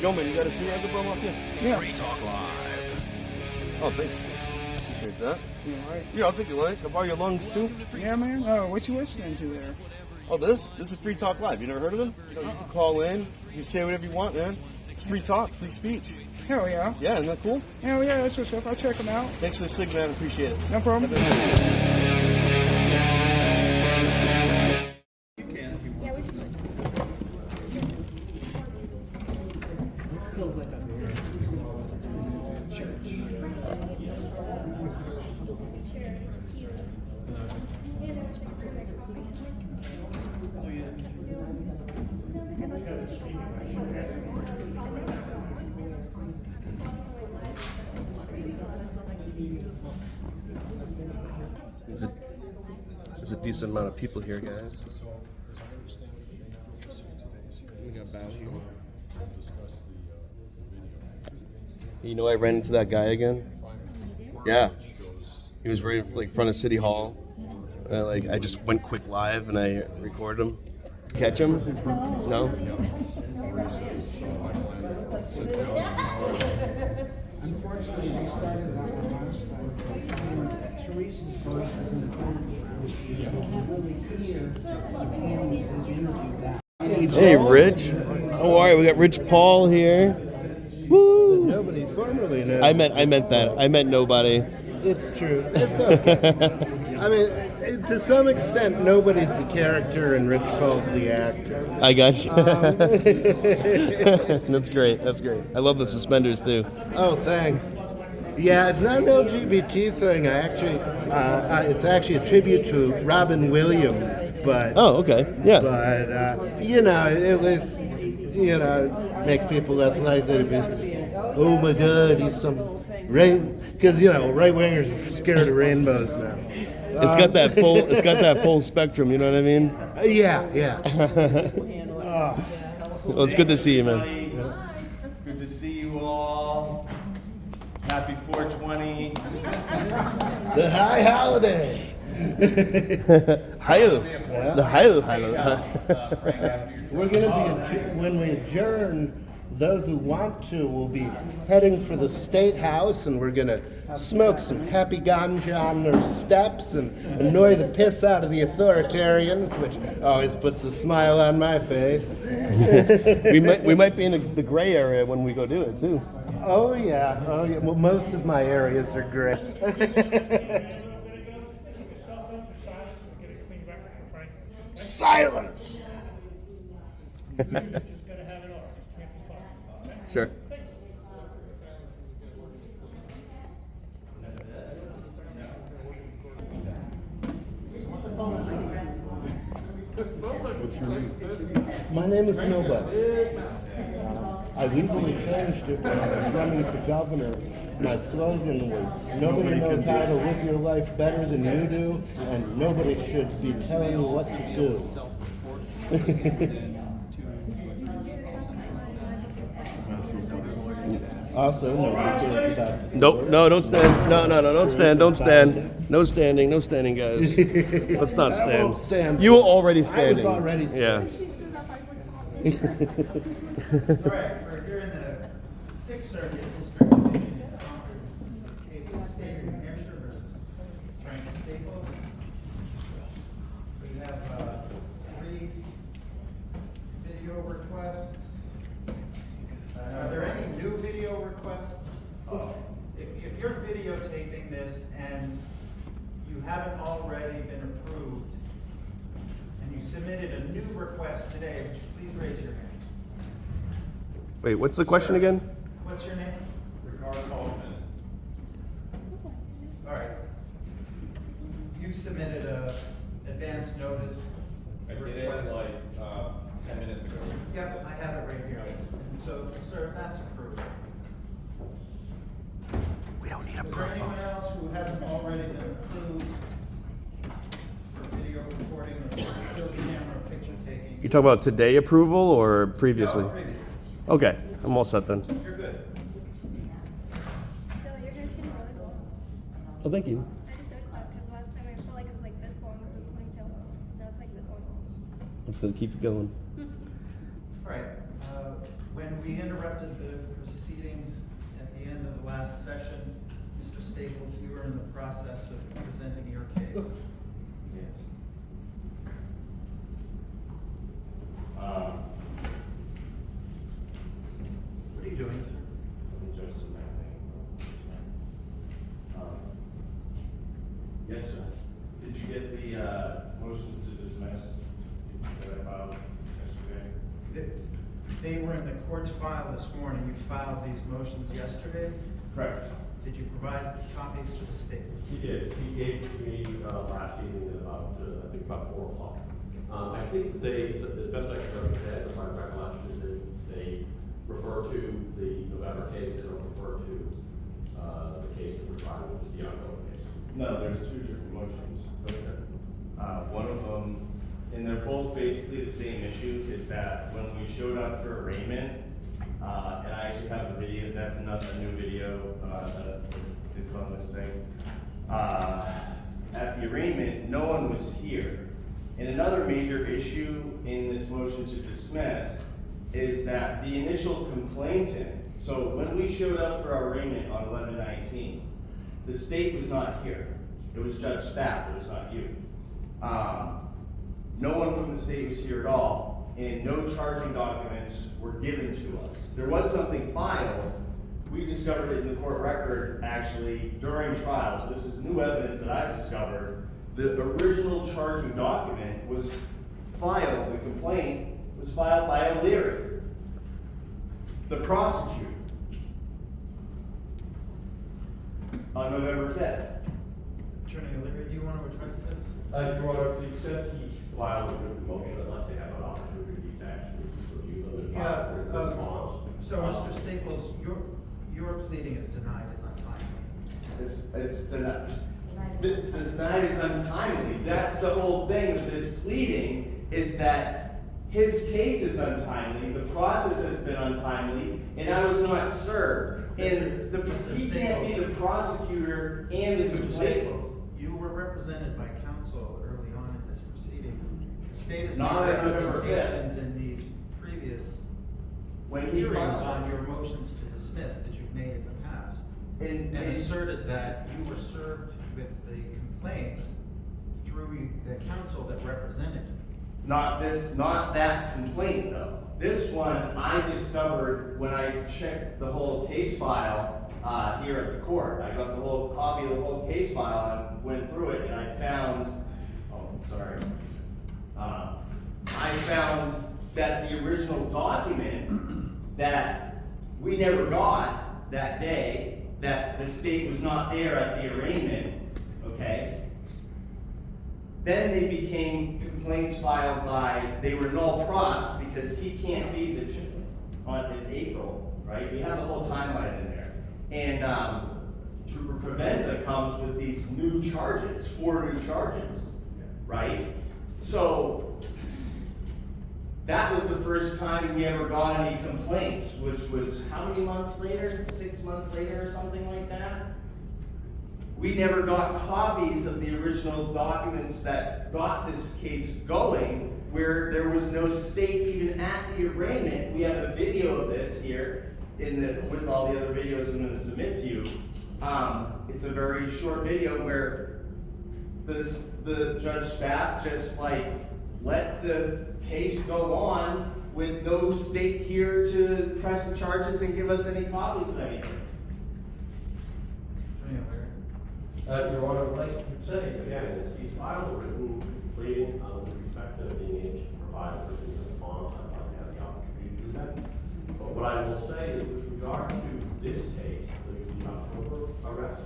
Yo, man, you got a seat I can bum off you? Yeah. Free Talk Live. Oh, thanks. Appreciate that. You all right? Yeah, I'll take your leg. I'll borrow your lungs, too. Yeah, man. Oh, what you listening to there? Oh, this is Free Talk Live. You never heard of them? You can call in. You can say whatever you want, man. It's free talk, free speech. Hell yeah. Yeah, isn't that cool? Hell yeah, that's what's up. I'll check them out. Thanks for the sig, man. Appreciate it. No problem. There's a decent amount of people here, guys. We got about here. You know, I ran into that guy again. Yeah, he was right in front of City Hall. I just went quick live and I recorded him. Catch him? No. Unfortunately, we started that last time. Teresa's voice is in the background. You can't really hear his interview that. Hey, Rich. How are you? We got Rich Paul here. Woo! Nobody formerly knows. I meant that. I meant nobody. It's true. It's okay. I mean, to some extent, nobody's the character and Rich Paul's the actor. I got you. That's great. That's great. I love the suspenders too. Oh, thanks. Yeah, it's not an LGBT thing. It's actually a tribute to Robin Williams. But Oh, okay. Yeah. But it was, makes people less likely to be. Oh my God, he's some because right wingers are scared of rainbows now. It's got that full. It's got that full spectrum. You know what I mean? Yeah. Well, it's good to see you, man. Good to see you all. Happy 420. The high holiday. Hail. The hail. We're going to be, when we adjourn, those who want to will be heading for the State House, and we're going to smoke some happy ganja on their steps and annoy the piss out of the authoritarians, which always puts a smile on my face. we might be in the gray area when we go do it too. Oh yeah. Well, most of my areas are gray. Silence. Sure. What's your name? My name is Nobody. I legally changed it when I was running for governor. My slogan was, nobody knows how to live your life better than you do, and nobody should be telling you what to do. Also, nobody cares about Nope. No, don't stand. No, don't stand. Don't stand. No standing. No standing, guys. Let's not I won't stand. stand. You were already I was standing. already standing. Yeah. All right, we're here in the 6th Circuit District Division in Concord's case of State of New Hampshire versus Frank Staples. We have 3 video requests. Are there any new video requests? If you're videotaping this and you haven't already been approved, and you submitted a new request today, would you please raise your hand? Wait, what's the question again? What's your name? Ricardo Kaufman. All right. You submitted a advance notice. I did it like 10 minutes ago. Yep, I have it right here. So, sir, that's approved. We don't need a Is there anyone else who hasn't already been approved for video recording or still camera picture taking? You talking about today approval or previously? No, previous. Okay, I'm all set then. You're good. Joe, your hair's getting really long. Oh, thank you. I just noticed that because last time I felt like it was like this long with the ponytail. Now it's like this long. I'm just gonna keep it going. All right. When we interrupted the proceedings at the end of the last session. Mr. Staples, you were in the process of presenting your case. What are you doing, sir? Yes, sir. Did you get the motions to dismiss that I filed yesterday? They were in the court's file this morning. You filed these motions yesterday. Correct. Did you provide copies to the state? He did. He gave it to me last evening at about, I think about 4 o'clock. I think they, as best I can understand, my recollection is that they refer to the November case, they don't refer to the case that we're trying, which is the October case. No, there's 2 different motions. Okay. One of them, and they're both basically the same issue, is that when we showed up for arraignment, and I actually have a video, that's another new video, it's on this thing. At the arraignment, no one was here. And another major issue in this motion to dismiss is that the initial complainant, so when we showed up for our arraignment on 11/19, the state was not here. It was Judge Spath, it was not you. No one from the state was here at all, and no charging documents were given to us. There was something filed. We discovered it in the court record, actually, during trial, so this is new evidence that I've discovered. The original charging document was filed, the complaint was filed by O'Leary, the prosecutor, on November 5th. Attorney O'Leary, do you want to address this? Your Honor, to the extent he filed a written motion, I'd like to have an opportunity to actually review them and file a written response. So, Mr. Staples, your pleading is denied as untimely. It's denied. Denied is untimely. That's the whole thing of this pleading, is that his case is untimely, the process has been untimely, and I was not served. And he can't be the prosecutor and the complainant. You were represented by counsel early on in this proceeding. The state has Not made on November 5th. representations in these previous When he hearings filed, on your motions to dismiss that you've made in the past, and and asserted that you were served with the complaints through the counsel that represented you. not that complaint though. This one I discovered when I checked the whole case file here at the court. I got the whole copy of the whole case file and went through it, and I found, I found that the original document that we never got that day, that the state was not there at the arraignment, okay? Then they became complaints filed by, they were null pros because he can't be the, in April, right? We have the whole timeline in there. And Trooper Provenza comes with these new charges, 4 new charges, right? So that was the first time we ever got any complaints, which was how many months later? 6 months later or something like that? We never got copies of the original documents that got this case going, where there was no state even at the arraignment. We have a video of this here with all the other videos I'm going to submit to you. It's a very short video where the Judge Spath just let the case go on with no state here to press the charges and give us any copies of anything. Your Honor, like you say, again, he's filed a written pleading with respect to being able to provide a written response. I'd like to have the opportunity to do that. But what I will say is with regard to this case, the October arrest,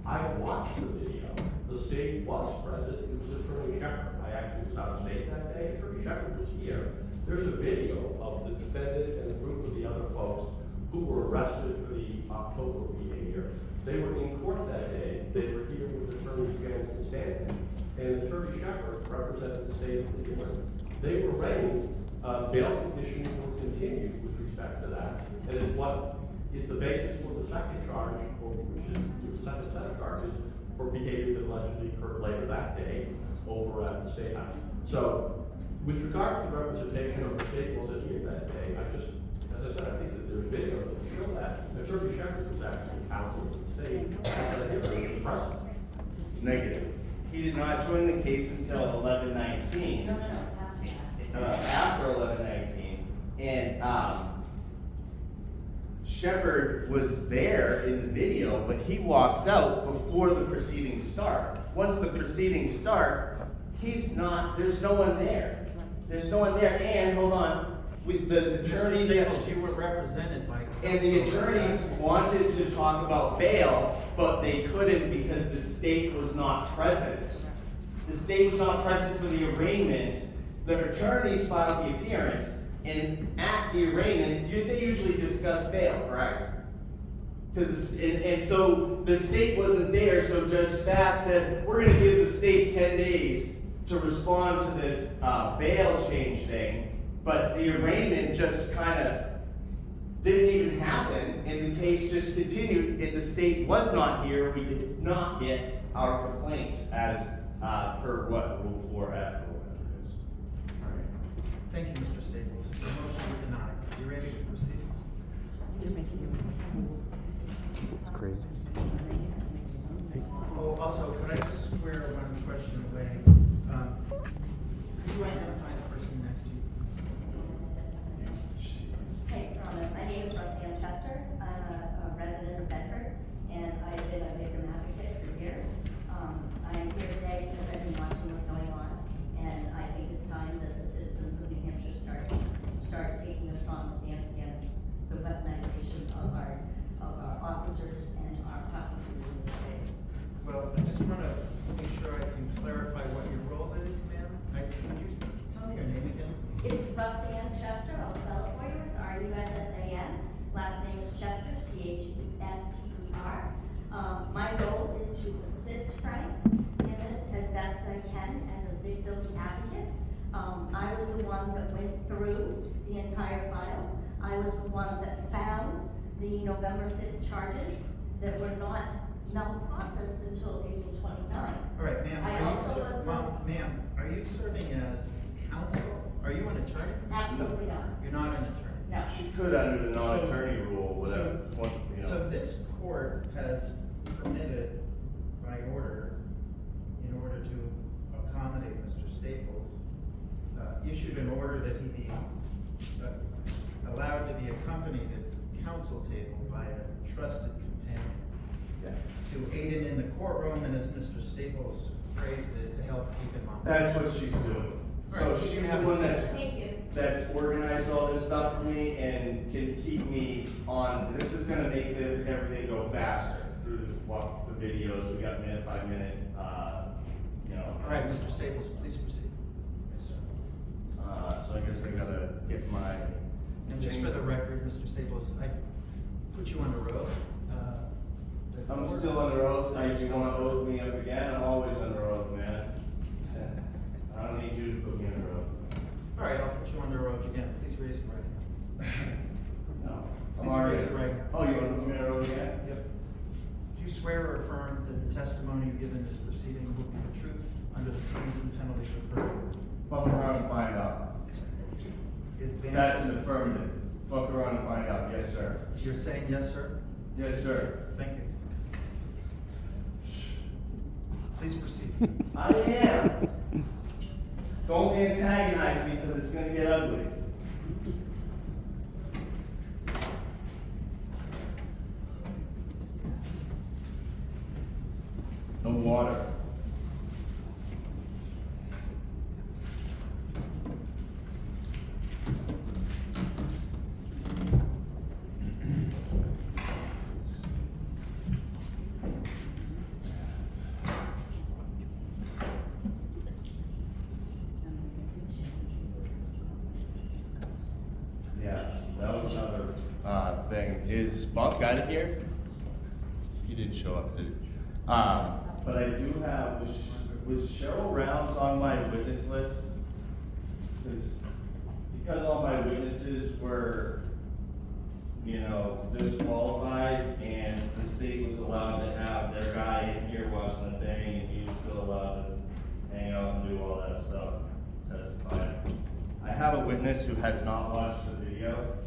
I watched the video. The state was present. It was Attorney Shepherd. I actually was out of state that day. Attorney Shepherd was here. There's a video of the defendant and a group of the other folks who were arrested for the October behavior. They were in court that day. They were here with attorneys against the stand. And Attorney Shepherd represented the state of the hearing. They were ready. Bail petitions were continued with respect to that. And it's what is the basis for the second charge, which is the second set of charges for behavior that allegedly occurred later that day over at the State House. So With regard to the representation of the Staples at here that day, I just, as I said, I think that there's video that show that Attorney Shepherd was actually counsel to the state at the hearing was present. Negative. He did not join the case until 11/19. After 11/19, and Shepherd was there in the video, but he walks out before the proceedings start. Once the proceedings start, he's not. There's no one there. There's no one there. And hold on, with the attorneys, You were represented by. and the attorneys wanted to talk about bail, but they couldn't because the state was not present. The state was not present for the arraignment. The attorneys filed the appearance, and at the arraignment, they usually discuss bail, correct? And so the state wasn't there, so Judge Spath said, we're gonna give the state 10 days to respond to this bail change thing, but the arraignment just kind of didn't even happen, and the case just continued, and the state was not here. We did not get our complaints as per what, Rule 4F or whatever it is. All right. Thank you, Mr. Staples. The motion is denied. You ready to proceed? It's crazy. Oh, also, could I just square one question away? Could you identify the person next to you? Hey, my name is Roseanne Chester. I'm a resident of Bedford, and I've been a victim advocate for years. I'm here today because I've been watching what's going on, and I think it's time that the citizens of New Hampshire start taking a strong stance against the weaponization of our officers and our prosecutors in the state. Well, I just want to make sure I can clarify what your role is, ma'am. Could you tell me your name again? It's Roseanne Chester. I'll spell it for you. It's Russan. Last name is Chester, Chester. My role is to assist Frank in this as best I can as a victim advocate. I was the one that went through the entire file. I was the one that found the November 5th charges that were not processed until April 29th. All right, ma'am. I also was Ma'am, are you serving as counsel? Are you an attorney? absolutely not. You're not an attorney. No. She could under the non-attorney rule, whatever, you know. So this court has permitted by order, in order to accommodate Mr. Staples, issued an order that he be allowed to be accompanied at the counsel table by a trusted companion. Yes. To aid him in the courtroom, and as Mr. Staples phrased it, to help keep him on. That's what she's doing. So she's the one Thank you. that's organized all this stuff for me and can keep me on. This is gonna make everything go faster through the videos. We got minute by minute, you know. All right, Mr. Staples, please proceed. Yes, sir. So I guess I gotta get my. And just for the record, Mr. Staples, I put you under oath. I'm before. still under oath, so if you wanna oath me up again, I'm always under oath, man. I don't need you to put me under oath. All right, I'll put you under oath again. Please raise your right hand. No. I'm Please already. raise your right hand. Oh, you wanna put me under oath again? Yep. Do you swear or affirm that the testimony you give in this proceeding will be the truth under the pains and penalties of perjury? Fuck around and find out. That's an affirmative. Fuck around and find out, yes, sir. You're saying yes, sir? Yes, sir. Thank you. Please proceed. I am. Don't antagonize me because it's gonna get ugly. No water. Yeah, that was another thing. Is Bob got it here? He didn't show up, did he? But I do have, was Cheryl Rounds on my witness list? Because all my witnesses were, you know, disqualified, and the state was allowed to have their guy in here watching the thing, and he was still allowed to hang out and do all that stuff, testify. have a witness who has not watched the video,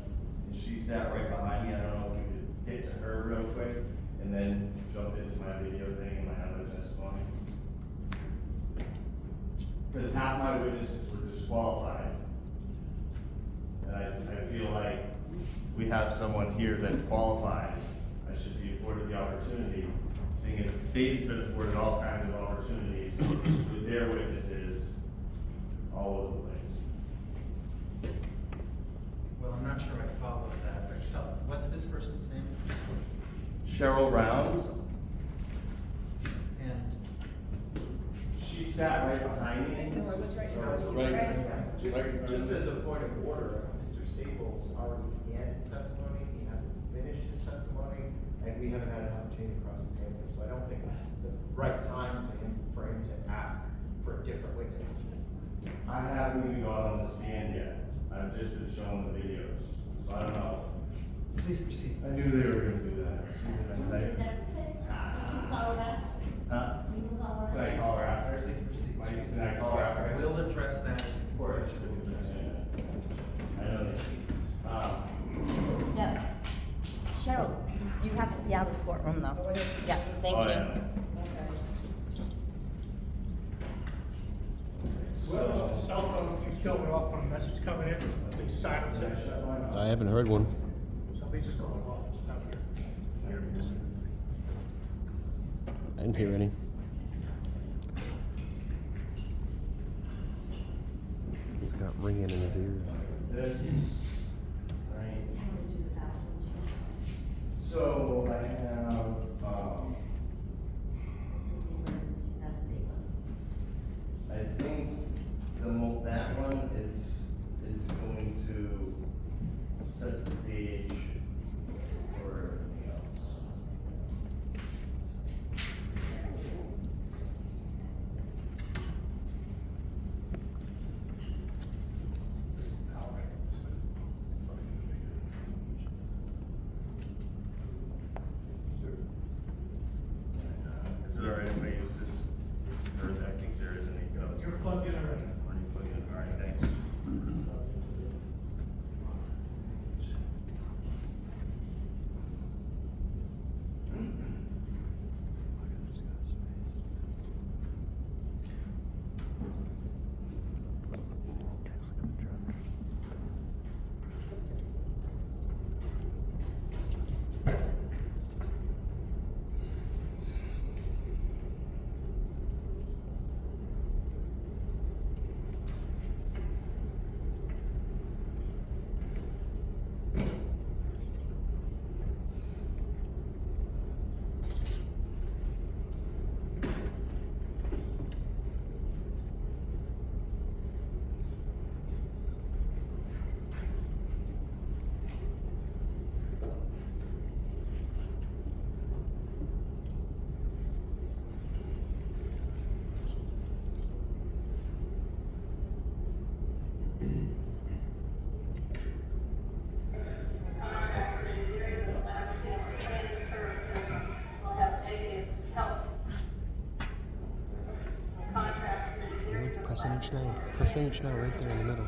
and she sat right behind me. I don't know if we could get to her real quick, and then jump into my video thing and my other testimony. Because half my witnesses were disqualified. And I feel like we have someone here that qualifies. I should be afforded the opportunity, seeing as the state has been afforded all kinds of opportunities with their witnesses all over the place. Well, I'm not sure I followed that, but what's this person's name? Cheryl Rounds, And she sat right behind me. Just as a point of order, Mr. Staples already began his testimony, he hasn't finished his testimony, and we haven't had an opportunity to cross-examine him, so I don't think it's the right time for him to ask for a different witness. I haven't even gone on the stand yet. I've just been shown the videos, so I don't know. Please proceed. I knew they were gonna do that. See what I'm saying? That's okay. You can call her. Huh? You can call Can her. I call her after? Please proceed. Can I call her after? We'll address that. I know that. Yeah. Cheryl, you have to be out of the courtroom though. Yeah, thank Oh, you. yeah. Well, cell phone keeps going off when a message coming in, please silence it. I haven't heard one. Somebody's just going off, it's not here. I didn't hear any. He's got ringing in his ears. This, right. So I have, This is the emergency, that's the one. I think that one is going to set the stage for everything else. Is it alright if I use this? Or I think there is an echo. You're plugged in already. Already plugged in. Alright, thanks. Press inch now. Press inch now right there in the middle.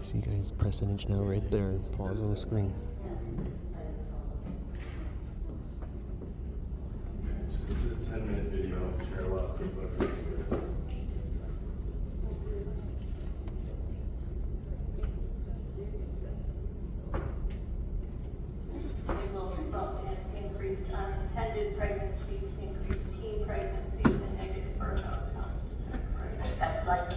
See guys, press an inch now right there. Pause on the screen. This is a 10-minute video. Share a lot of quick. It will result in increased unintended pregnancies, increased teen pregnancies, and negative birth outcomes. That's likely.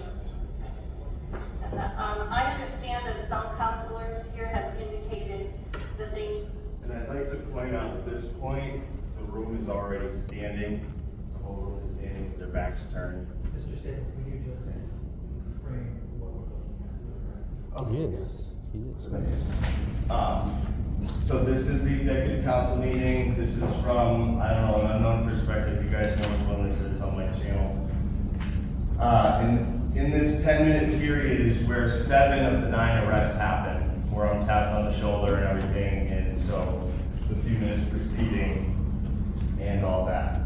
And I understand that some counselors here have indicated that they. And I'd like to point out at this point, the room is already standing. The whole room is standing with their backs turned. Mr. Staples, would you just frame what we're looking at? He is. He is. So this is the executive council meeting. This is from, I don't know, an unknown perspective. You guys know which one this is on my channel. In this 10-minute period is where 7 of the 9 arrests happen, where I'm tapped on the shoulder and everything, and so the few minutes preceding and all that.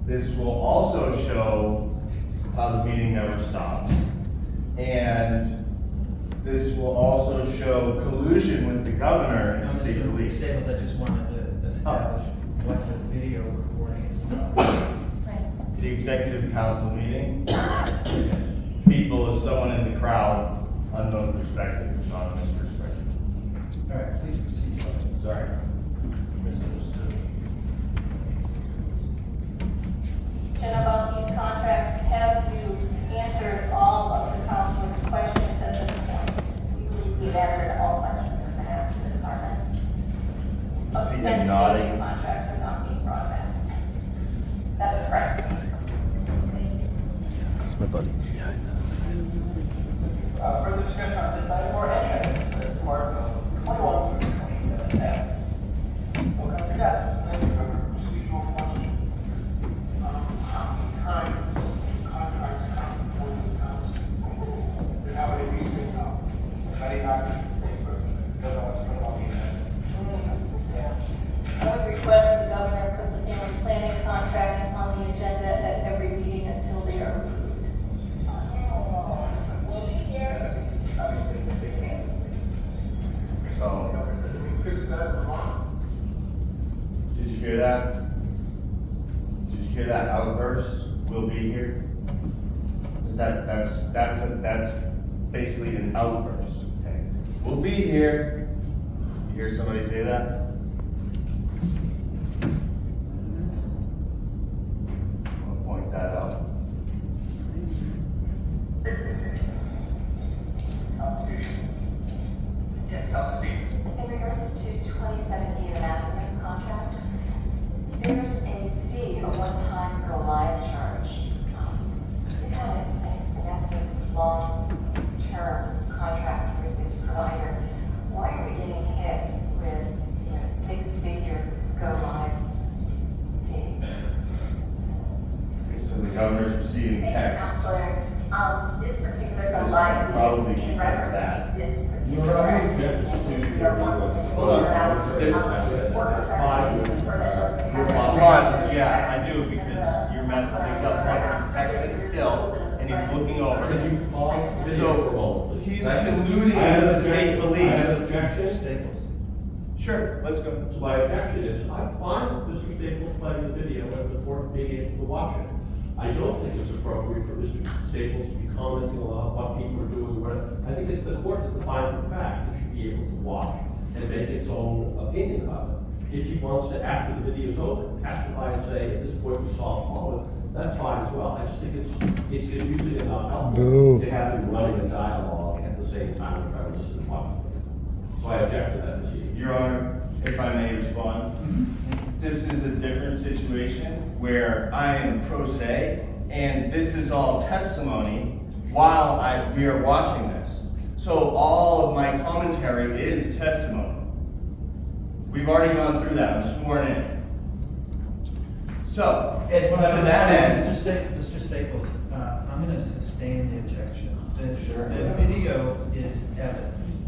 This will also show the meeting never stopped. And this will also show collusion with the governor and state police. Staples, I just wanted to establish what the video recording is about. The executive council meeting, people, if someone in the crowd, unknown perspective, anonymous perspective. All right, please proceed. Sorry, misunderstood. And about these contracts, have you answered all of the council's questions at this point? We believe we've answered all questions that have been asked to the department. See him Hence, nodding. These contracts are not being brought back. That's correct. That's my buddy. Further discussion on this item or any items as part of 21 through 27F. Will come to guests. Thank you, Governor. Procedural question. How many times contracts come before this council? And how many we say no? Many times they don't always put on the agenda. I would request the governor put the family planning contracts on the agenda at every meeting until they are approved. So, Fix that remark. did you hear that? Did you hear that outburst? We'll be here. Is that's basically an outburst. Okay. We'll be here. You hear somebody say that? I'll point that out. Yes, Councilor Steve. In regards to 2017, the Maximus contract, there's a fee, a one-time go-live charge. We've had an extensive, long-term contract with this provider. Why are we getting hit with, six-figure go-live fee? Okay, so the governor's receiving Thank you, text. Counselor. This particular This go-live one probably fee in because of reference that. to this You're particular. already objected to your Hold on. There's- Hold on, yeah, I do, because you're messing things up, like he's texting still, and he's looking over. Can you pause the video So, for a moment, please? he's Thank you. colluding I have with the an state objection. police. I have an objection. Staples. Sure, let's go. So my objection is, I'm fine with Mr. Staples playing the video and the court being able to watch it. I don't think it's appropriate for Mr. Staples to be commenting on what people are doing, whatever. I think it's the court is the final fact, it should be able to watch and make its own opinion about it. If he wants to, after the video's over, testify and say, at this point we saw it forward, that's fine as well. I just think it's confusing and not helpful to have him running a dialogue at the same time and trying to listen and watch it. So I object to that this evening. Your Honor, if I may respond. This is a different situation where I am pro se, and this is all testimony while we are watching this. So all of my commentary is testimony. We've already gone through that, I'm sworn in. So, to that end, Mr. Staples, I'm gonna sustain the objection. The video is evidence.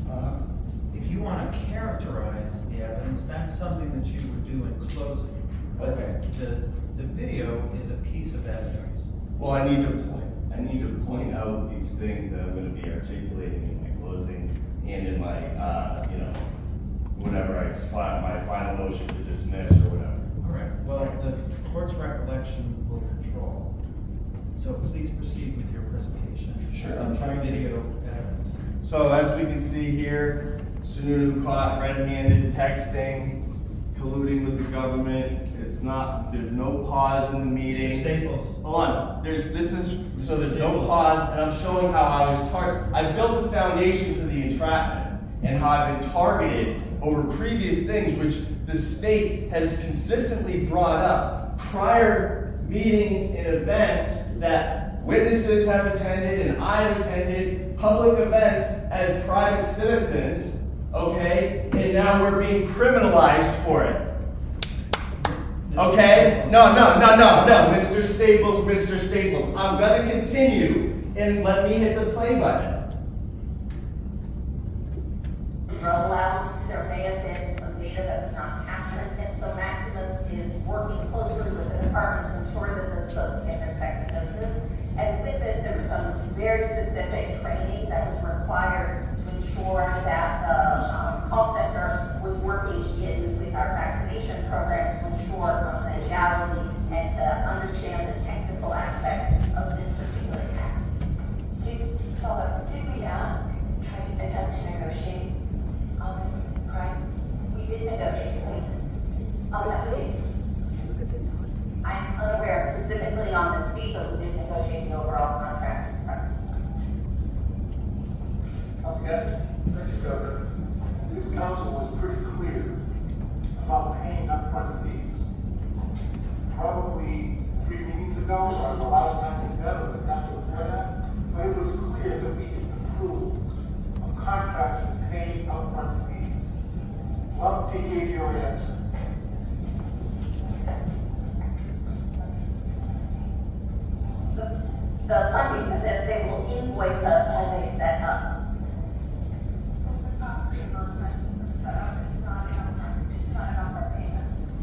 If you wanna characterize the evidence, that's something that you would do in closing. But the video is a piece of evidence. well, I need to point out these things that I'm gonna be articulating in my closing and in my, whatever my final motion to dismiss or whatever. All right, well, the court's recollection will control. So please proceed with your presentation. Sure, I'm trying to. Video evidence. So as we can see here, Sununu caught red-handed texting, colluding with the government. There's no pause in the meeting. Mr. Staples. Hold on, there's no pause, and I'm showing how I was targeted. I built the foundation for the entrapment and how I've been targeted over previous things which the state has consistently brought up. Prior meetings and events that witnesses have attended and I've attended, public events as private citizens, okay? And now we're being criminalized for it. Okay? No, Mr. Staples. I'm gonna continue and let me hit the play button. Roll out, there may have been some data that was not captured, and so Maximus is working closely with the department to ensure that those folks get their second doses. And with in on this fee, but we did negotiate the overall contract price. Yes, thank you, Governor. This council was pretty clear about paying upfront fees. Probably 3 meetings ago, or the last time we met, or the time before that, but it was clear that we can approve of contracts and paying upfront fees. Love to hear your answer. The funding for this, they will invoice us when they set up.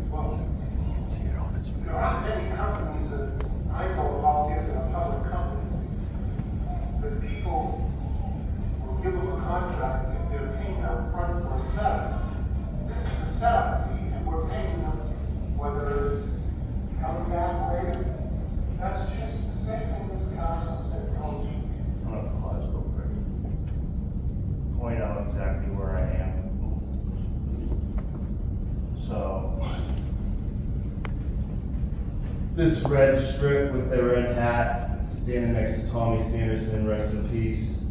Well, there aren't many companies that I know of out there that are public companies, that people will give them a contract if they're paying up front for a setup. This is a setup fee, and we're paying them, whether it's coming back later. That's just the same thing this council said. I'm gonna pause real quick. Point out exactly where I am. So, this red strip with the red hat, standing next to Tommy Sanderson, rest in peace.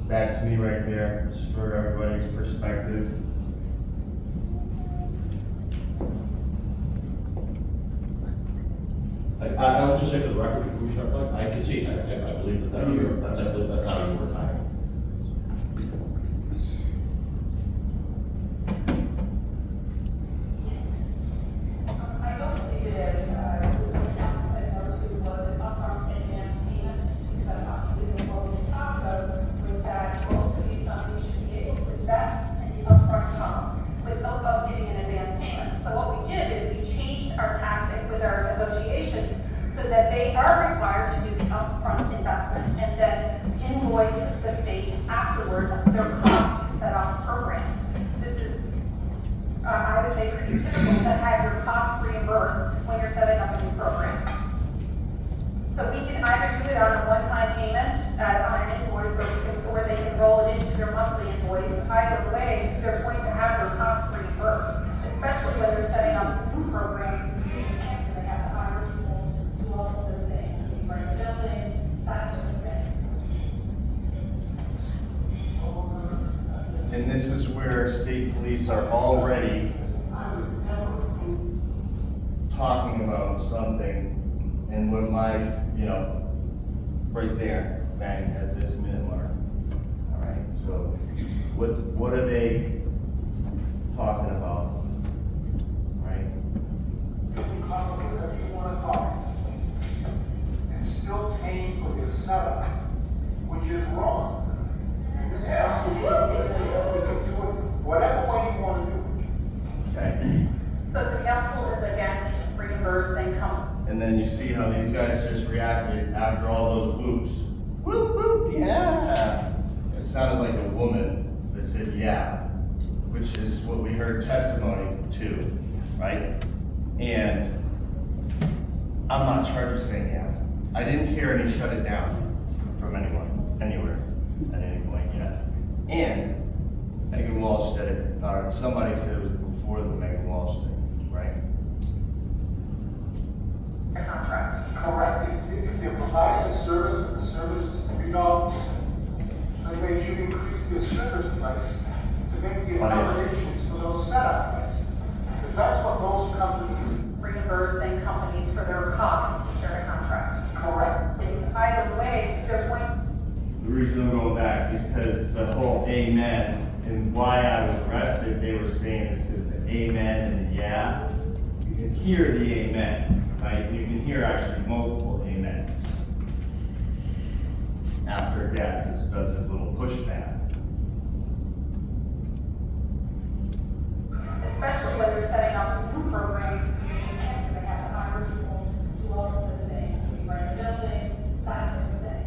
That's me right there, just for everybody's perspective. I'll just check the record before we start playing. I can see, I believe that I believe that's how you were tired. I don't believe it is, the council said no to was an upfront advance payment to set up. What we talked about was that most of these companies should be able to invest in the upfront costs without giving an advance payment. So what we did is we changed our tactic with our negotiations so that they are required to do the upfront investment and then invoice the state afterwards their cost to set up programs. This is, I would say, pretty typical to have your costs reimbursed when you're setting up a new program. So we can either do it on a one-time payment on an invoice, or they can roll it into their monthly invoice. Either way, they're going to have their costs reimbursed, especially when they're setting up new programs. They have to hire people to do all of those things, rent the building, that sort of thing. And this is where state police are already talking about something, and when my, right there, bang, at this minute mark. All right, so what are they talking about? Right? You can call it whatever you want to call it. And still paying for your setup, which is wrong. And this council should do it whatever way you want to do it. Okay. So the council is against reimbursing companies. And then you see how these guys just reacted after all those whoops. Whoop, whoop, yeah. It sounded like a woman that said, yeah, which is what we heard testimony to, right? And I'm not charged with saying yeah. I didn't hear any shut it down from anyone, anywhere, at any point yet. And Megan Walsh said it, or somebody said it was before the Megan Walsh thing, right? Contract. Correct. If they're providing a service and the service is $3, then they should increase their service price to make the accommodations for those setup prices. Because that's what most companies. Reimbursing companies for their costs to start a contract. Correct. It's either way, they're going. The reason I'm going back is because the whole amen and why I was arrested, they were saying is because the amen and the yeah, you can hear the amen, right? You can hear actually multiple amens. After it does this little pushback. Especially when they're setting up new programs, they have to hire people to do all of those things, rent a building, that sort of thing.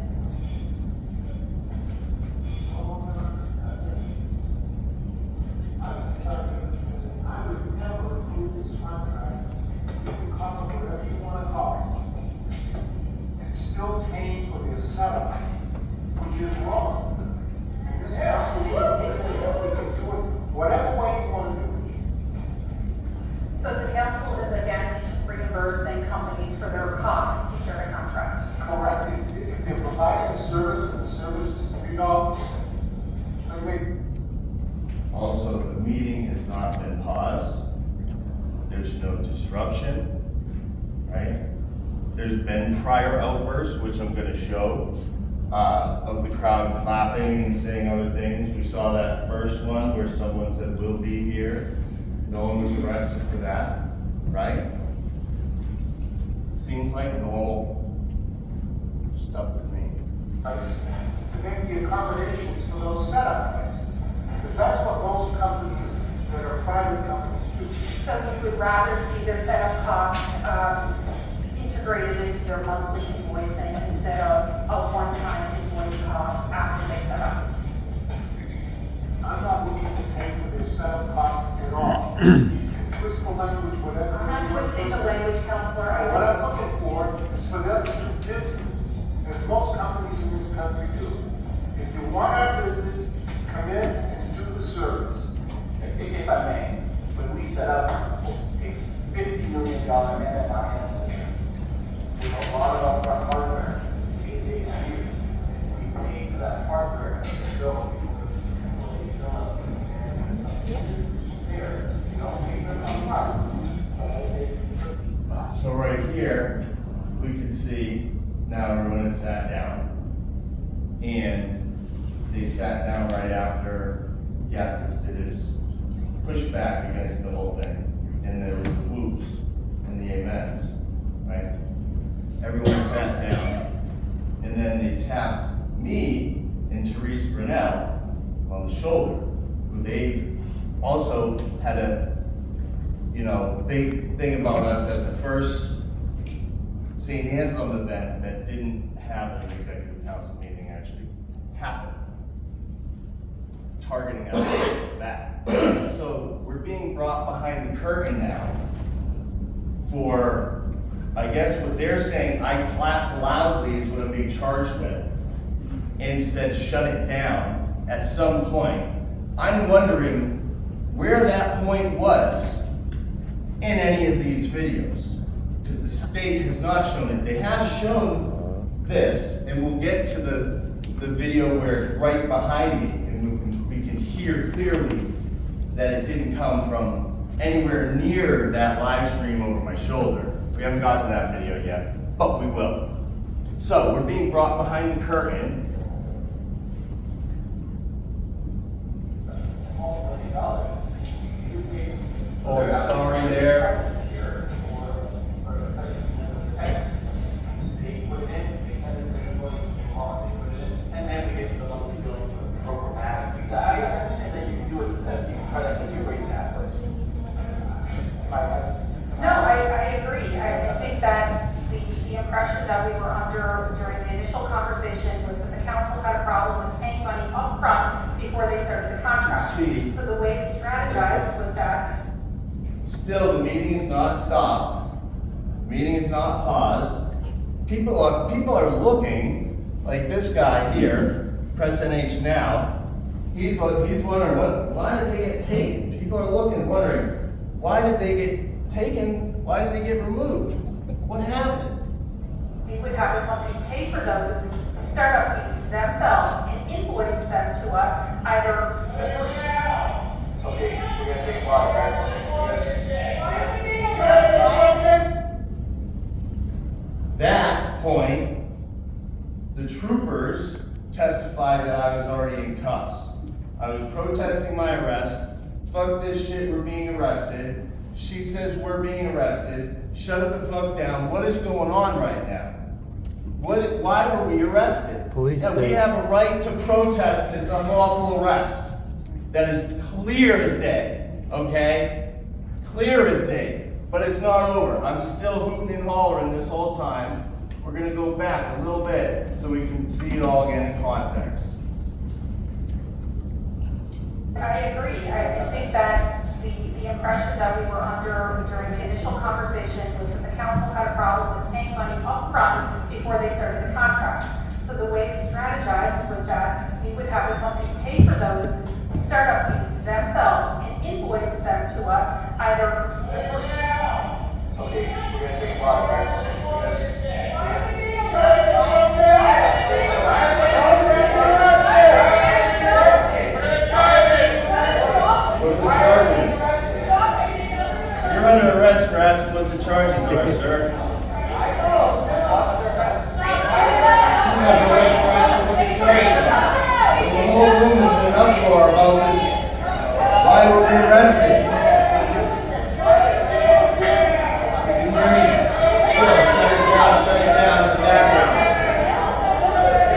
I would never approve this contract. You can call it whatever you want to call it. And still paying for their setup, which is wrong. And this there's been prior outbursts, which I'm gonna show, of the crowd clapping and saying other things. We saw that first one where someone said, "We'll be here." No one was arrested for that, right? Seems like normal stuff to me. To make the accommodations for those setup prices. Because that's what most companies that are private companies do. So you would rather see their setup costs integrated into their monthly invoicing instead of a one-time invoice cost after they set up? I'm not looking to pay for their setup costs at all. You can twist the language, whatever. I'm not twisting the language, Counselor. What I'm looking for is for them to do business, as most companies in this country do. If you want our business, come in and do the service. If I may, when we set up a $50 million MFIS system, with a lot of our hardware, 8 days a year, we pay for that hardware as a bill. So right here, we can see now everyone has sat down. And they sat down right after Gatsis did his pushback against the whole thing. And there was whoops and the amens, right? Everyone sat down. And then they tapped me and Therese Grinnell on the shoulder, who they've also had a big thing about us at the first St. Anselm event that didn't have an executive council meeting actually happen. Targeting us for that. So we're being brought behind the curtain now for, I guess what they're saying, I clapped loudly is what I'm being charged with, and said shut it down at some point. I'm wondering where that point was in any of these videos, because the state has not shown it. They have shown this, and we'll get to the video where it's right behind me, and we can hear clearly that it didn't come from anywhere near that live stream over my shoulder. We haven't got to that video yet, but we will. So we're being brought behind the curtain. Oh, sorry there. And then we get to the monthly billing for the programmatic, and then you can do it, you can try to integrate that, but. No, I agree. I think that the impression that we were under during the initial conversation was that the council had a problem with paying money upfront before they started the contract. See. So the way we strategized was that Still, the meeting is not stopped. Meeting is not paused. People are looking, like this guy here, press NH now. He's wondering why did they get taken? People are looking, wondering, why did they get taken? Why did they get removed? What happened? we would have the company pay for those startup fees themselves and invoice them to us either. Okay, we're gonna take a pause. That point, the troopers testified that I was already in cuffs. I was protesting my arrest. Fuck this shit, we're being arrested. She says we're being arrested. Shut it the fuck down. What is going on right now? Why were we arrested? Police that state. we have a right to protest this unlawful arrest. That is clear as day, okay? Clear as day. But it's not over. I'm still hooting and hollering this whole time. We're gonna go back a little bit so we can see it all again in context. I agree. I think that the impression that we were under during the initial conversation was that the council had a problem with paying money upfront before they started the contract. So the way we strategized was that we would have the company pay for those startup fees themselves and invoice them to us either. Okay, we're gonna take a pause. What are the charges? You're under arrest for asking what the charges are, sir. like a restaurant should look at trains. The whole room is in an uproar about this. Why were we arrested? You can hear me? Still, shut it down in the background.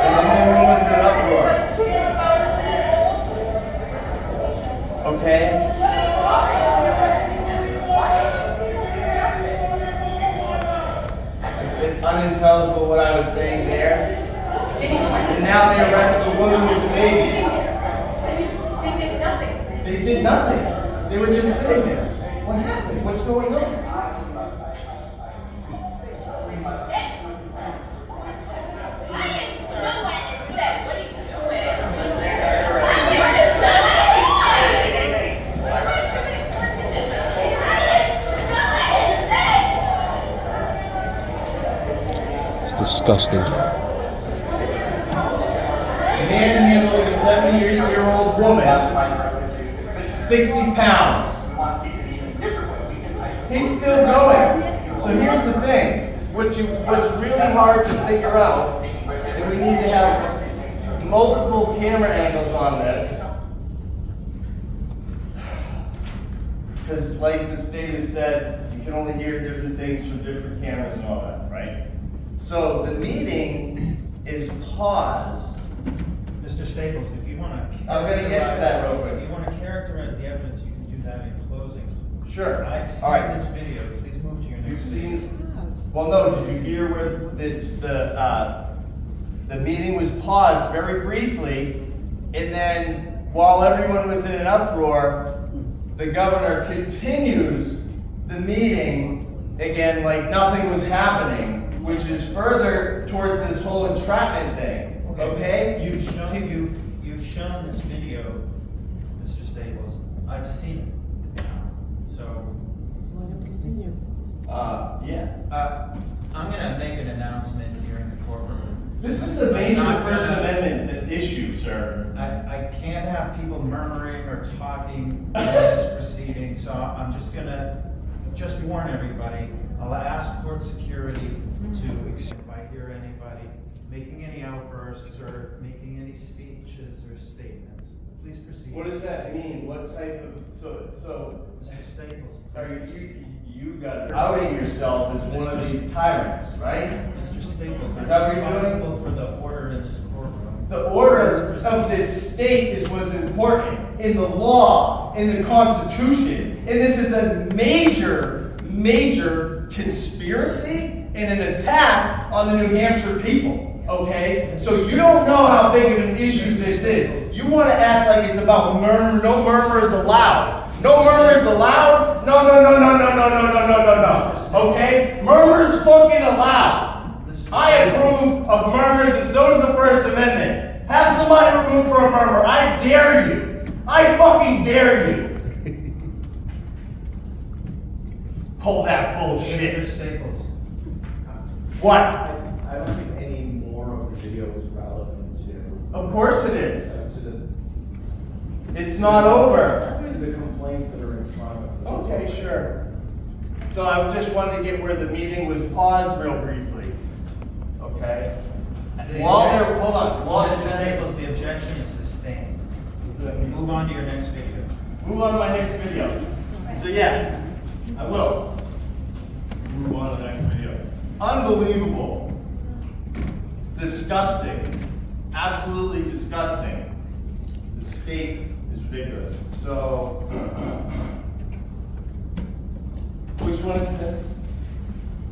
And the whole room is in an uproar. Okay? It's unintelligible what I was saying there. And now they arrest the woman with the baby. They did nothing. They were just sitting there. What happened? What's going on? It's disgusting. Manhandling a 70-year-old woman, 60 pounds. He's still going. So here's the thing. What's really hard to figure out, and we need to have multiple camera angles on this, because like the state has said, you can only hear different things from different cameras and all that, right? So the meeting is paused. Mr. Staples, if you want to... I'm going to get to that real quick. If you want to characterize the evidence, you can do that in closing. Sure. I've seen All right. this video. Please move to your You've next video. seen, well, no, did you hear where the meeting was paused very briefly, and then while everyone was in an uproar, the governor continues the meeting again like nothing was happening, which is further towards this whole entrapment thing. Okay? You've shown this video, Mr. Staples. I've seen it now. So Yeah. I'm going to make an announcement here in the courtroom. This is a major First Amendment issue, sir. I can't have people murmuring or talking in this proceeding, so I'm just going to warn everybody. I'll ask court security to, if I hear anybody making any outbursts or making any speeches or statements, please proceed. What does that mean? What type of, so Mr. Staples, are please you got outing yourself as one of these tyrants, right? Mr. Staples, Is that what I'm you're doing? responsible for the order in this courtroom. The order of this state is what's important in the law, in the Constitution. And this is a major conspiracy and an attack on the New Hampshire people, okay? So you don't know how big of an issue this is. You want to act like it's about murmur, no murmurs allowed. No murmurs allowed? No. Okay? Murmurs fucking allowed. I approve of murmurs, and so does the First Amendment. Have somebody removed for a murmur. I dare you. I fucking dare you. Pull that bullshit. Mr. Staples. What? I don't think any more of the video is relevant to. Of course it is. To the It's not over. to the complaints that are in front of the. Okay, sure. So I just wanted to get where the meeting was paused real briefly. Okay? Hold on. Mr. Staples, the objection is sustained. Move on to your next video. Move on to my next video. So yeah, I will. Move on to the next video. Unbelievable. Disgusting. Absolutely disgusting. The state is ridiculous. So, which one is this?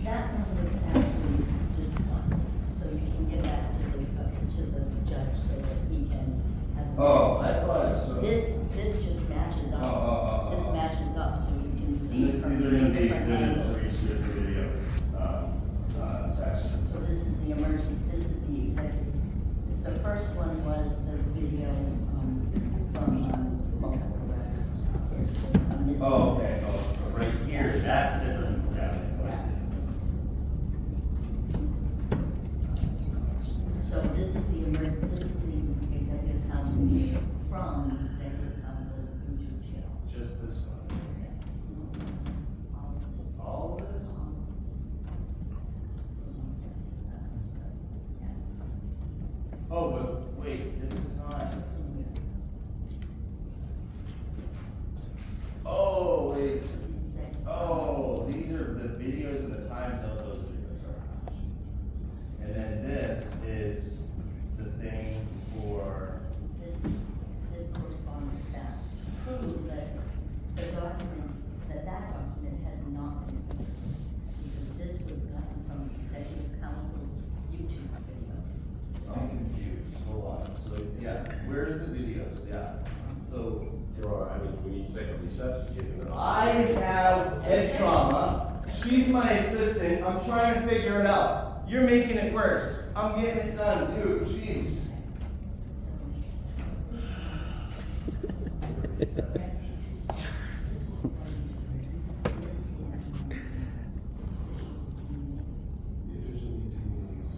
That one was actually this one, so you can get back to the judge so that he can have. the Oh, minutes. I thought it was. This just matches up. This matches up, so you can see These are from going to three be different exhibits for angles. each different video. Text. So this is the emergency, this is the executive. The first one was the video, from, multiple arrests. I'm missing. Oh, okay. Oh, right here. That's different. Yeah. So this is the executive council meeting from executive council into jail. Just this one. All of this. All of this? All of this. listen, I'm trying to figure it out. You're making it worse. I'm getting it done, dude, jeez.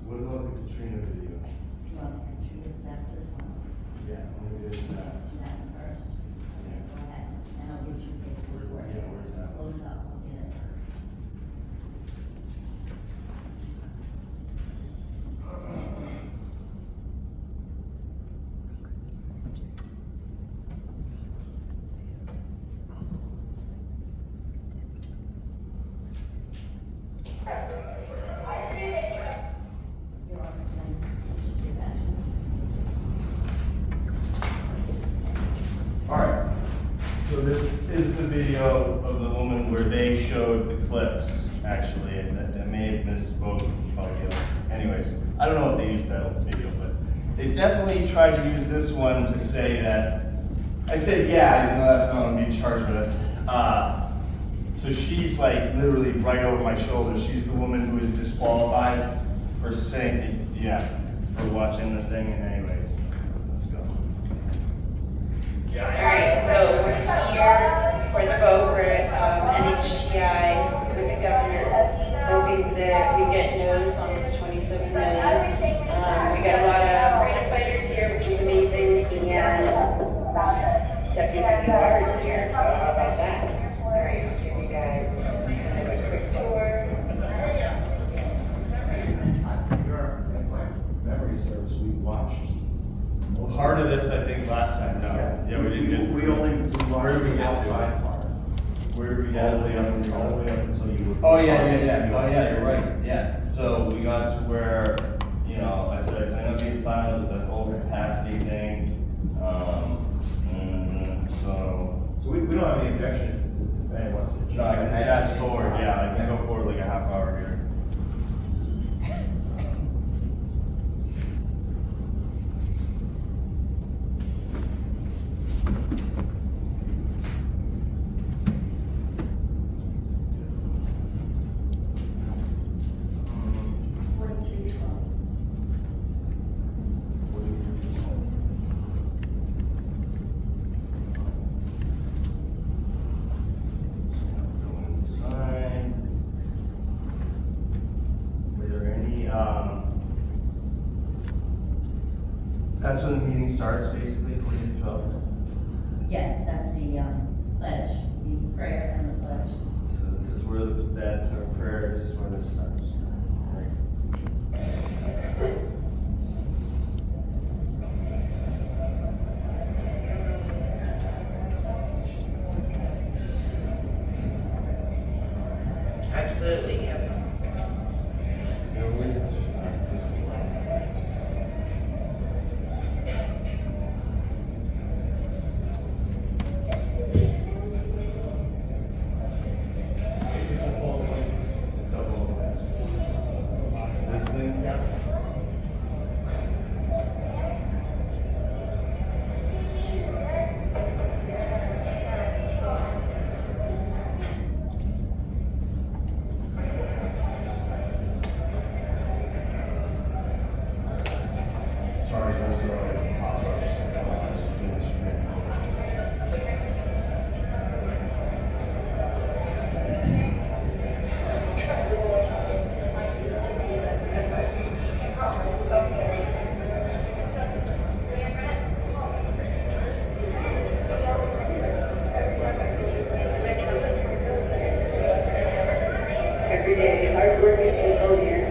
What about the Katrina video? That's this one. Yeah, let me do that. Do that one first. Okay, go ahead. And I'll get you paperwork for it. Yeah, where's that? Load it up, I'll get it. Alright, so this is the video of the woman where they showed the clips, actually, and that may have misspoke about the other. Anyways, I don't know if they used that old video, but they definitely tried to use this one to say that, I said, yeah, even though that's not what I'm being charged with. So she's like literally right over my shoulder. She's the woman who is disqualified for saying, yeah, for watching the thing. And anyways, let's go. Alright, so we're just here for the vote for NHTI with the governor, hoping that we get no's on this 27 million. We got a lot of freedom fighters here, which is amazing, and Deputy Guard is here, so how about that? Alright, I'll give you guys kind of a quick tour. Memory serves, we watched. Part of this, I think, last time. No, yeah, we didn't get. We only, Where did we get to? outside part. Where did we get All to? the way up until you were. Oh, yeah. Oh, yeah, you're right. Yeah. So we got to where, you know, I said, I'm gonna be silent with the whole capacity thing. So we don't have any objection if anyone wants to. No, I can fast forward, yeah, I can go forward like a half hour here. That's when the meeting starts, basically, 40 to 12. Yes, that's the pledge, the prayer and the pledge. So this is where our prayer, this is where this starts. Absolutely, yeah. This thing? Sorry, those are pop-ups. Every day, hard work and people here.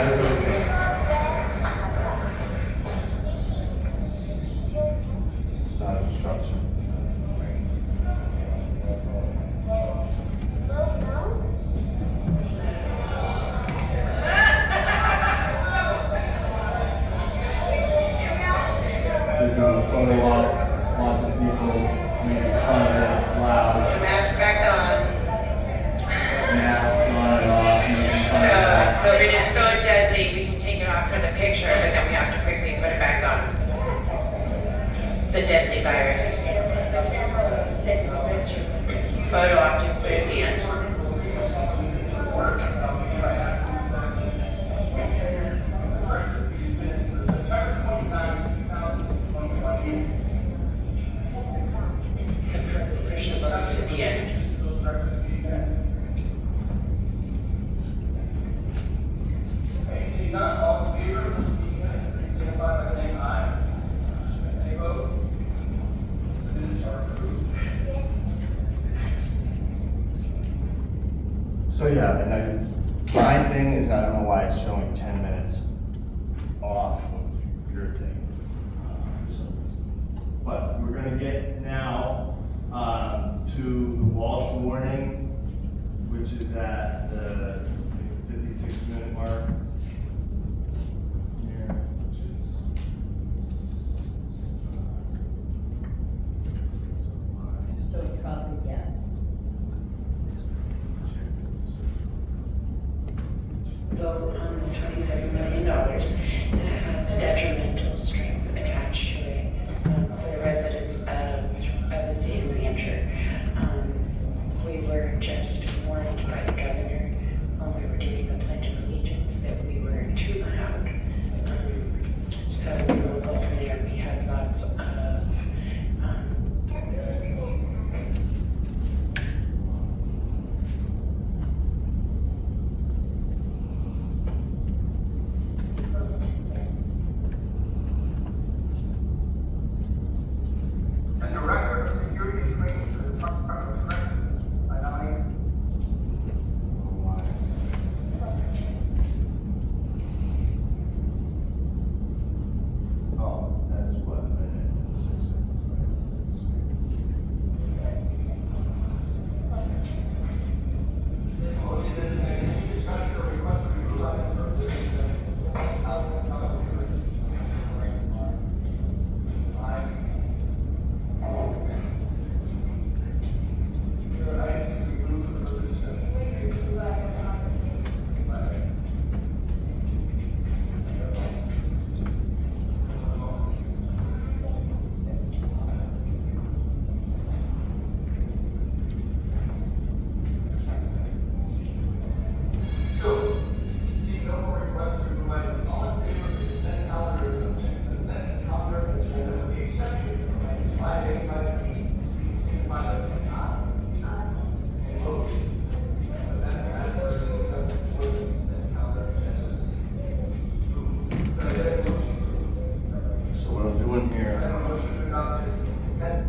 That is okay. Not obstruction. They're doing a photo op, lots of people making fun of it, loud. The mask back on. Masks on and off, making fun of that. COVID is so deadly, we can take it off for the picture, but then we have to quickly put it back on. The deadly virus. Photo op to put at the end. Push the buttons to the end. See none, all in favor, please signify by saying aye. Any opposed? The minutes are approved. So yeah, and my thing is, I don't know why it's showing 10 minutes off of your thing. But we're gonna get now to the Walsh warning, which is at the 56-minute mark. Here, which is So it's probably, yeah. Vote on this $27 million that has detrimental strings attached to it for the residents of the state of New Hampshire. We were just warned by the governor when we were doing the Pledge of Allegiance that we were too loud. So we will go from there. We have lots of And Director of Security and Training for the Department of Corrections, I nominate. Oh, that's what a minute and 6 seconds, This motion is a second. Any discussion or request to move on for business? Aye. There are items to be moved for further discussion. Two, see no more requests to move items. All in favor of the consent calendar, with the exception of items 5A, 5B, please signify by saying aye. Any opposed? With that, passes. For the consent calendar as approved. Do I get a motion? So what I'm doing I here, have a motion to adopt the consent.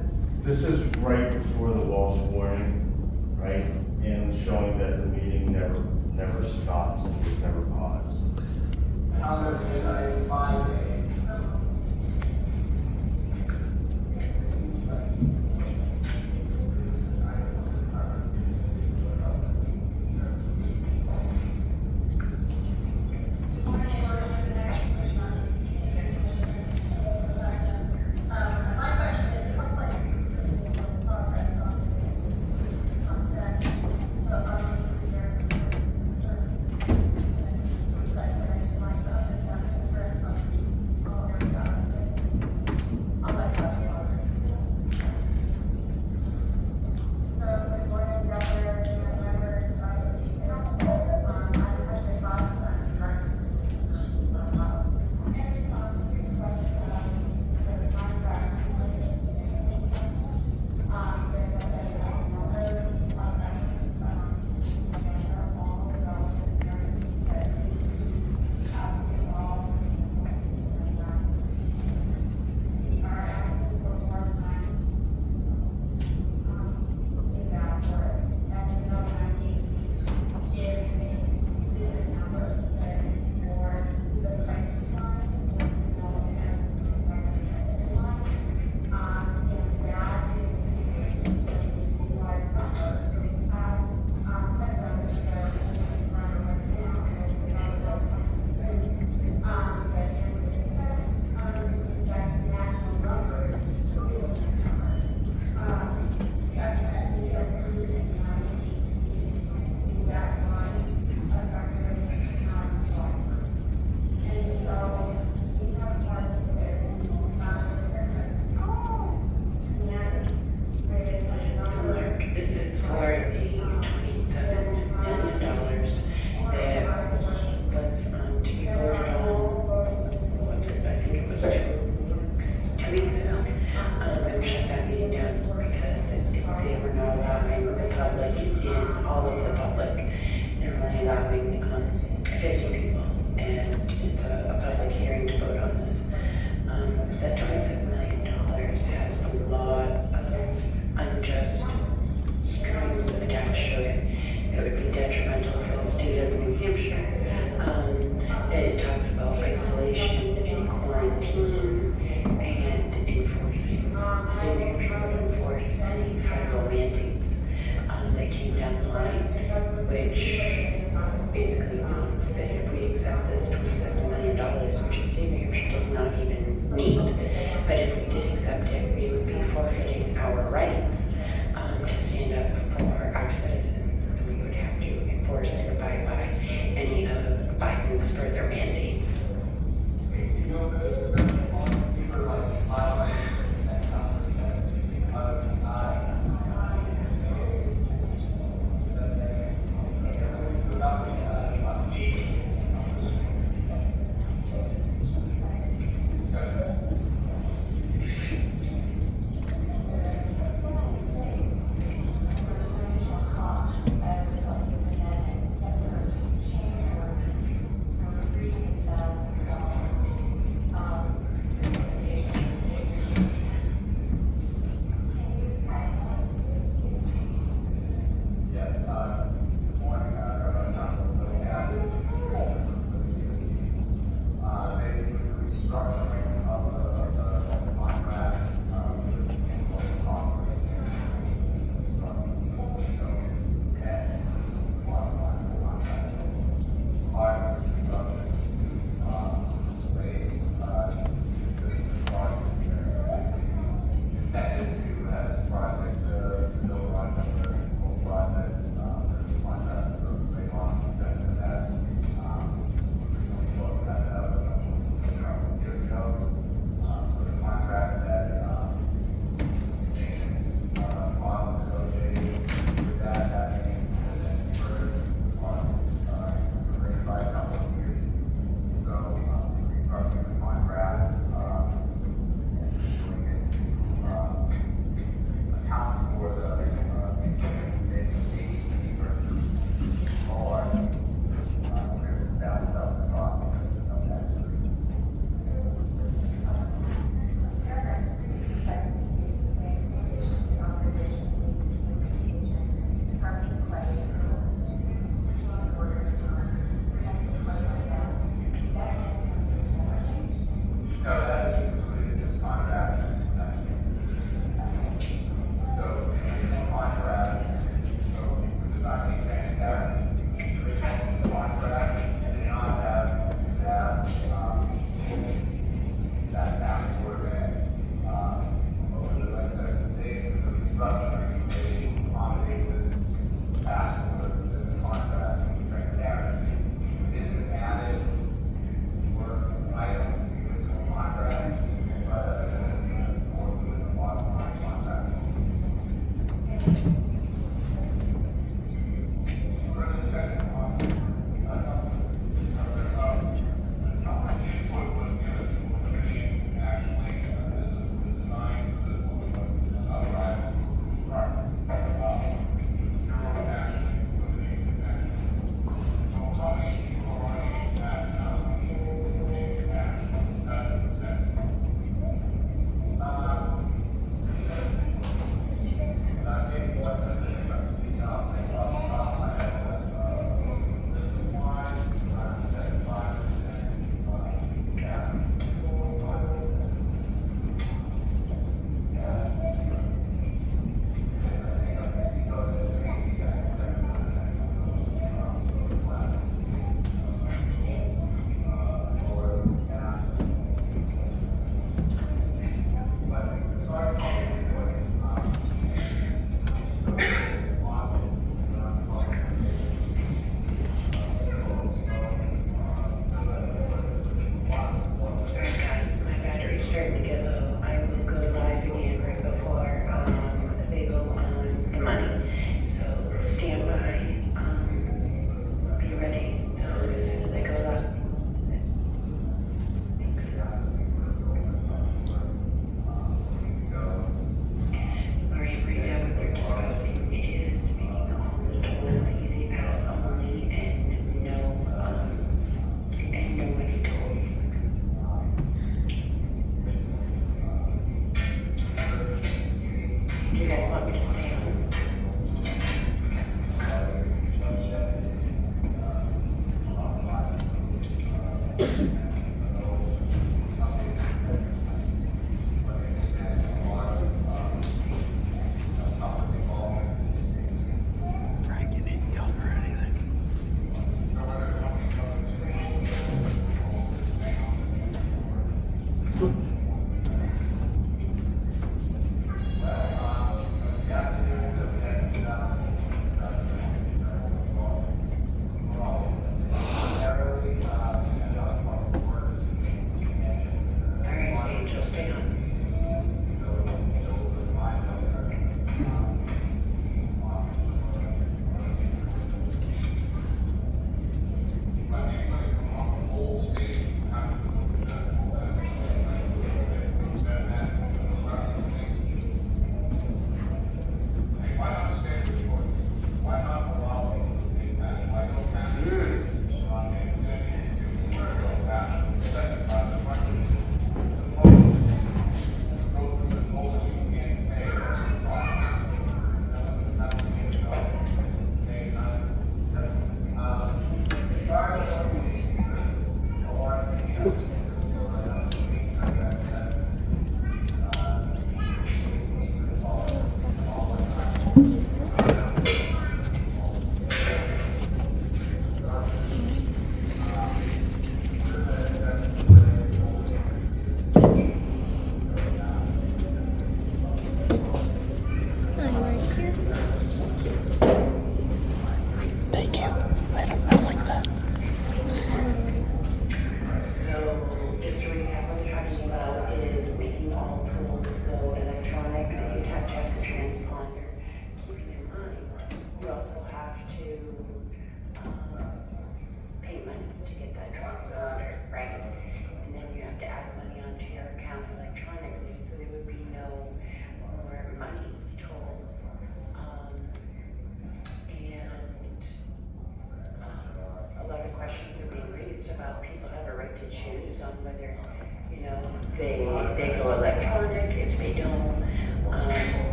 this is right before the Walsh warning, right? And showing that the meeting never stops and there's never pause. Calendar is item 5A. My question is, what like, progress on that? So, there, like, when I should like,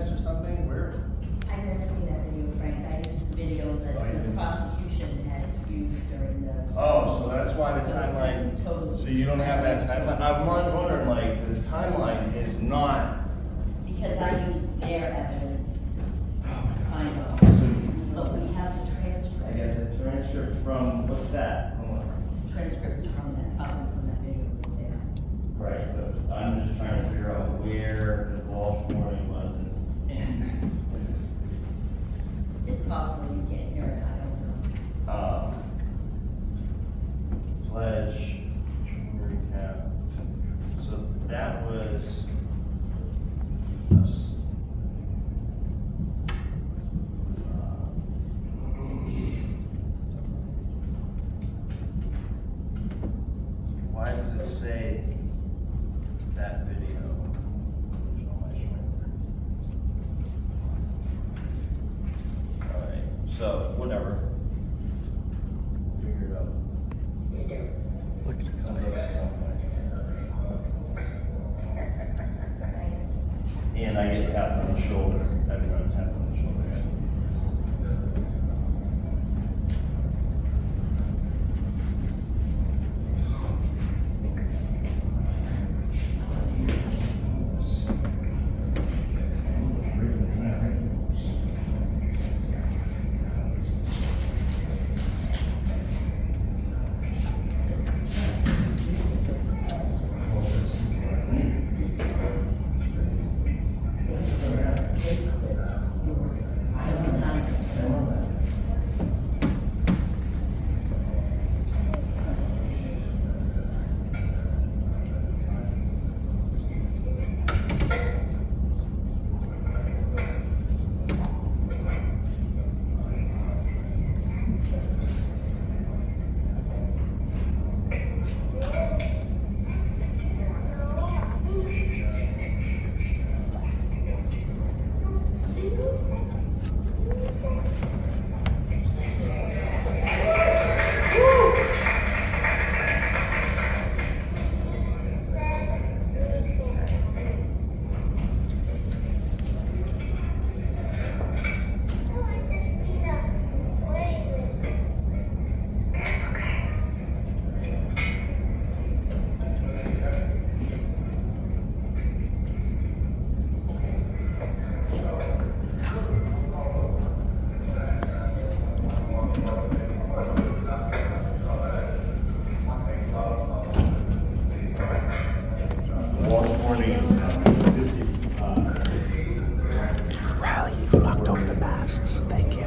test or something? Where? I've never seen that video, Frank. I used the video that the prosecution had used during the. Oh, so that's why the So timeline. this is totally. So you don't have that timeline? I'm wondering, like, this timeline is not. Because I used their evidence to find out. But we have the I transcript. guess a transcript from, what's that? Hold on. Transcripts from that, probably from that video there. Right, but I'm just trying to figure out where the Walsh warning was and. It's possible you can't hear it, I don't know. Pledge, recap. So that was. Why does it say that video? Alright, so whatever. Figure it out. Look at his face. And I get tapped on the shoulder. I've been tapped on the shoulder. Riley, you knocked over the masks. Thank you.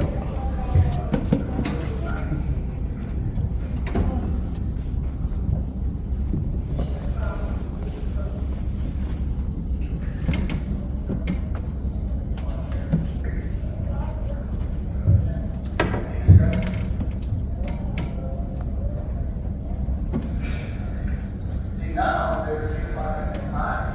Now, there's a fire in mind.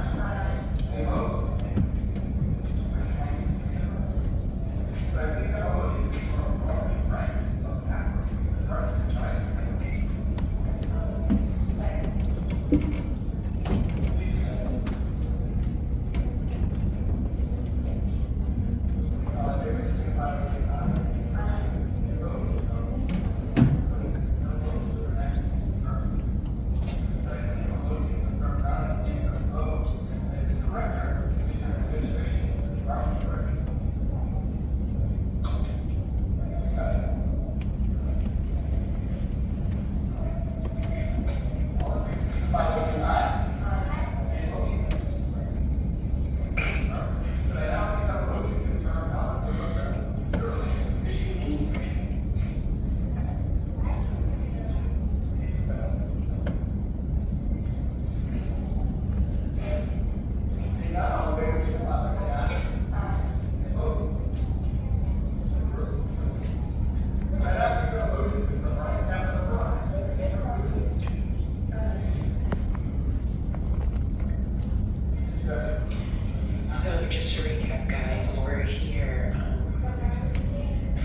So just to recap, guys, we're here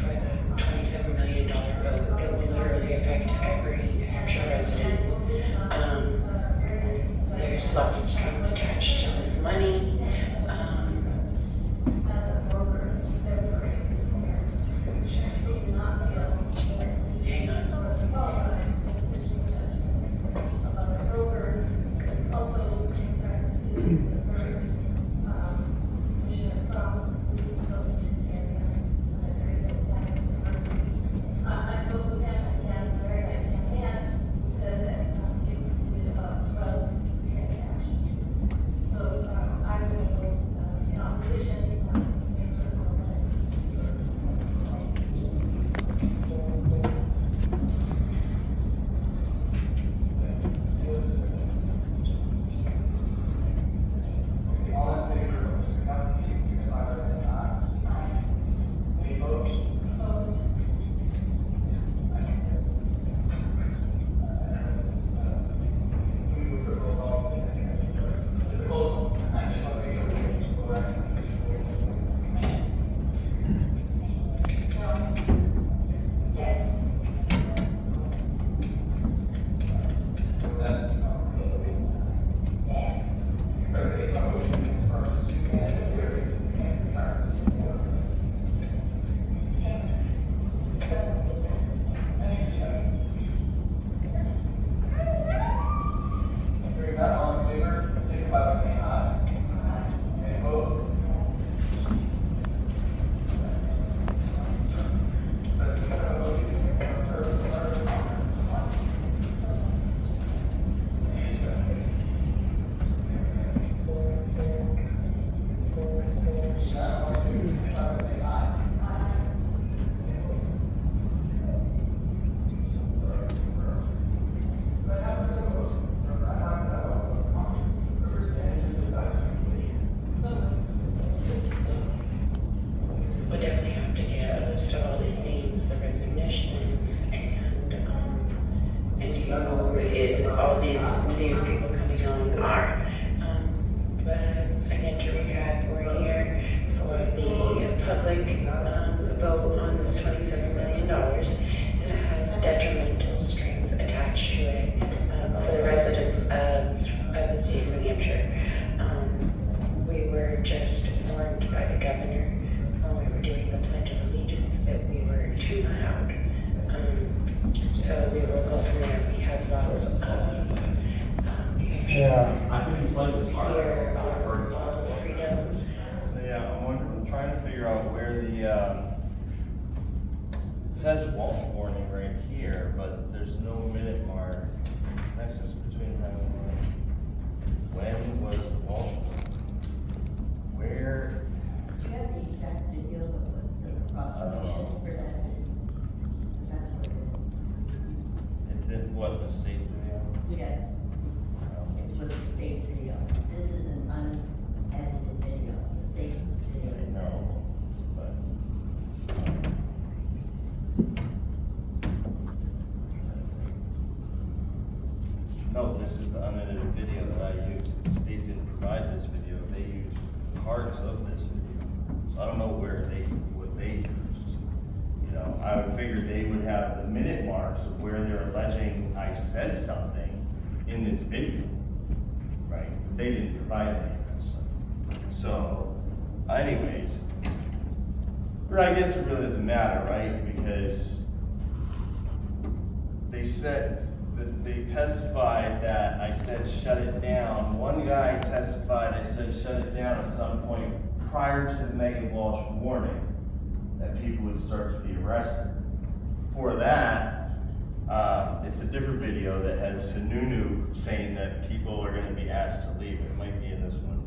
for the $27 million vote that will literally affect every New Hampshire resident. There's lots of strings attached to this money. I spoke with him and he had a very nice young man who said that he did about 12 transactions. So I will, in opposition, make personal All in favor of Mr. County, signify by saying aye. Any opposed? We move to roll call. Mr. Colson, I just want to make sure we're right. Yes. Hearing none, all in favor, signify by saying aye. Any opposed? We definitely have to get a list of all these names, the resignations, and all these people coming on are. But again, to recap, we're here for the public vote on this $27 million. It has detrimental strings attached to it for the residents of the state of New Hampshire. We were just warned by the governor when we were doing the Pledge of Allegiance that we were too loud. So we will go from there. We have lots of I can explain this part. here on freedom. Yeah, I'm trying to figure out where the, it says Walsh warning right here, but there's no minute mark. Nexus between them and when was the Walsh warning? Where? Do you have the exact video of what the prosecution presented? Because that's what it is. It's in what, the state's video? Yes, it was the state's video. This is an unedited video. The state's video is edited. No, but. No, this is the unedited video that I used. The state didn't provide this video. They used parts of this video. So I don't know what they used. You know, I would figure they would have the minute marks of where they're alleging I said something in this video, right? They didn't provide any of this. So, anyways, but I guess it really doesn't matter, right? Because they said that they testified that I said shut it down. One guy testified I said shut it down at some point prior to the Megan Walsh warning that people would start to be arrested. Before that, it's a different video that has Sununu saying that people are going to be asked to leave. It might be in this one.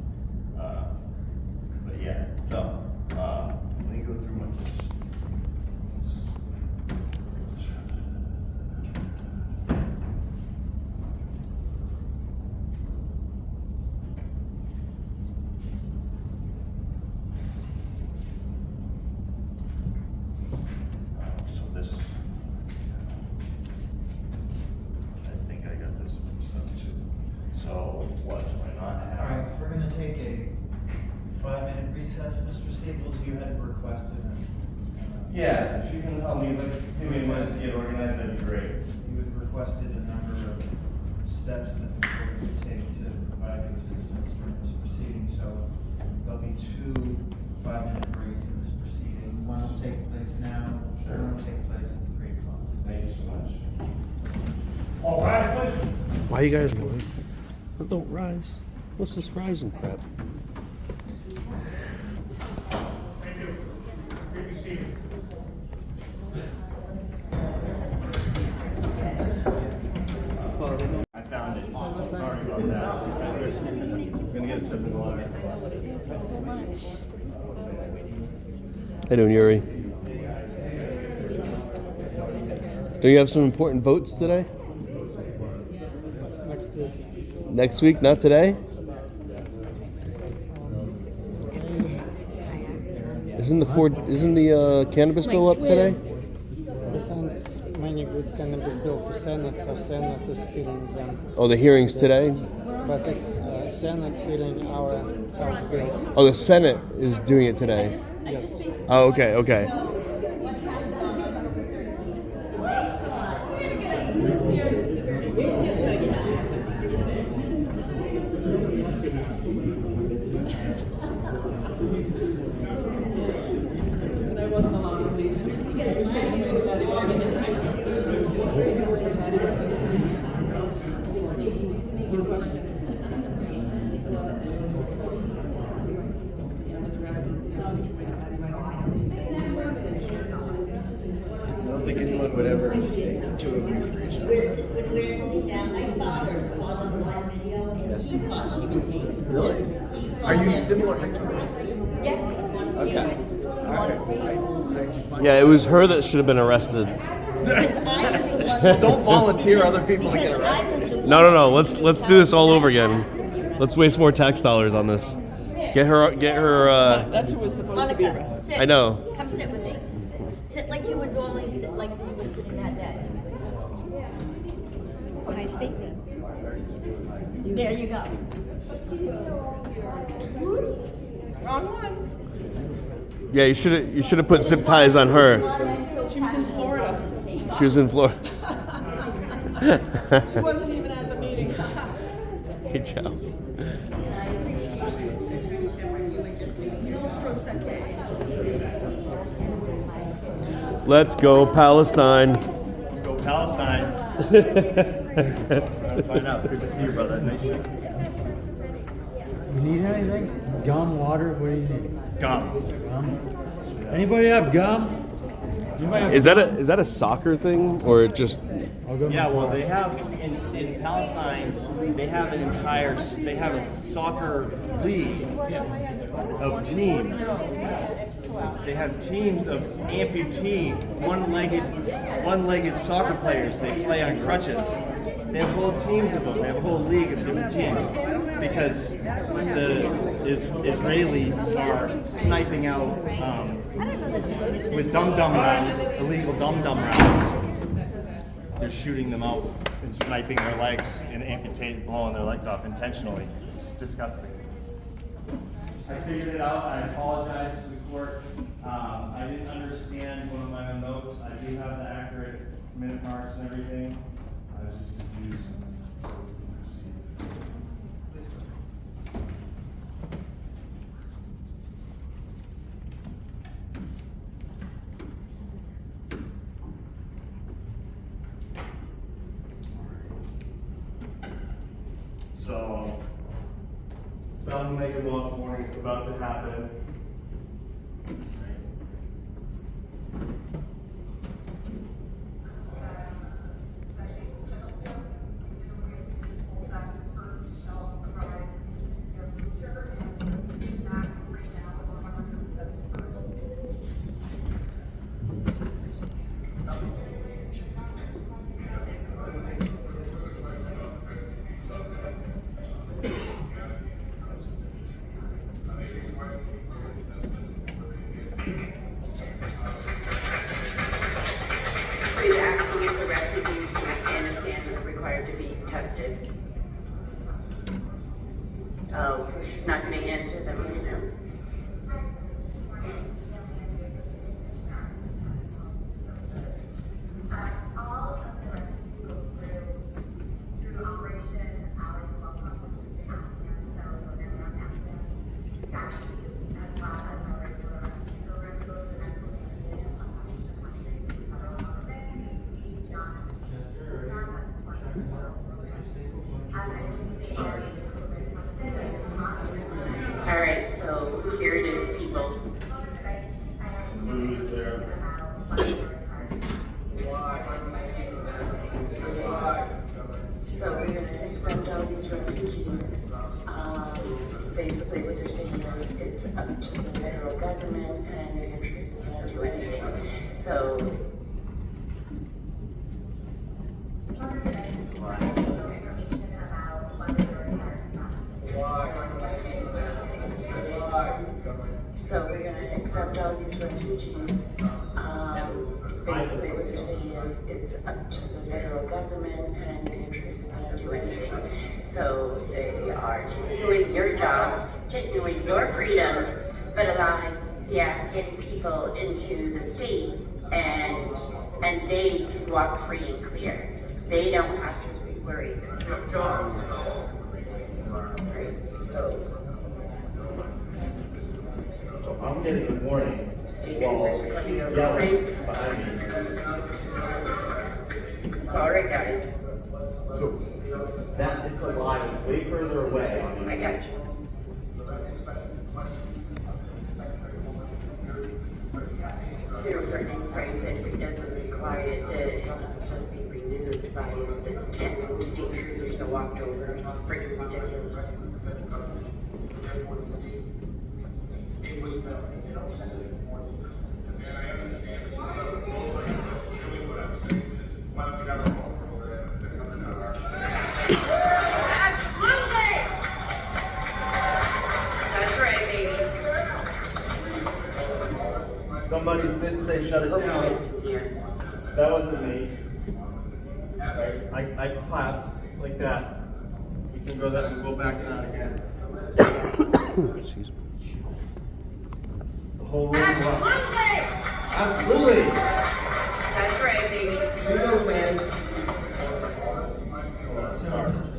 But yeah, so let me go through my so this, I think I got this mixed up too. So what do I not have? All right, we're gonna take a 5-minute recess. Mr. Staples, you had requested Yeah, if you can help me, like, maybe let's get organized, that'd be great. you had requested a number of steps that the court would take to provide you assistance during this proceeding. So there'll be 2 5-minute breaks in this proceeding. One will take place now, Sure. one will take place at 3 o'clock. Thank you so much. All rise, please. Why you guys moving? Don't rise. What's this fries and crap? I found it. Sorry about that. I'm gonna get a sip of water. How you doing, Yuri? Do you have some important votes today? Next week. Next week, not today? Isn't the cannabis bill up today? We sent many good cannabis bill to Senate, so Senate is filling them. Oh, the hearings today? But it's Senate filling our House bills. Oh, the Senate is doing it today. Yes. Oh, okay, okay. I don't think anyone would ever take two of them for each other. When we're sitting down, my father saw the live video and he thought she was me. Really? Are you similar heights from her? Yes. Want to see Okay. it? Want to see it? Yeah, it was her that should have been arrested. Because I was the one. Don't volunteer other people to get arrested. No. Let's do this all over again. Let's waste more tax dollars on this. Get her. That's who was supposed to be arrested. Sit. I know. Come sit with me. Sit like you would normally sit, like you were sitting that day. My statement. There you go. Wrong one. Yeah, you should have put zip ties on her. She was in Florida. She was in Florida. She wasn't even at the meeting. Good job. Let's go Palestine. Let's go Palestine. Let's find out. Good to see you, brother. Nice to meet you. You need anything? Gum, water? What do you need? Gum. Anybody have gum? Is that a soccer thing or just? Yeah, well, they have in Palestine. They have a soccer league of teams. They have teams of amputee, one-legged soccer players. They play on crutches. They have whole teams of them. They have a whole league of different teams because the Israelis are sniping out with dum-dum rounds, illegal dum-dum rounds. They're shooting them out and sniping their legs and blowing their legs off intentionally. It's disgusting. I figured it out. I apologize to the court. I didn't understand one of my own notes. I do have the accurate minute marks and everything. I was just confused. So, found the naked law warning about to happen. Is asking if the refugees from Afghanistan are required to be tested. Oh, so she's not going to answer them, you know. basically what they're saying is it's up to the federal government and New Hampshire can't do anything. So. So we're gonna accept all these refugees. Basically what they're saying is it's up to the federal government and New Hampshire can't do anything. So they are taking away your jobs, taking away your freedom, but allowing the Afghan people into the state and they can walk free and clear. They don't have to be worried. Right, so I'm getting a warning. While she's yelling behind me. It's alright, guys. So that it's a lie. It's way further away. I got you. They were threatening Frank that if he doesn't be quiet, that he'll have to be renewed by the 10 state troopers that walked over. It's freaking ridiculous. That's right, baby. Somebody say shut it down. That wasn't me. I clapped like that. We can go that and go back to that again. Excuse me. The whole room. Absolutely. That's right, baby. She's okay.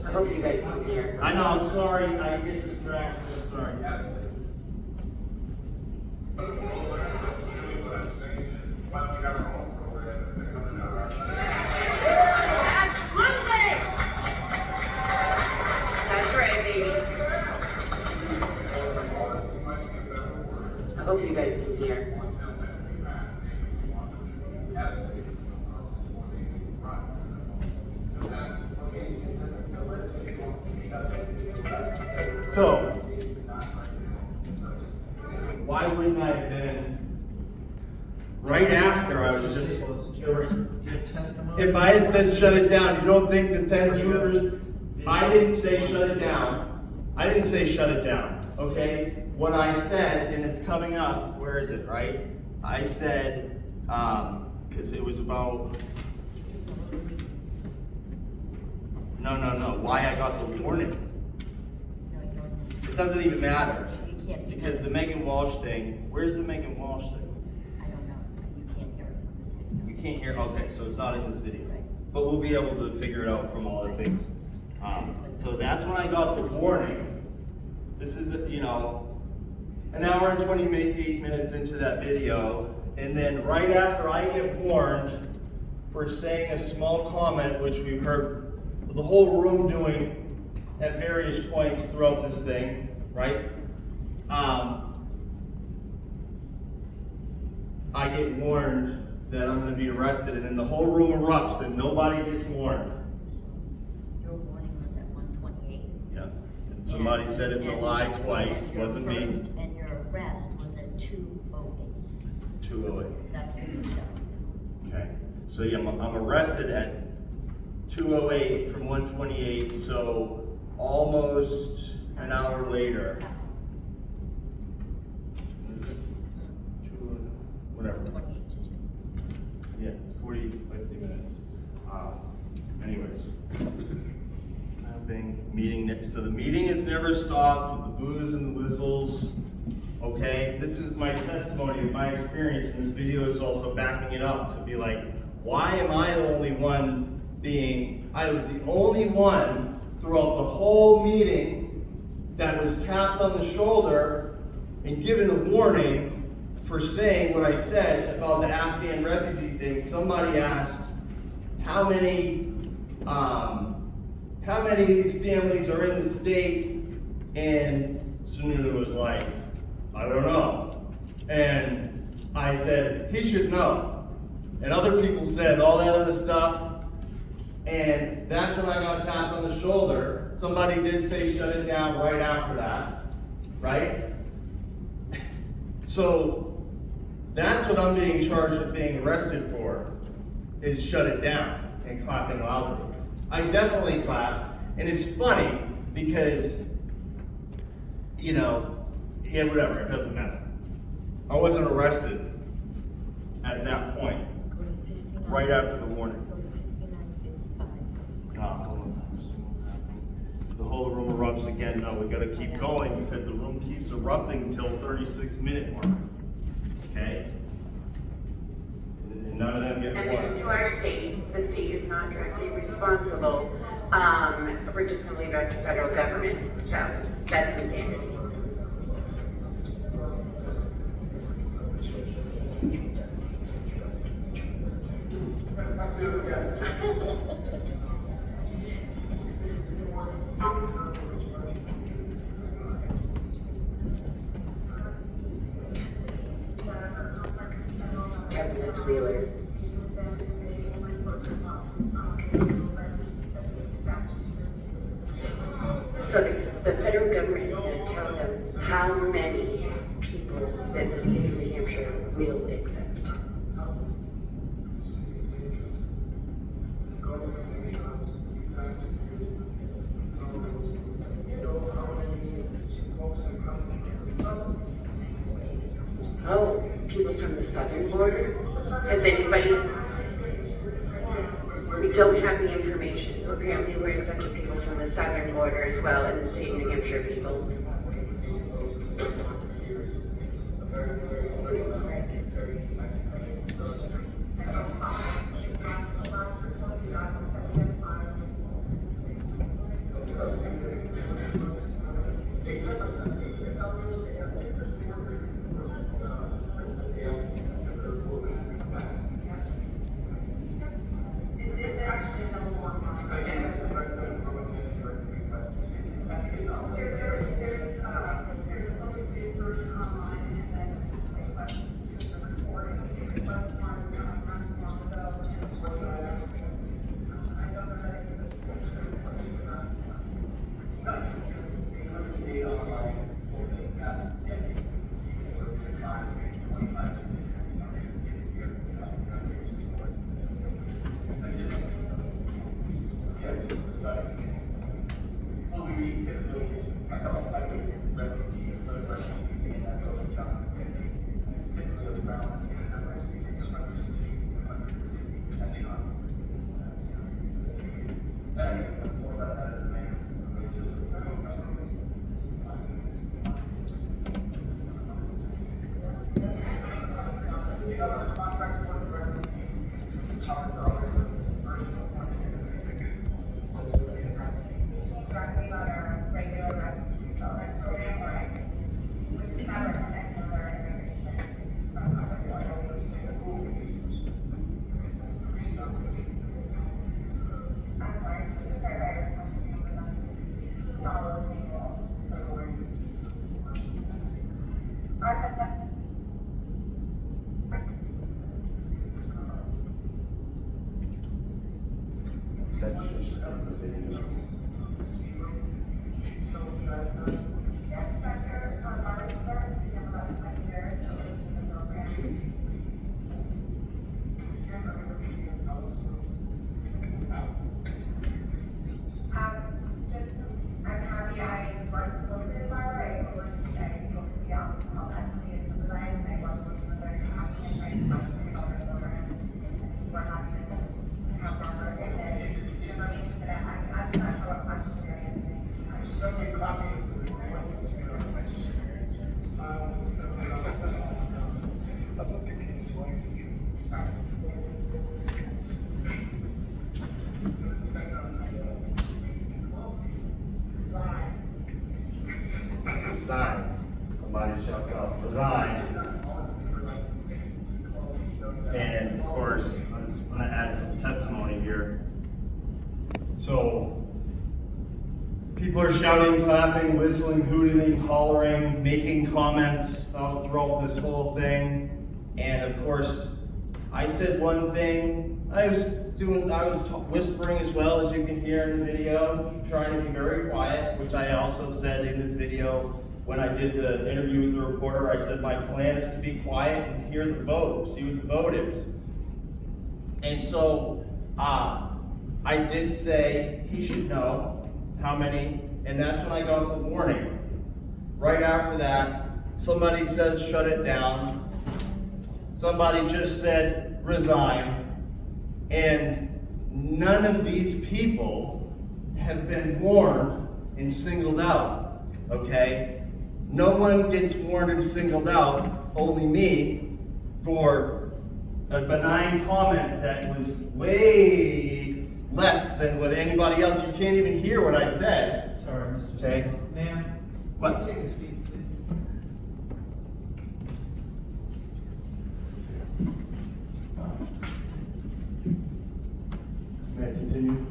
I hope you guys can hear. I know, I'm sorry. I get distracted. I'm sorry. That's right, baby. I hope you guys can hear. So, why wouldn't I have been right after I was just. If I had said shut it down, you don't think the 10 troopers. I didn't say shut it down. I didn't say shut it down, okay? What I said, and it's coming up, where is it, right? I said, because it was about. No, why I got the warning. It doesn't even matter. Because the Megan Walsh thing, where's the Megan Walsh thing? I don't know. You can't hear it from this video. You can't hear, okay, so it's not in this video. But we'll be able to figure it out from all the things. So that's when I got the warning. This is, an hour and 28 minutes into that video. And then right after I get warned for saying a small comment, which we've heard the whole room doing at various points throughout this thing, right? I get warned that I'm going to be arrested, and then the whole room erupts, and nobody gets warned. Your warning was at 1:28. Yeah. And somebody said it's a lie twice. It wasn't me. And your arrest was at 2:08. 2:08. That's what you showed. Okay. So yeah, I'm arrested at 2:08 from 1:28. So almost an hour later. Whatever. 28 to 2. Yeah, 40, 50 minutes. Anyways, meeting next. So the meeting has never stopped with the boos and the whistles. Okay, this is my testimony of my experience, and this video is also backing it up to be like, why am I the only one I was the only one throughout the whole meeting that was tapped on the shoulder and given a warning for saying what I said about the Afghan refugee thing. Somebody asked, how many of these families are in the state? And Sununu was like, I don't know. And I said, he should know. And other people said all that other stuff. And that's when I got tapped on the shoulder. Somebody did say shut it down right after that. right? So that's what I'm being charged with being arrested for, is shut it down and clapping loudly. I definitely clap, and it's funny because, you know, yeah, whatever, it doesn't matter. I wasn't arrested at that point, right after the warning. The whole room erupts again. No, we gotta keep going because the room keeps erupting till 36-minute mark. Okay? And none of them get And water. to our state, the state is not directly responsible. We're just simply back to federal government, so that's insanity. Kevin, that's Wheeler. So the federal government is going to tell them how many people that the state of New Hampshire will accept. Oh, people from the southern border? Has anybody? We don't have the information. Apparently we're accepting people from the southern border as well, and the state of New Hampshire people. Resign. Somebody shouts out, resign. And of course, I'm gonna add some testimony here. So, people are shouting, clapping, whistling, hooting, hollering, making comments throughout this whole thing. And of course, I said one thing. I was whispering as well, as you can hear in the video, trying to be very quiet, which I also said in this video when I did the interview with the reporter, I said my plan is to be quiet and hear the vote, see what the vote is. And so I did say he should know how many, and that's when I got the warning. Right after that, somebody says shut it down. Somebody just said resign. And none of these people have been warned and singled out, okay? No one gets warned and singled out, only me, for a benign comment that was way less than what anybody else. You can't even hear what I said. Sorry, Mr. Okay. Staples. Ma'am, What? take a seat, please. May I continue?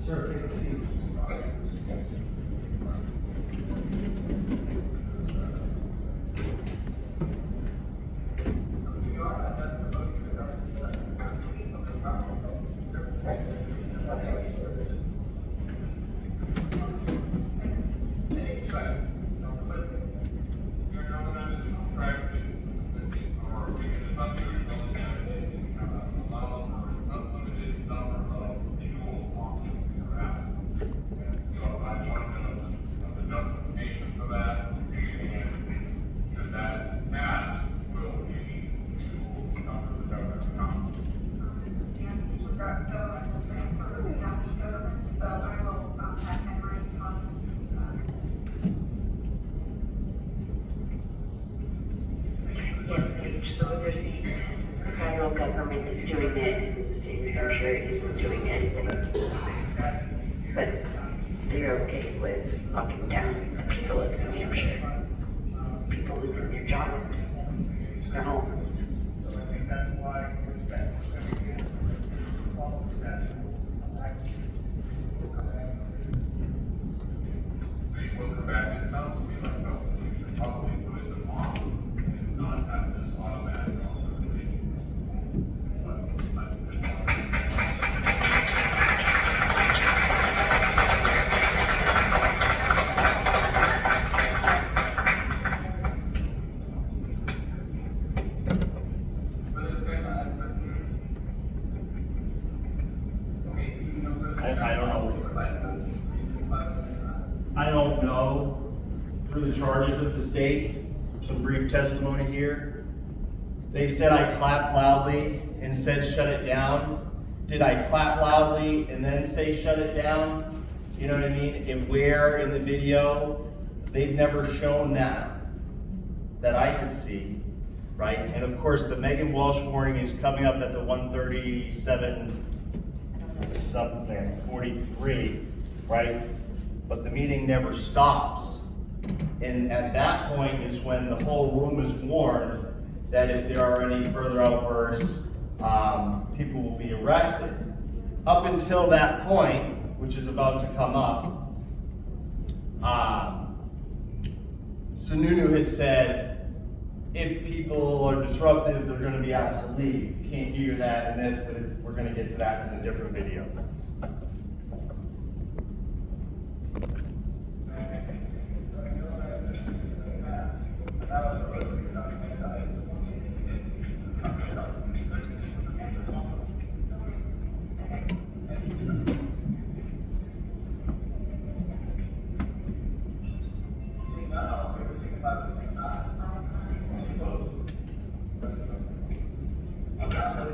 Sir, take a seat. So what you're saying is the federal government is doing it, and the state of New Hampshire isn't doing anything. But they're okay with locking down the people of New Hampshire, people losing their jobs, their homes. So I think that's why we spent all of that. Welcome back. It sounds to me like something we should probably put in the model and not have this automatic authorization. I don't know through the charges of the state, some brief testimony here. They said I clapped loudly and said shut it down. Did I clap loudly and then say shut it down? You know what I mean? And where in the video? They've never shown that I could see, right? And of course the Megan Walsh warning is coming up at the 1:37 something, 43, right? But the meeting never stops. And at that point is when the whole room is warned that if there are any further outbursts, people will be arrested. Up until that point, which is about to come up, Sununu had said, if people are disruptive, they're gonna be asked to leave. You can't hear that in this, but we're gonna get to that in a different video.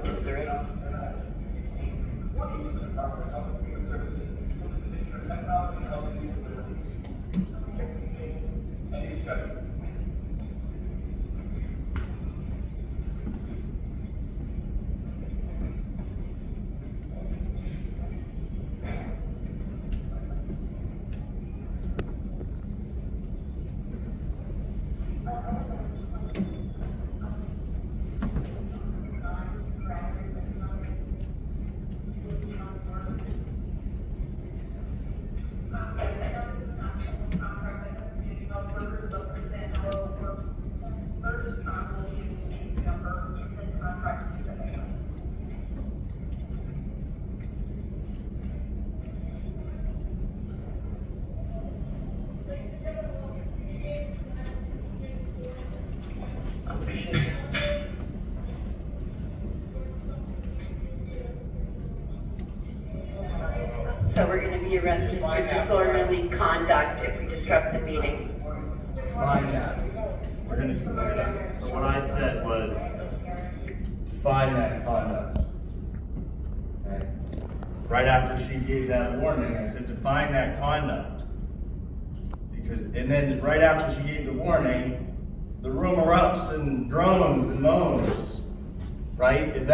So is there any Any discussion? So we're going to be arrested for disorderly conduct if we disrupt the meeting. Define that. We're gonna, so what I said was, define that conduct. Okay? Right after she gave that warning, I said, define that conduct. Because, and then right after she gave the warning, the room erupts and drones and moans. Right?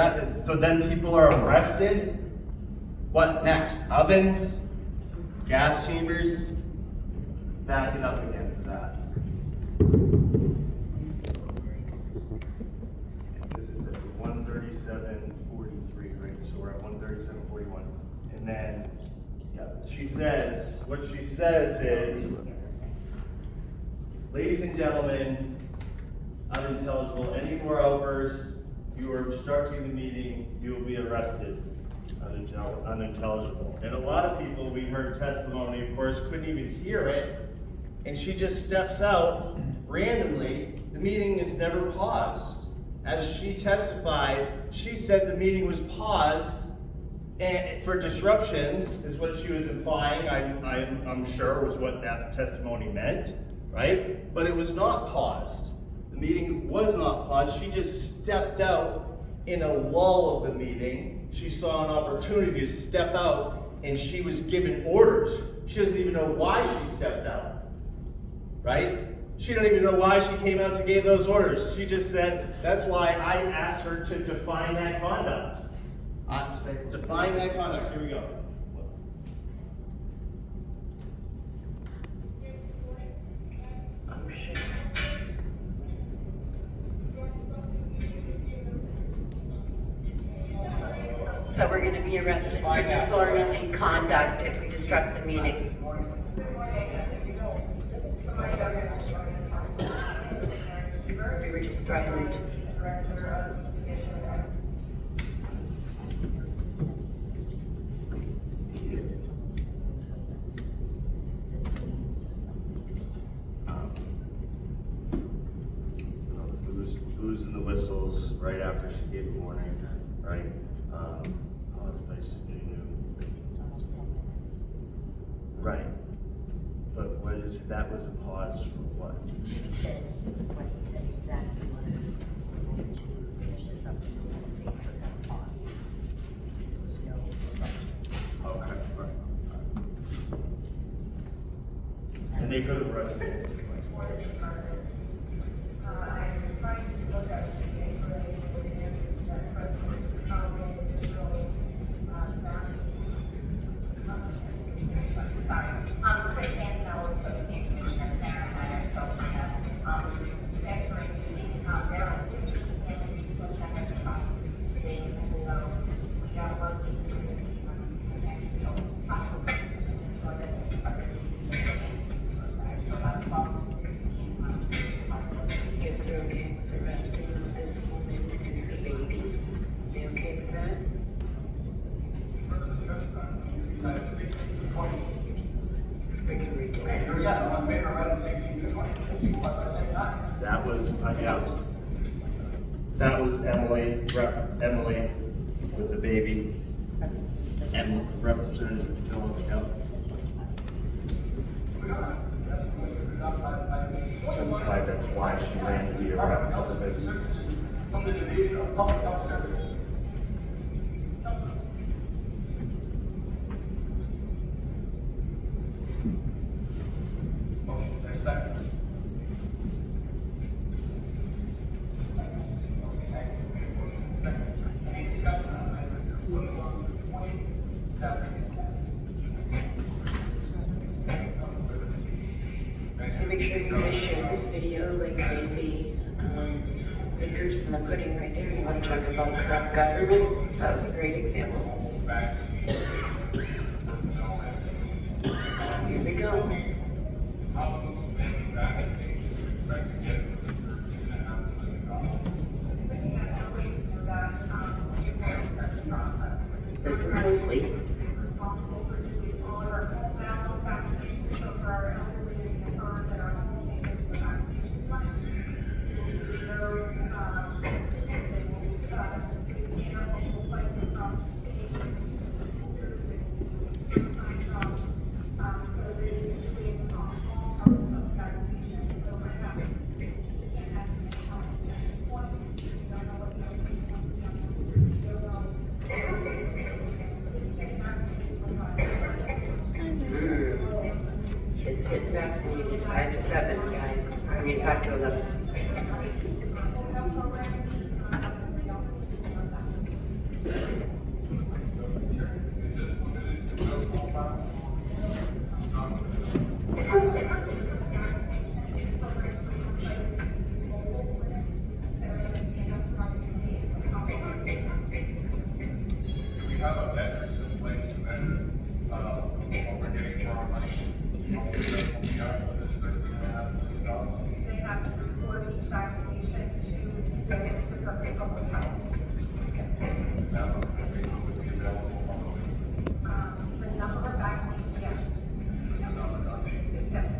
So then people are arrested? What next? Ovens? Gas chambers? Let's back it up again for that. This is at 137.43, right? So we're at 137.41. And then, yeah, what she says is, ladies and gentlemen, unintelligible, any more outbursts, you are obstructing the meeting, you will be arrested. Unintelligible. And a lot of people, we heard testimony, of course, couldn't even hear it, and she just steps out randomly. The meeting is never paused. As she testified, she said the meeting was paused and for disruptions, is what she was implying. I'm sure was what that testimony meant, right? But it was not paused. The meeting was not paused. She just stepped out in a lull of the meeting. She saw an opportunity to step out, and she was given orders. She doesn't even know why she stepped out, right? She doesn't even know why she came out to give those orders. She just said, that's why I asked her to define that conduct. Define that conduct, here we go. So we're going to be arrested for disorderly conduct if we disrupt the meeting. We were just threatened. Booze and the whistles right after she gave the warning, right? Right. But that was a pause for what? He said exactly was going to finish this up and we're going to take a pause. There was no disruption. Okay, right. And they could have arrested it. Guess they're okay with arresting this woman and her baby. They okay with that? That was, yeah. That was Emily with the baby. And Representative Phillips, yeah. That's why she ran to be a rep, because of this. From the Division of Public Health Services. sure you guys share this video like crazy. The proof's in the pudding right there. You want to talk about corrupt government? That was a great example. Here we go. Listen closely. Kids get vaccinated 5 to 7, guys. I mean 5 to 11. We have a metrics in place and what we're getting for our money. They have to report each vaccination to the Department of Public Health. The number of vaccinations, yes. Yes.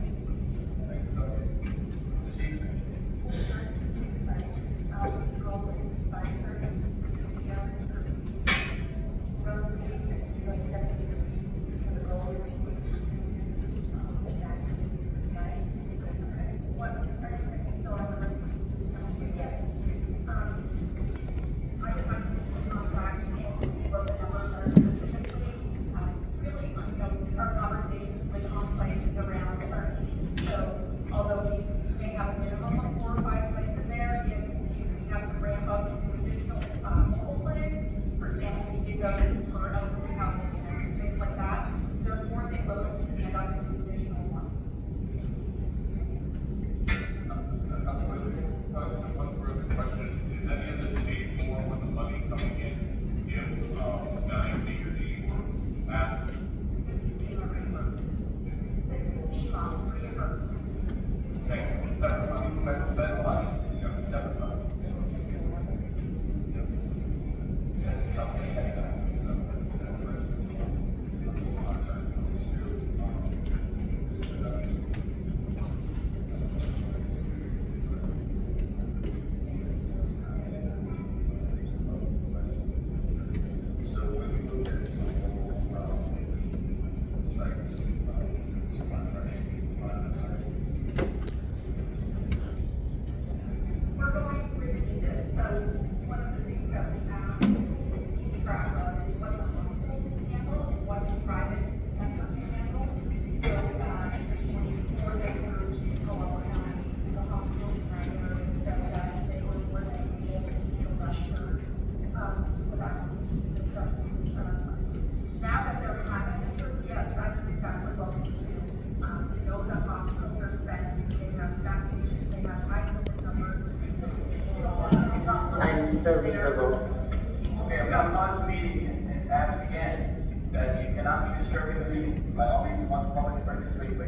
Okay, I'm gonna pause the meeting and ask again that you cannot be disturbing the meeting. By all means, you want the public to participate, but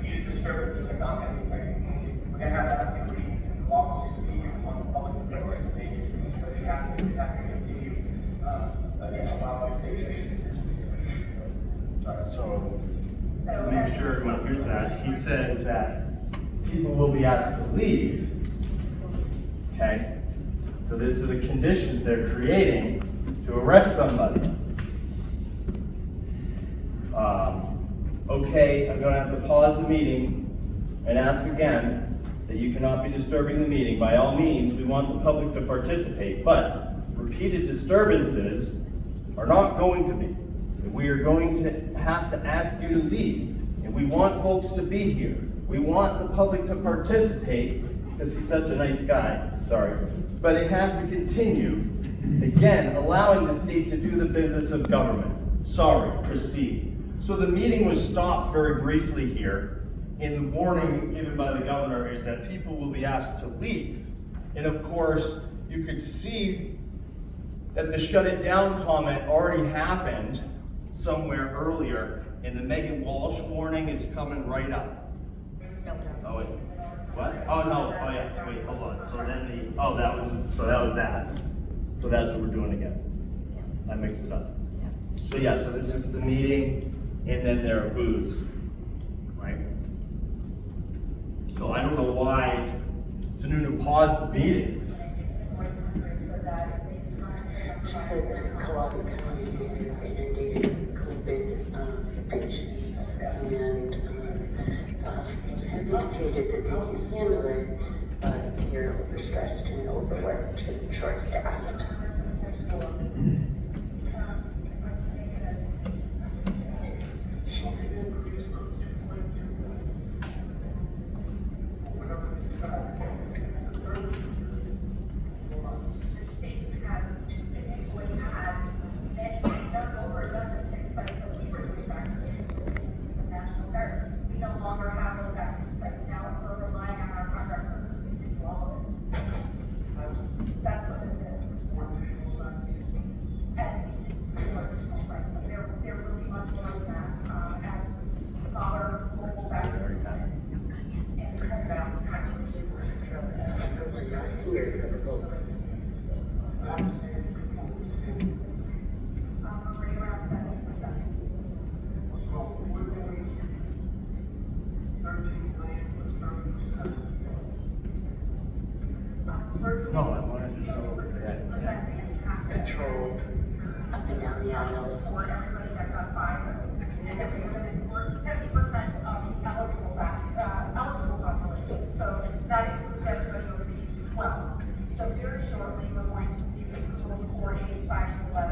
you disturbances are not gonna be great. We're gonna have to ask you to leave. The law is to be here. We want the public to participate, but it has to continue. Again, allow conversation. So, to make sure everyone hears that, he says that people will be asked to leave. Okay? So these are the conditions they're creating to arrest somebody. Okay, I'm gonna have to pause the meeting and ask again that you cannot be disturbing the meeting. By all means, we want the public to participate, but repeated disturbances are not going to be. We are going to have to ask you to leave, and we want folks to be here. We want the public to participate, because he's such a nice guy, sorry. But it has to continue, again, allowing the state to do the business of government. Sorry, proceed. So the meeting was stopped very briefly here, And the warning given by the governor is that people will be asked to leave. And of course, you could see that the shut it down comment already happened somewhere earlier, and the Megan Walsh warning is coming right up. Oh wait, what? Oh no, oh yeah, wait, hold on. So then that was that. So that's what we're doing again. I mixed it up. So yeah, so this is the meeting, and then there are boos, right? So I don't know why Sununu paused the meeting. She said that Colossus County is inundated with COVID patients, and the hospitals have indicated that they can handle it, but they're overstressed and overworked and short-staffed. We no longer have those vaccines right now, so we're relying on our contractors to do all of it. That's what it is. And there will be much more than that, as smaller mobile vaccines and come down. So we're not here for the vote. Already around 70%. No, I wanted to show that. Controlled up and down the aisles. Everybody that got 5, and then we're 70% of eligible population. So that includes everybody over the age of 12. So very shortly, we're going to be able for age 5 to 11.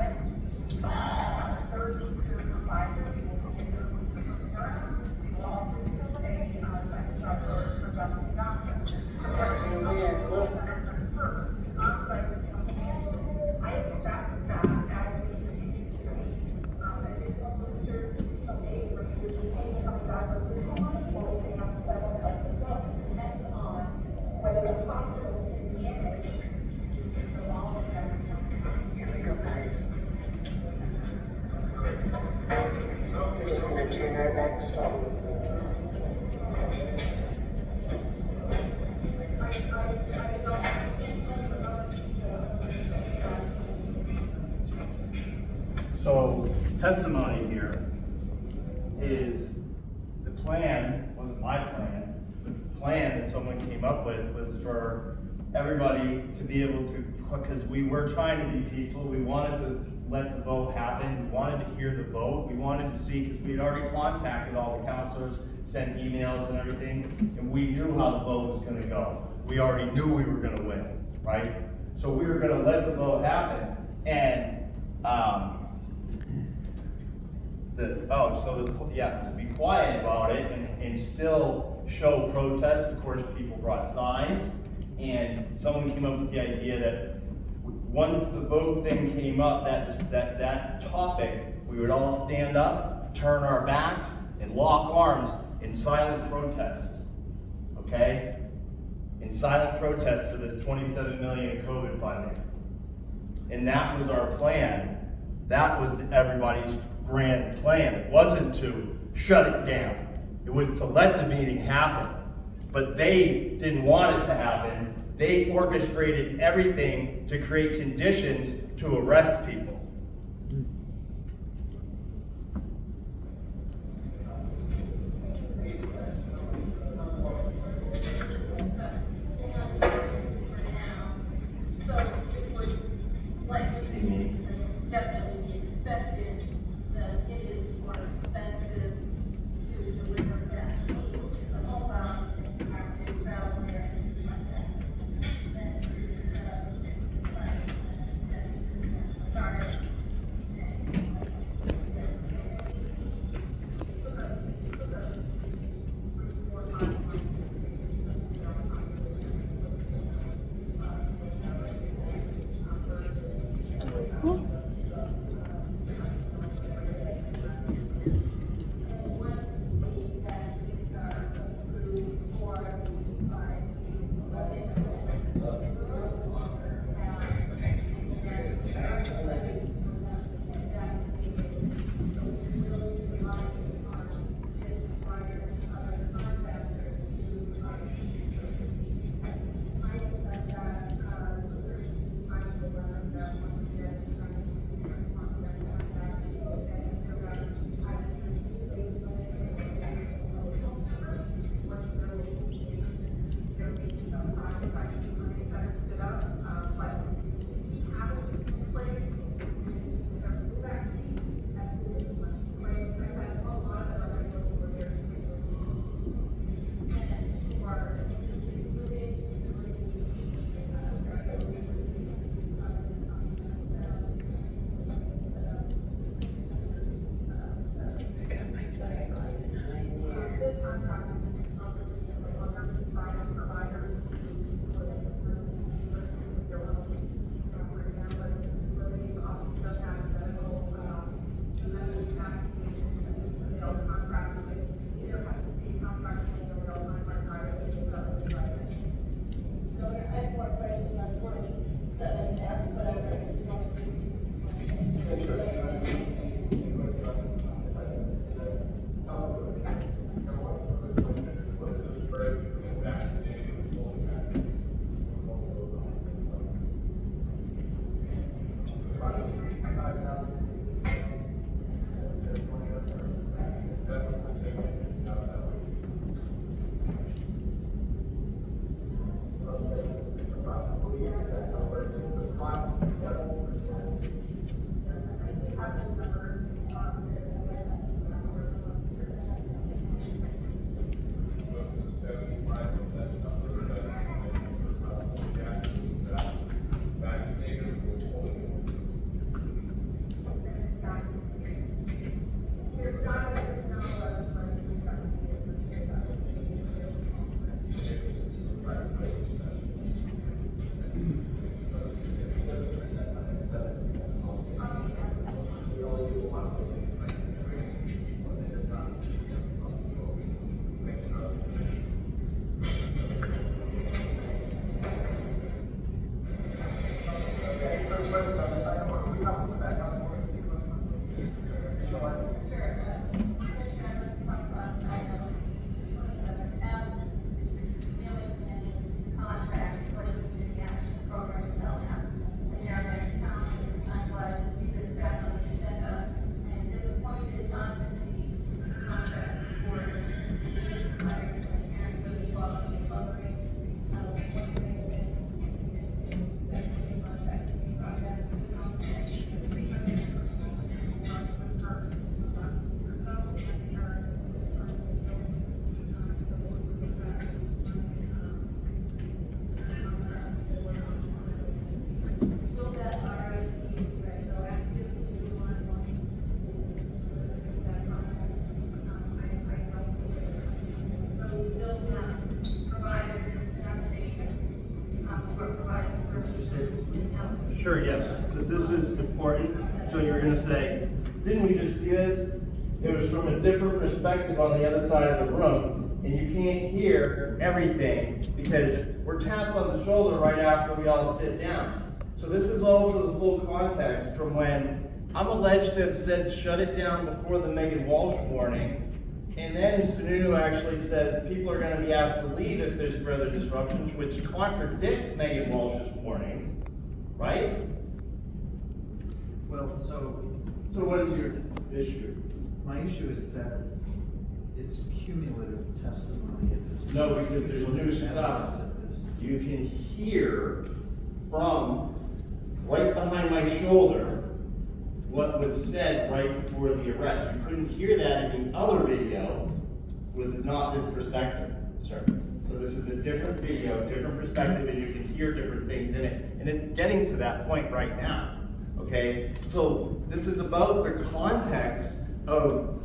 30 to 5 years, we will get their boosters around. We will also facilitate, for Johnson & Johnson. I expect that as we continue to see additional boosters, okay, we're going to be taking up that additional money, or we have to settle that as well. It depends on whether the hospital can manage the law of everything. Here we go, guys. We're just gonna turn our backs to them. So testimony here is the plan, wasn't my plan, but the plan that someone came up with was for everybody to be able to, because we were trying to be peaceful, we wanted to let the vote happen, we wanted to hear the vote, we wanted to see, because we had already contacted all the counselors, sent emails and everything, and we knew how the vote was gonna go. We already knew we were gonna win, right? So we were gonna let the vote happen, and to be quiet about it and still show protest. Of course, people brought signs, and someone came up with the idea that once the vote thing came up, that topic, we would all stand up, turn our backs, and lock arms in silent protest. Okay? In silent protest for this $27 million in COVID funding. And that was our plan. That was everybody's grand plan. It wasn't to shut it down. It was to let the meeting happen. But they didn't want it to happen. They orchestrated everything to create conditions to arrest people. Definitely expected that it is more expensive to deliver vaccines to the home, active travel there. Sorry. Sure, yes, because this is important. So you're gonna say, didn't we just see this? It was from a different perspective on the other side of the room, and you can't hear everything because we're tapped on the shoulder right after we all sit down. So this is all for the full context from when I'm alleged to have said shut it down before the Megan Walsh warning, and then Sununu actually says people are going to be asked to leave if there's further disruptions, which contradicts Megan Walsh's warning, right? Well, So what is your issue? my issue is that it's cumulative testimony at this point. No, because there's new Evidence stuff. at this. You can hear from right behind my shoulder what was said right before the arrest. You couldn't hear that in the other video with not this perspective, sir. So this is a different video, different perspective, and you can hear different things in it. And it's getting to that point right now, okay? So this is about the context of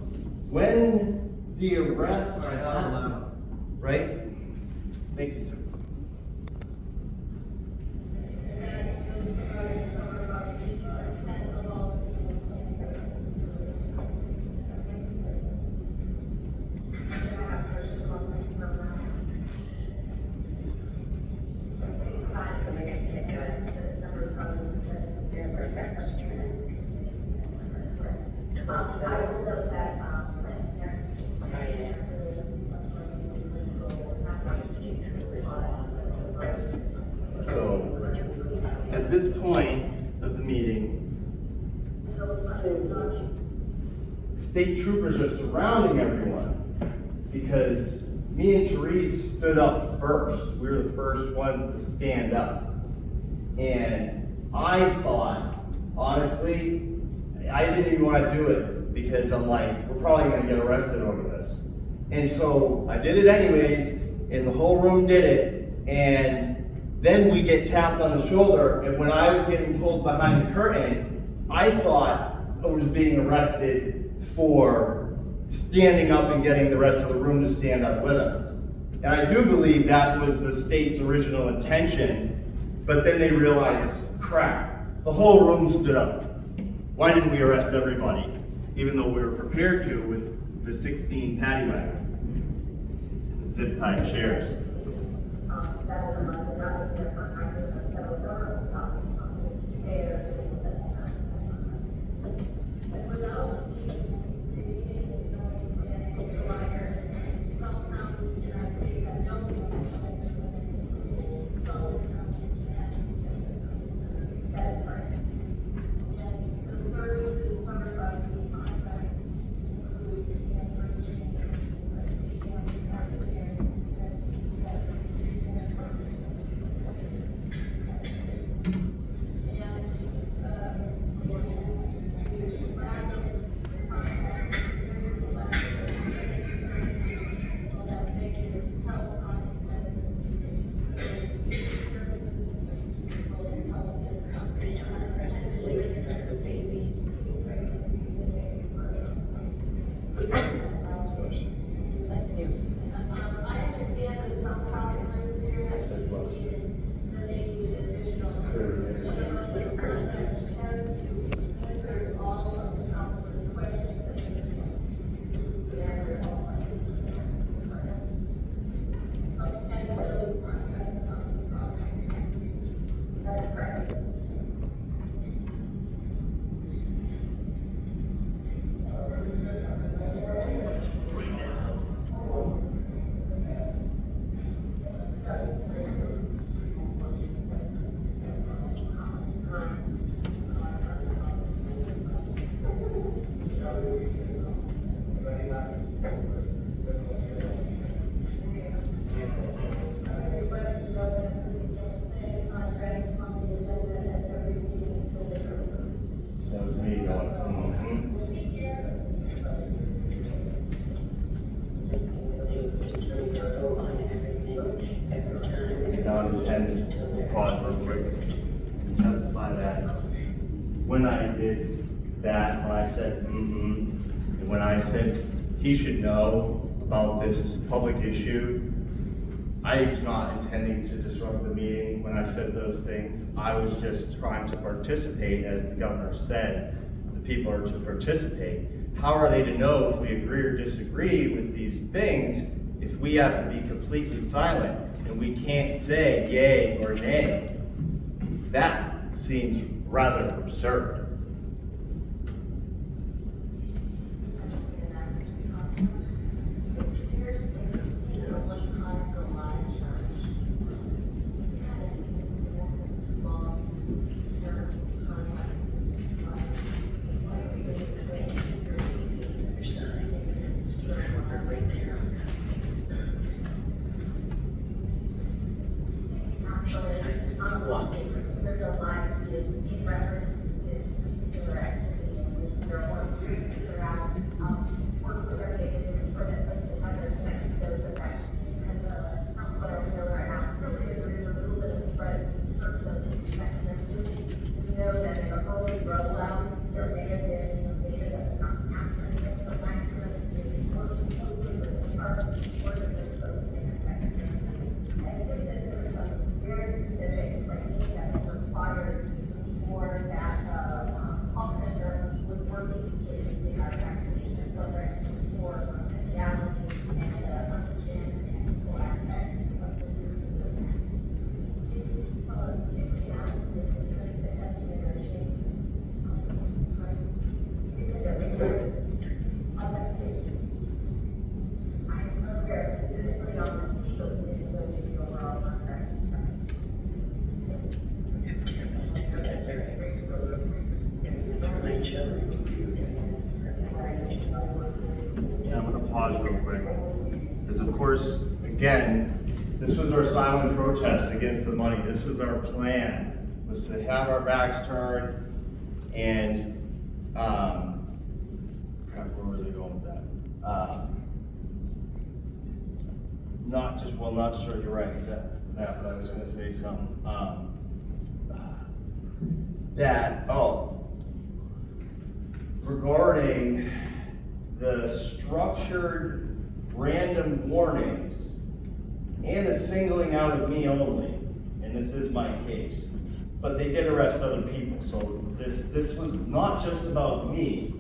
when the arrest happened, right? Thank you, sir. So, at this point of the meeting, state troopers are surrounding everyone because me and Therese stood up first. We were the first ones to stand up. And I thought, honestly, I didn't even want to do it because I'm like, we're probably going to get arrested over this. And so I did it anyways, and the whole room did it, and then we get tapped on the shoulder, and when I was getting pulled behind the curtain, I thought I was being arrested for standing up and getting the rest of the room to stand up with us. And I do believe that was the state's original intention, but then they realized, crap, the whole room stood up. Why didn't we arrest everybody, even though we were prepared to with the 16 paddy wagons, zip-tied chairs? When I did that, when I said, and when I said he should know about this public issue, I was not intending to disrupt the meeting when I said those things. I was just trying to participate, as the governor said, the people are to participate. How are they to know if we agree or disagree with these things if we have to be completely silent and we can't say yay or nay? That seems rather absurd. Yeah, I'm gonna pause real quick. Because of course, again, this was our silent protest against the money. This was our plan, was to have our backs turned and, crap, where was I going with that? Not just, you're right, exactly that, but I was gonna say something, regarding the structured random warnings and the singling out of me only, and this is my case, but they did arrest other people, so this was not just about me.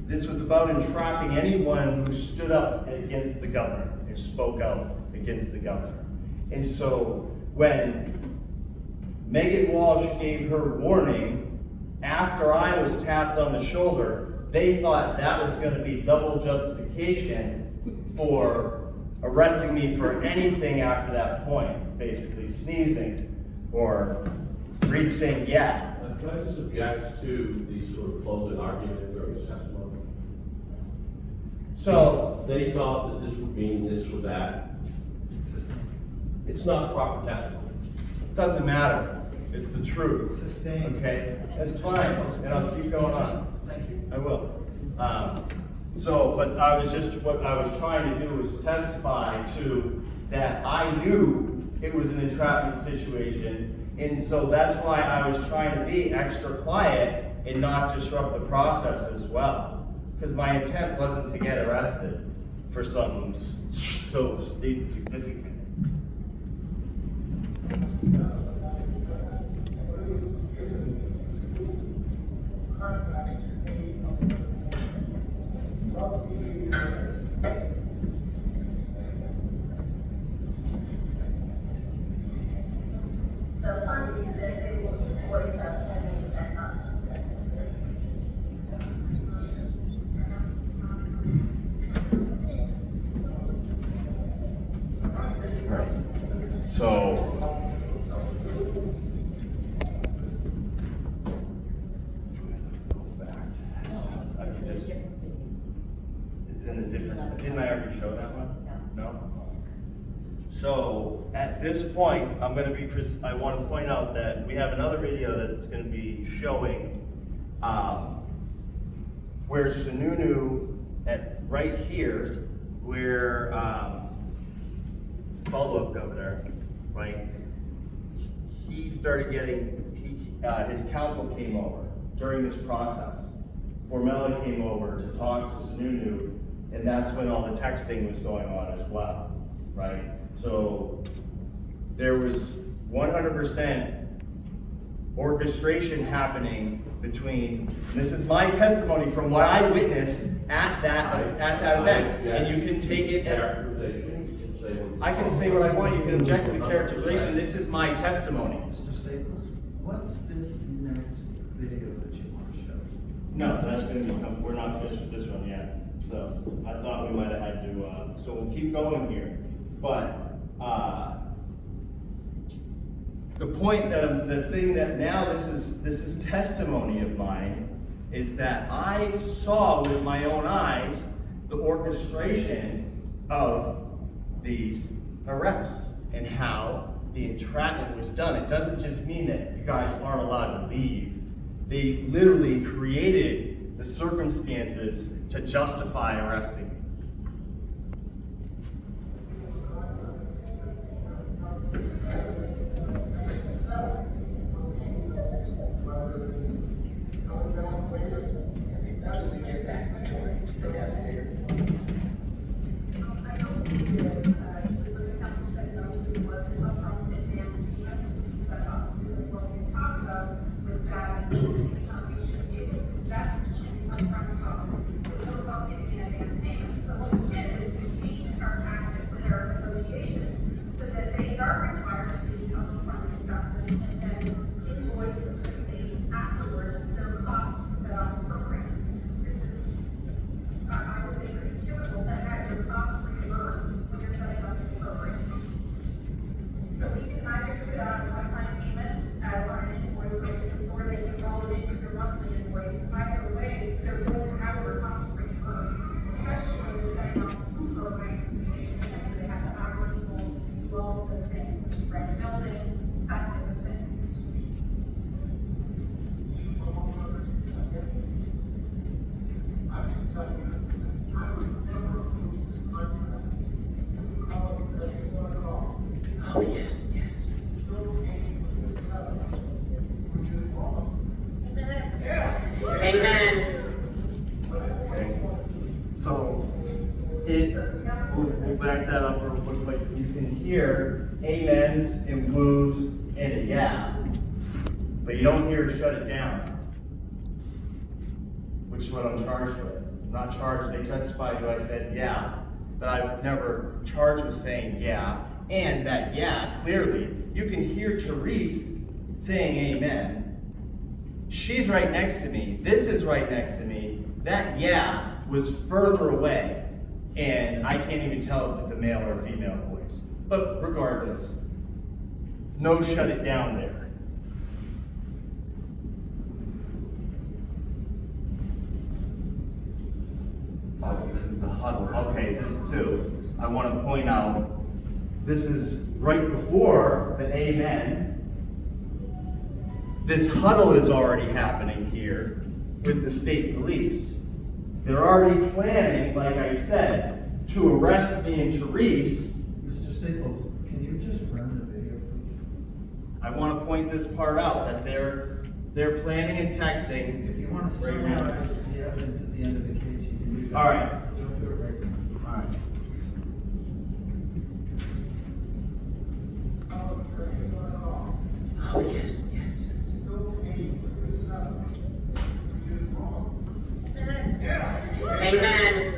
This was about entrapping anyone who stood up against the governor and spoke out against the governor. And so when Megan Walsh gave her warning after I was tapped on the shoulder, they thought that was going to be double justification for arresting me for anything after that point, basically sneezing or Reed saying yeah. Can I just object to the sort of closing argument during his testimony? So they thought that this would mean this or that. It's not proper testimony. It doesn't matter. It's the truth. Sustained. Okay, that's fine, and I'll keep going on. Thank you. I will. But what I was trying to do was testify to that I knew it was an entrapment situation, and so that's why I was trying to be extra quiet and not disrupt the process as well. Because my intent wasn't to get arrested for something so insignificant. Didn't I already show that one? No? So at this point, I want to point out that we have another video that's going to be showing where Sununu, right here, where follow-up governor, right? He started his counsel came over during this process. Formella came over to talk to Sununu, and that's when all the texting was going on as well, right? So there was 100% orchestration happening between, and this is my testimony from what I witnessed at that event, and you can take it there. I can say what I want, you can object to the characterization, this is my testimony. Mr. Staples, what's this next video that you want to show? No, that's gonna be, we're not finished with this one yet, so I thought we might have had to, so we'll keep going here. But, the point that, the thing that now this is testimony of mine, is that I saw with my own eyes the orchestration of these arrests and how the entrapment was done. It doesn't just mean that you guys aren't allowed to leave. They literally created the circumstances to justify arresting me. We'll back that up real quick, but you can hear amens and blues and a yeah, but you don't hear shut it down, which is what I'm charged with. I'm not charged, they testified to I said yeah, but I've never charged with saying yeah, and that yeah, clearly, you can hear Therese saying amen. She's right next to me, this is right next to me, that yeah was further away. And I can't even tell if it's a male or a female voice. But regardless, no shut it down there. Oh, this is the huddle. Okay, this too. I want to point out, this is right before the amen. This huddle is already happening here with the state police. They're already planning, like I said, to arrest me and Therese. Mr. Staples, can you just run the video, please? I want to point this part out, that they're planning and texting. If you want to summarize the evidence at the end of the case, you can do that. All right. Don't do it right now. All right. Oh, yes, yes. Amen.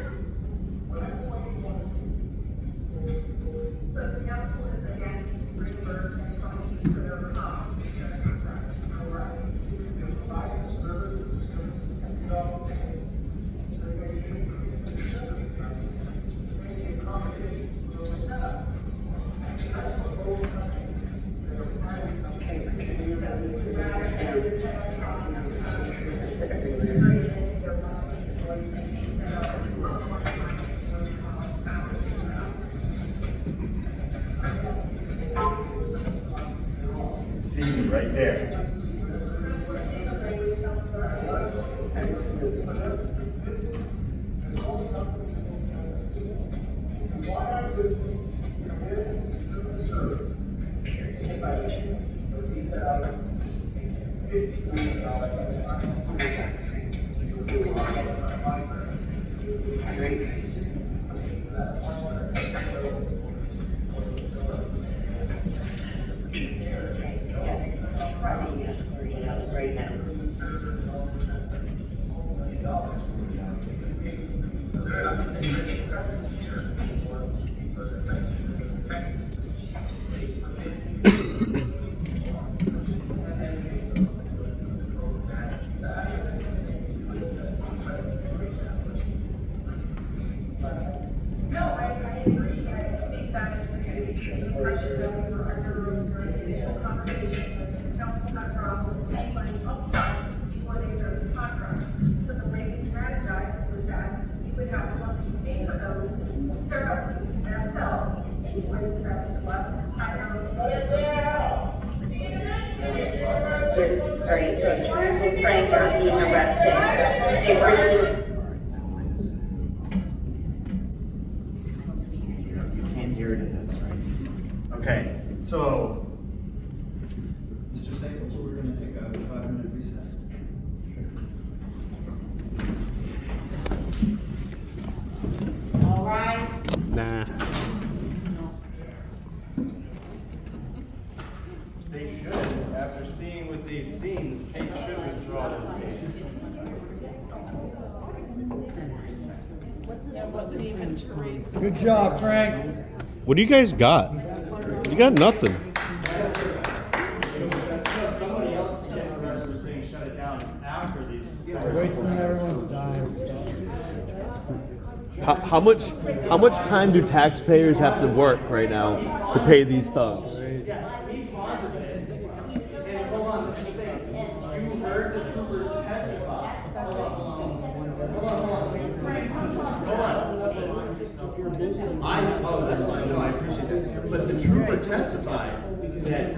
See me right there. No, I agree. I think that the pressure that we were under during the initial conversation with council contract, anybody upfront before they start the contract. So the way we strategized was that we would have to look to pay for those startups themselves. With the Sorry, so Teresa and Frank are being arrested. They were You can't hear it, right? Okay, so, Mr. Staples, we're gonna take a 5-minute recess. All rise. Nah. they should, after seeing what they've seen, the state should withdraw this case. Good job, Frank. What do you guys got? You got nothing. Somebody else gets arrested for saying shut it down after these. You're wasting everyone's time. How much time do taxpayers have to work right now to pay these thugs? You heard the troopers testify. I appreciate that. But the trooper testified that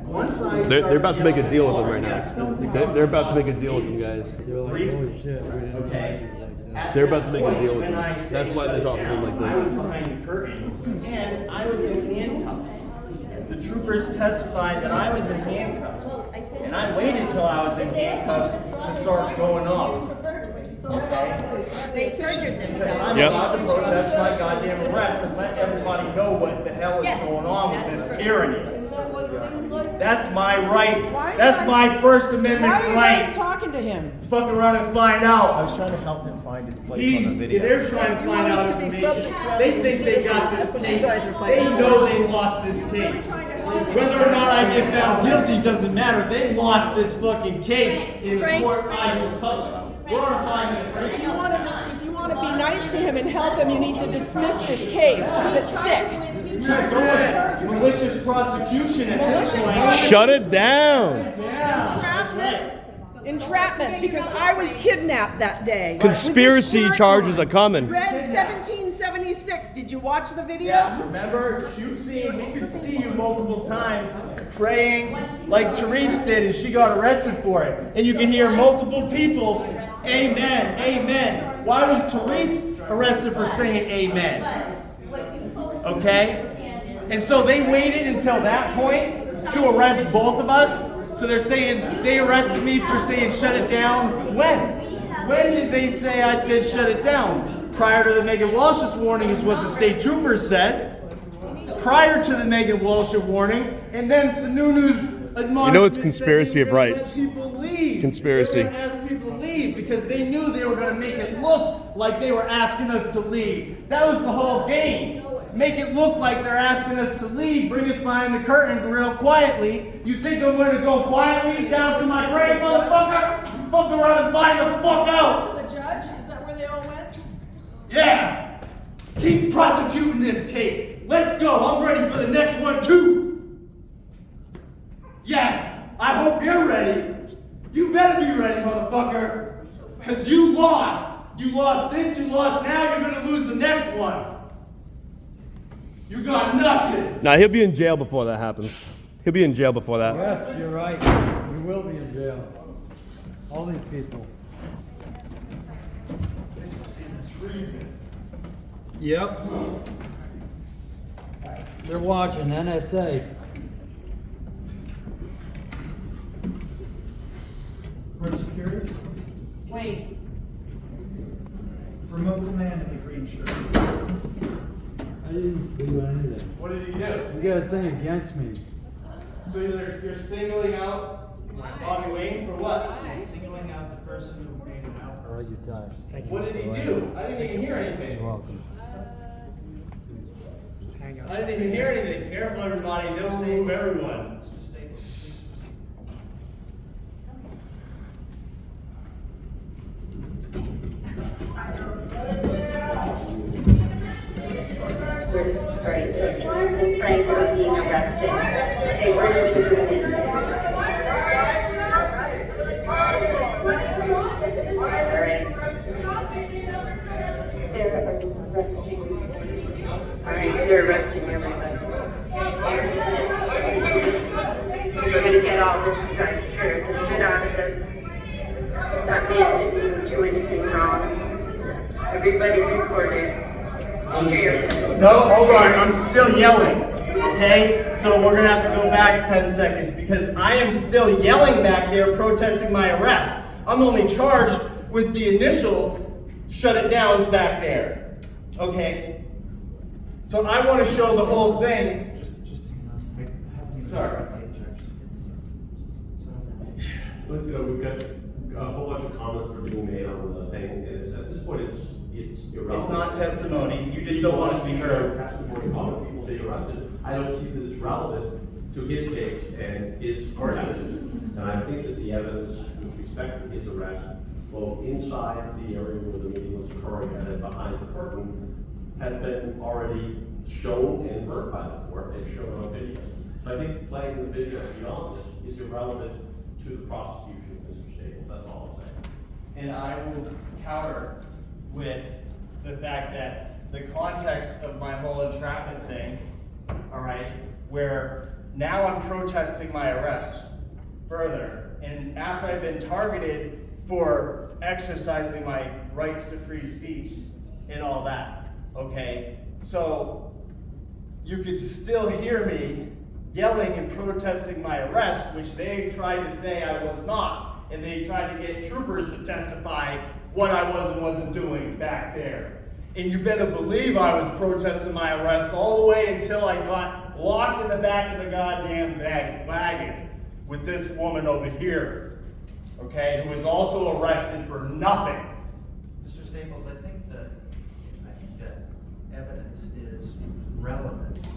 once I They're about to make a deal with them right now. They're about to make a deal with them, guys. Holy shit. Okay. They're about to make a deal with When them. I said That's why they're talking to them I was like behind the curtain and I was in handcuffs. The troopers testified that I was in handcuffs. And I waited till I was in handcuffs to start going off. Okay? They perjured Because themselves. I'm allowed to protest my goddamn arrest and let everybody know what the hell is going on with this tyranny. That's my right. That's my First Amendment Why are you guys right. talking to him? Fuck around and find out. I was trying to help him find his place on the video. They're trying to You find want us out to be information. subjects rather They than think they got citizens. this That's what case. you guys are They fighting know they lost this case. Whether or not I get found guilty doesn't matter. They lost this fucking case in the Frank, court eyes of the public. We're on time. If you want to be nice to him and help him, you need to dismiss this case because it's sick. Just do it. Malicious prosecution at this point. Shut it down. Entrapment, because I was kidnapped that day. Conspiracy With this charges shirt are coming. on. Red 1776. Did you watch the video? Yeah, remember, we could see you multiple times praying like Therese did and she got arrested for it. And you can hear multiple people, amen, amen. Why was Therese arrested for saying amen? Okay? And so they waited until that point to arrest both of us. So they're saying they arrested me for saying shut it down. When? When did they say I said shut it down? Prior to the Megan Walsh's warning is what the state troopers said. Prior to the Megan Walsh warning, and then Sununu's admonishment. You know it's conspiracy of said they were gonna rights. let people leave. Conspiracy. They were gonna ask people to leave because they knew they were going to make it look like they were asking us to leave. That was the whole game. Make it look like they're asking us to leave, bring us behind the curtain real quietly. You think I'm going to go quietly down to my grave, motherfucker? Fuck around and find the fuck out. To the judge? Is that where they all went? Yeah. Keep prosecuting this case. Let's go. I'm ready for the next one too. Yeah. I hope you're ready. You better be ready, motherfucker. Because you lost. You lost this, you lost now, you're going to lose the next one. You got nothing. Nah, he'll be in jail before that happens. He'll be in jail before that. Yes, you're right. You will be in jail. All these people. Treason. Yep. They're watching NSA. Court security, Wait. remove the man in the green shirt. I didn't do anything. What did he do? You got a thing against me. So you're singling out Bobby Wayne for what? Singling out the person who made an outburst. I like your tie. What did he do? I didn't even hear anything. You're welcome. Hang on. I didn't even hear anything. Careful, everybody. Don't move everyone. Sorry, so Therese and Frank are being arrested. Okay, we're going to do it. All right. They're arresting everybody. We're going to get all this, you guys scared the shit out of us. That man didn't even do anything wrong. Everybody recorded. No, hold on. I'm still yelling. Okay? So we're going to have to go back 10 seconds because I am still yelling back there protesting my arrest. I'm only charged with the initial shut it downs back there. Okay? So I want to show the whole thing. Sorry. Look, we've got a whole bunch of comments that are being made on the thing, and at this point, it's irrelevant. It's not testimony. You just don't want to be heard. Other people being arrested. I don't see that it's relevant to his case and his messages. And I think that the evidence with respect to his arrest, both inside the area where the meeting was occurring and then behind the curtain, has been already shown and heard by the court and shown on video. So I think playing the video beyond this is irrelevant to the prosecution, Mr. Staples. That's all I'm saying. And I will counter with the fact that the context of my whole entrapment thing, all right, where now I'm protesting my arrest further, and after I've been targeted for exercising my rights to free speech and all that, okay? So you could still hear me yelling and protesting my arrest, which they tried to say I was not, and they tried to get troopers to testify what I was and wasn't doing back there. And you better believe I was protesting my arrest all the way until I got locked in the back of the goddamn wagon with this woman over here, okay, who was also arrested for nothing. Mr. Staples, I think that evidence is relevant,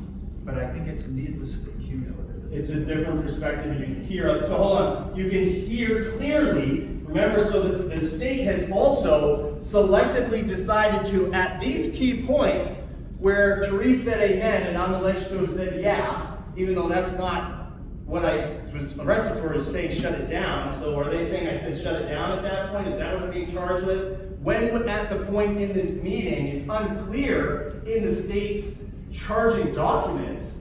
but I think it's needlessly cumulative. It's a different perspective. You can hear, so hold on, you can hear clearly. Remember, so that the state has also selectively decided to, at these key points, where Therese said amen and I'm alleged to have said yeah, even though that's not what I was arrested for, is saying shut it down. So are they saying I said shut it down at that point? Is that what I'm being charged with? When at the point in this meeting, it's unclear in the state's charging documents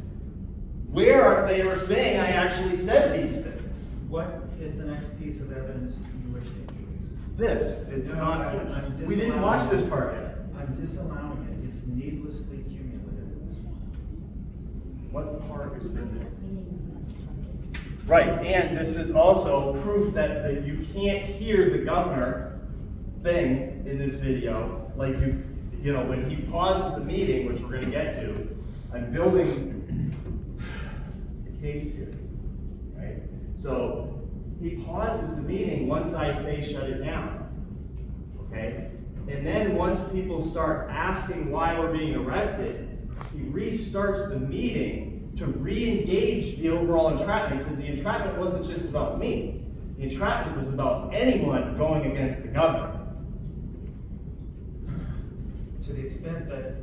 where they were saying I actually said these things. What is the next piece of evidence you wish to introduce? This. It's not finished. We didn't watch this part yet. I'm disallowing it. It's needlessly cumulative at this point. What part is in there? Right, and this is also proof that you can't hear the governor thing in this video. Like you know, when he pauses the meeting, which we're gonna get to, I'm building the case here, right? So he pauses the meeting once I say shut it down, okay? And then once people start asking why we're being arrested, he restarts the meeting to re-engage the overall entrapment, because the entrapment wasn't just about me. The entrapment was about anyone going against the governor. To the extent that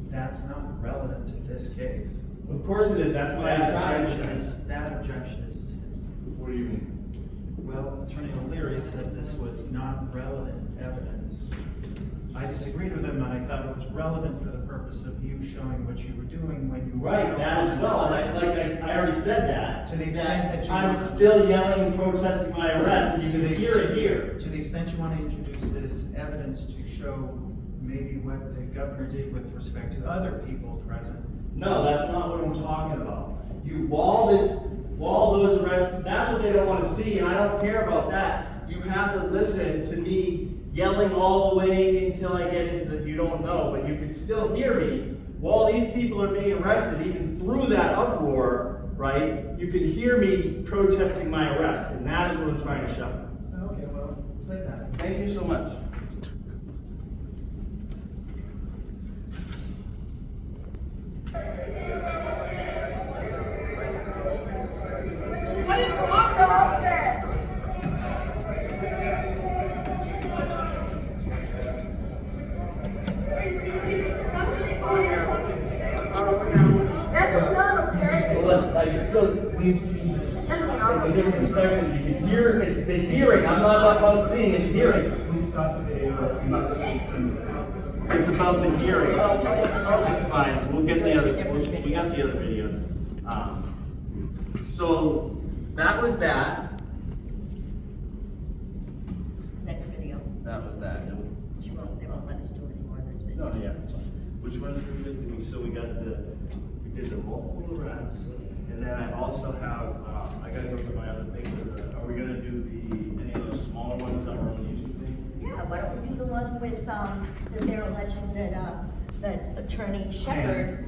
that's not relevant to this case. Of course it is. That's my entrapment. That objection is sustained. What do you mean? Well, Attorney O'Leary said this was not relevant evidence. I disagreed with him, and I thought it was relevant for the purpose of you showing what you were doing when you were... Right, that as well, and I already said that. To the extent that you... I'm still yelling and protesting my arrest, and you can hear it here. To the extent you want to introduce this evidence to show maybe what the governor did with respect to other people present. No, that's not what I'm talking about. While those arrests, that's what they don't want to see, and I don't care about that. You have to listen to me yelling all the way until I get into the you don't know, but you can still hear me while these people are being arrested, even through that uproar, right? You can hear me protesting my arrest, and that is what I'm trying to show. Okay, well, play that. Thank you so much. I still, we've seen this. It's a different perspective. You can hear, it's the hearing. I'm not about seeing, it's hearing. Please stop the video. It's about the hearing. It's fine. We'll get the other, we got the other video. So that was that. Next video. That was that. They won't let us do it anymore, this video. No, yeah, that's fine. Which ones were we doing? So we did the multiple arrests, and then I also have, I gotta go through my other things. Are we gonna do any of those smaller ones that were on the YouTube thing? Yeah, why don't we do the one with, that they're alleging that Attorney Shepherd.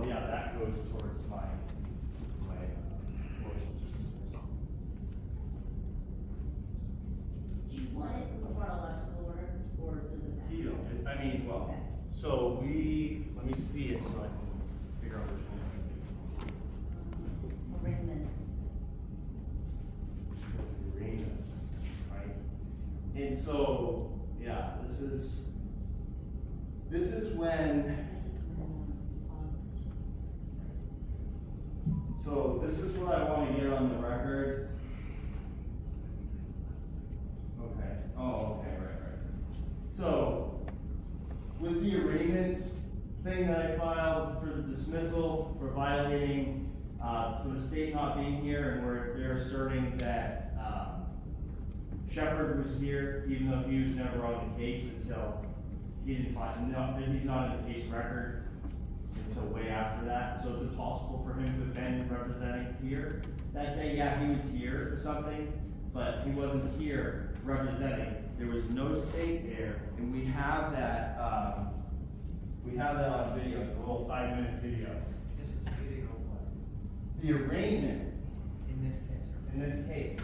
That goes towards my motion. Do you want it in chronological order, or does it matter? You know, I mean, well, Okay. so let me see it so I can figure out which one. Arraignments. Arraignments, right? And so, yeah, this is when. So this is what I want to get on the record. Okay. Oh, okay, right. So with the arraignments thing that I filed for the dismissal for violating, for the state not being here, and where they're asserting that Shepherd was here, even though he was never on the case until he didn't find, no, he's not in the case record. So way after that, so it's impossible for him to have been representing here that day. Yeah, he was here or something, but he wasn't here representing. There was no state there, and we have that on video. It's a little 5-minute video. This is a video of what? The arraignment In this case. in this case.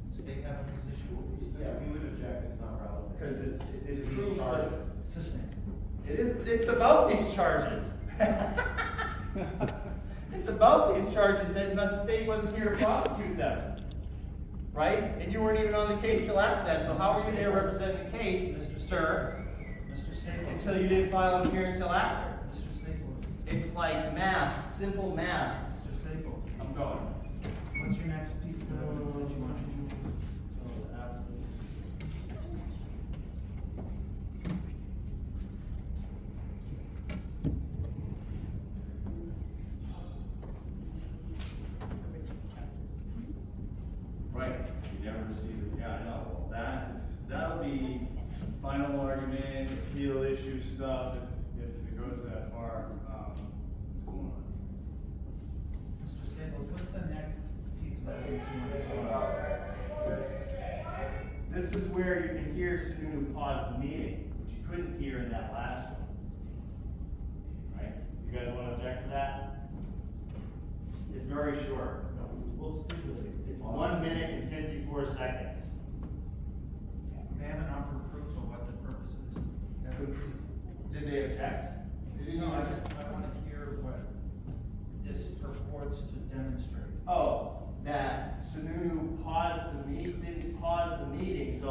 Does the state have a position? Yeah, we would object, it's not relevant. Because it proves These that charges. Assistant. it's about these charges. It's about these charges, and the state wasn't here to prosecute them. Right? And you weren't even on the case till after that, so how are you there representing the case, Mr. Sir? Mr. Staples. Until you didn't file an appearance till after. Mr. Staples. It's like math, simple math. Mr. Staples. I'm going. What's your next piece of evidence that you want to do? Right, you never received it, yeah, I know, well, that'll be final argument, appeal issue stuff, if it goes that far, Mr. Staples, what's the next piece of evidence you want to do? This is where you can hear Sununu pause the meeting, which you couldn't hear in that last one. Right, you guys wanna object to that? It's very short. We'll stipulate. It's 1 minute and 54 seconds. May I have an offer of proof of what the purpose is? Did they object? They didn't No, I even- want to hear what this purports to demonstrate. Oh, that Sununu didn't pause the meeting, so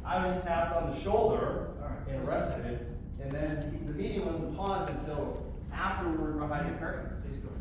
I was tapped on the shoulder and arrested, and then the meeting wasn't paused until after we were behind the curtain. Please go ahead.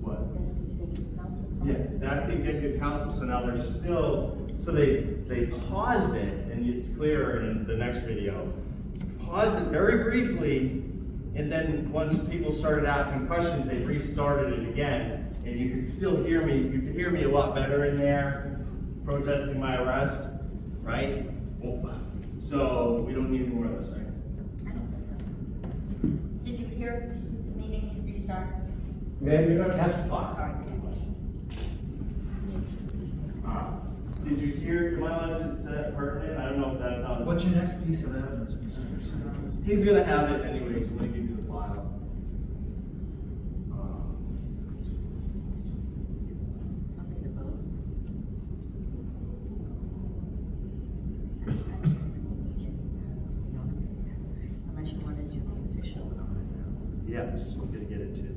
What? Yeah, that's the executive council, so now they're still, so they paused it, and it's clear in the next video. Paused it very briefly, and then once people started asking questions, they restarted it again, and you could still hear me, you could hear me a lot better in there, protesting my arrest, right? So we don't need any more of this, right? Did you hear the meeting restart? Yeah, you're gonna testify. Sorry. Did you hear, my legend said pertinent? I don't know if that's how. What's your next piece of evidence, Mr. Sanders? He's gonna have it anyways, I'm gonna give you the file. Unless you want to do the official. Yeah, just gonna get it to the,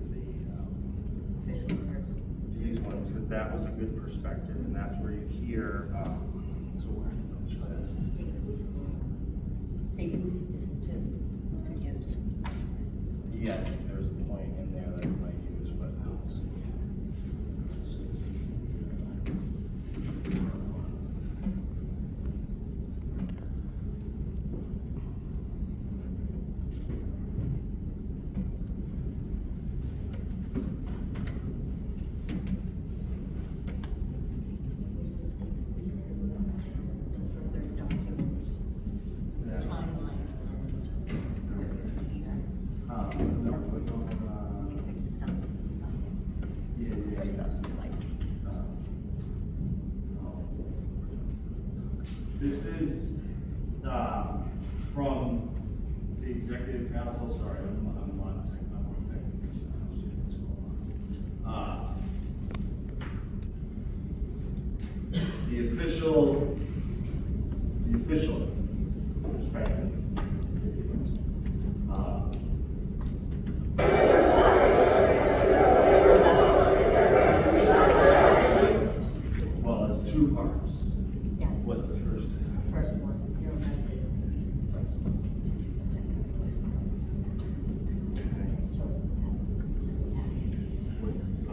Official first. these ones, because that was a good perspective, and that's where you hear, so where? State police just to use. Yeah, there's a point in there that I might use, but this is from the executive council. Sorry, I'm on the official perspective. Well, it's two parts. What the first? First one, you're arrested. So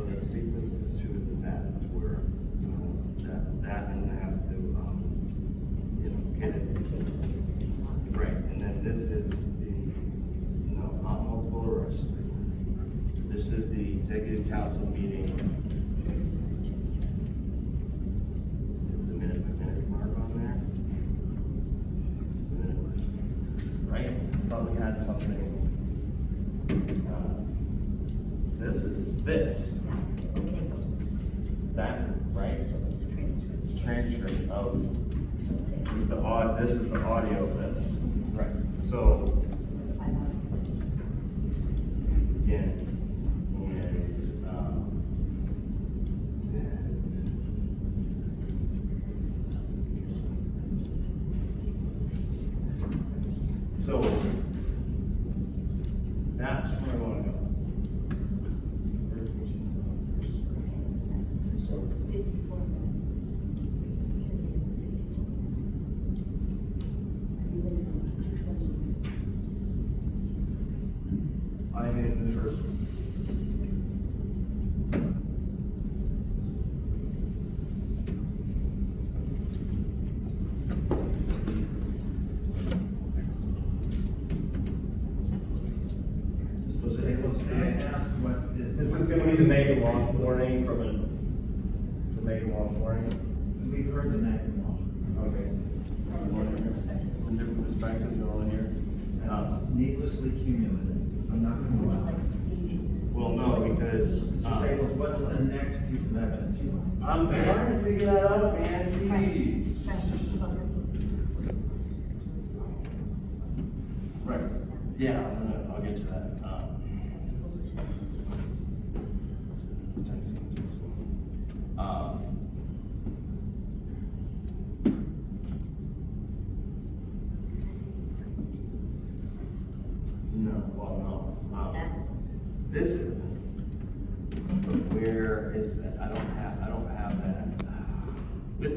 the sequence to that is where, that and have to, get it. Right, and then this is the, not multiple arrest. This is the executive council meeting. Is the minute mark on there? Right? Thought we had something. This is this. That, right? Transcript of, this is the audio of this. Right. So, again, so that's where I want to go. So 54 minutes. I'm in the first one. This is going to be the mega launch warning from the mega launch warning. We've heard the mega law. Okay. From different perspectives, you're all in here. Needlessly cumulative. I'm not going to lie. Well, no, because, Mr. Staples, what's the next piece of evidence you want? I'm trying to figure that out, man, please. Right, yeah, I'll get to that. No, well, no. This is, where is that? I don't have that. With,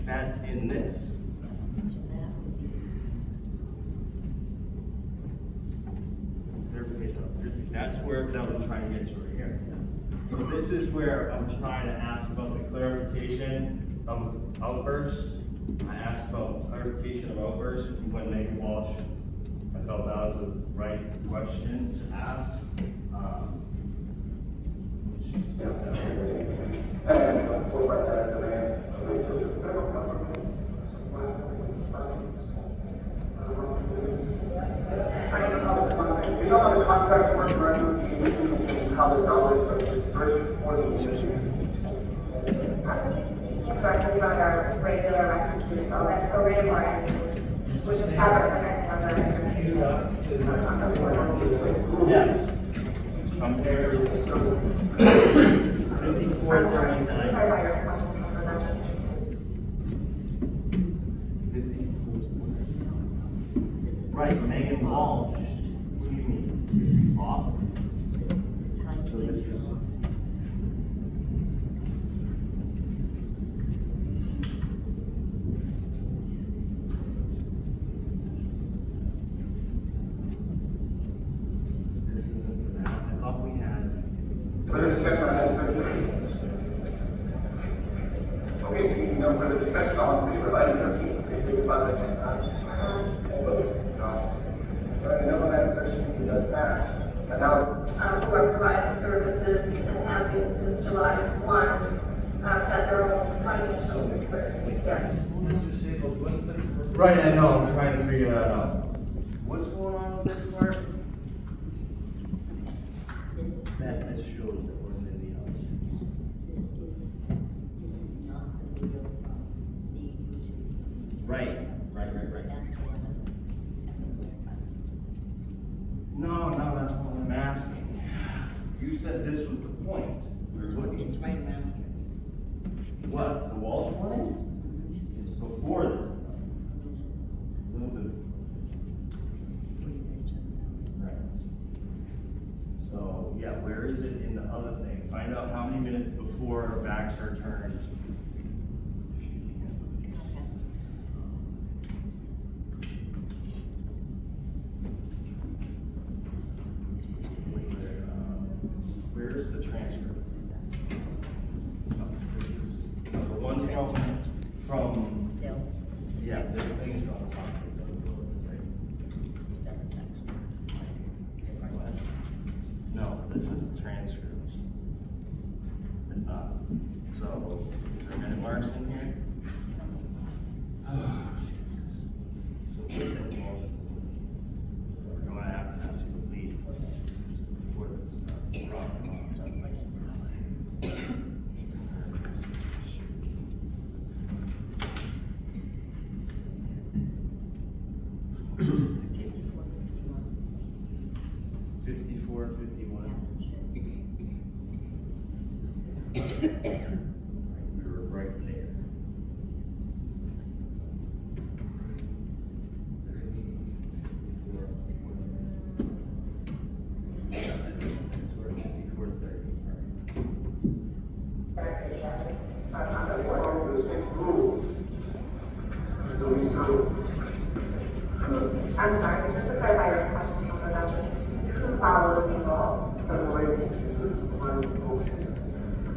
that's in this. Verification. That's where that we're trying to get to right here. So this is where I'm trying to ask about the clarification of outbursts. I asked about clarification of outbursts when Megan Walsh. I felt that was the right question to ask. You know how the contracts work directly between how the dollars are dispersed for the Directly about our regular references, so that's the rate of our which is covered under Yes. Compare 5439. Right, Megan Walsh. What do you mean? Off? So this is. Further discussion on item 13. Okay, seeing no further discussion, all in favor of item 13, please signify by saying aye. Opposed? No. Hearing none on item 13, it does pass. And now, Who are providing services and have been since July 1, federal financial disbursement. Yes. Mr. Staples, what's the? Right, I know, I'm trying to figure that out. What's going on with this part? That shows that we're in the This is not the video from the YouTube. Right. That's the one No, that's not what I'm asking. You said this was the point. We were looking. It's right around here. What, the Walsh one? It's before this. Right. So, yeah, where is it in the other thing? Find out how many minutes before our backs are turned. Where is the transcript? This is the one from, yeah, this thing is on top. No, this is the transcript. So, is there minute marks in here? So, we're going to have to ask you to leave before this We were right there. according to the state rules, do we still? I'm sorry, just to clarify your question, who follows the law?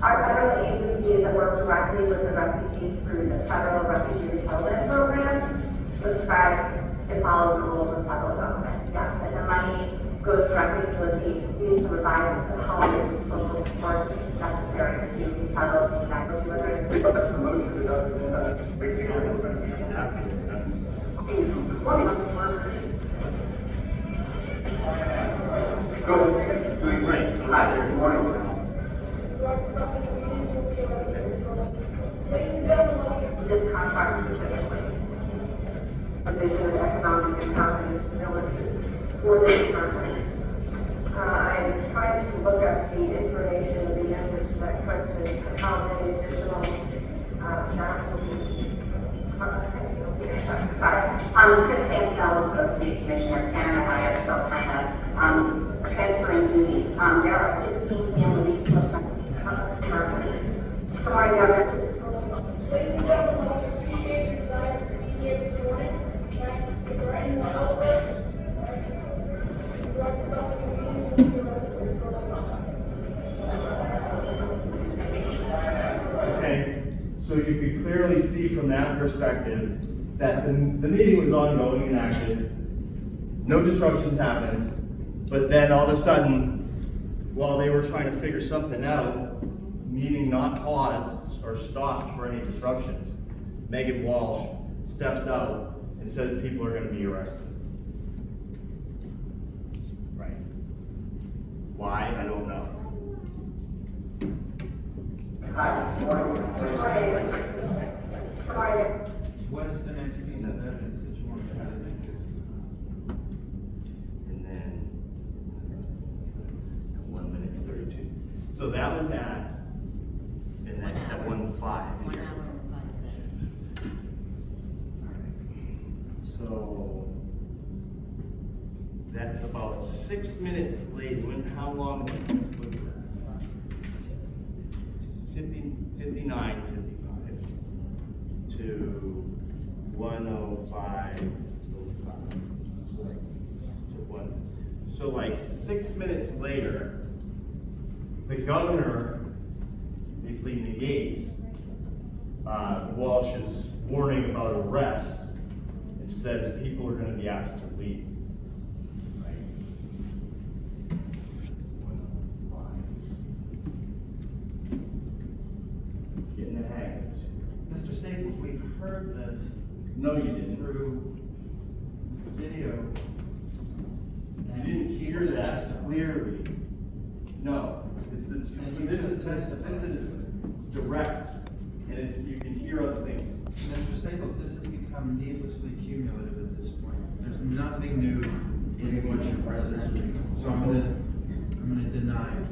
Our federal agencies that work directly with the refugees through the Federal Refugee Resettlement Program subscribe and follow the rules of the federal government. Yes, and the money goes directly to those agencies to provide the housing and social support necessary to federal and national immigrants. Good morning. This contract specifically, Division of Economic and Housing Stability for this contract. I'm trying to look up the information, the answer to that question, to how many additional staff will be. Sorry. Chris Ansel, Associate Commissioner, Karen and I are still kind of transferring duties. There are 15 families who have currently. Good morning, Governor. Ladies and gentlemen, we appreciate your desire to be here this morning. If there are any more outbursts, you could clearly see from that perspective that the meeting was ongoing and active. No disruptions happened. But then all of a sudden, while they were trying to figure something out, meeting not paused or stopped for any disruptions, Megan Walsh steps out and says people are going to be arrested. Right. Why? I don't know. What is the next piece of evidence that you want to try to introduce? And then 1 minute and 32. So that was at, and then it's at 1:05 here. So that's about 6 minutes late. How long was that? 59, 55 to 1:05. So like 6 minutes later, the governor basically negates Walsh's warning about arrest and says people are going to be asked to leave. Right? Getting the hang of this. Mr. Staples, we've heard this. No, you didn't. Through video. You didn't hear that clearly. No, this is direct, and you can hear other things. Mr. Staples, this has become needlessly cumulative at this point. There's nothing new in what you're presenting, so I'm gonna deny it.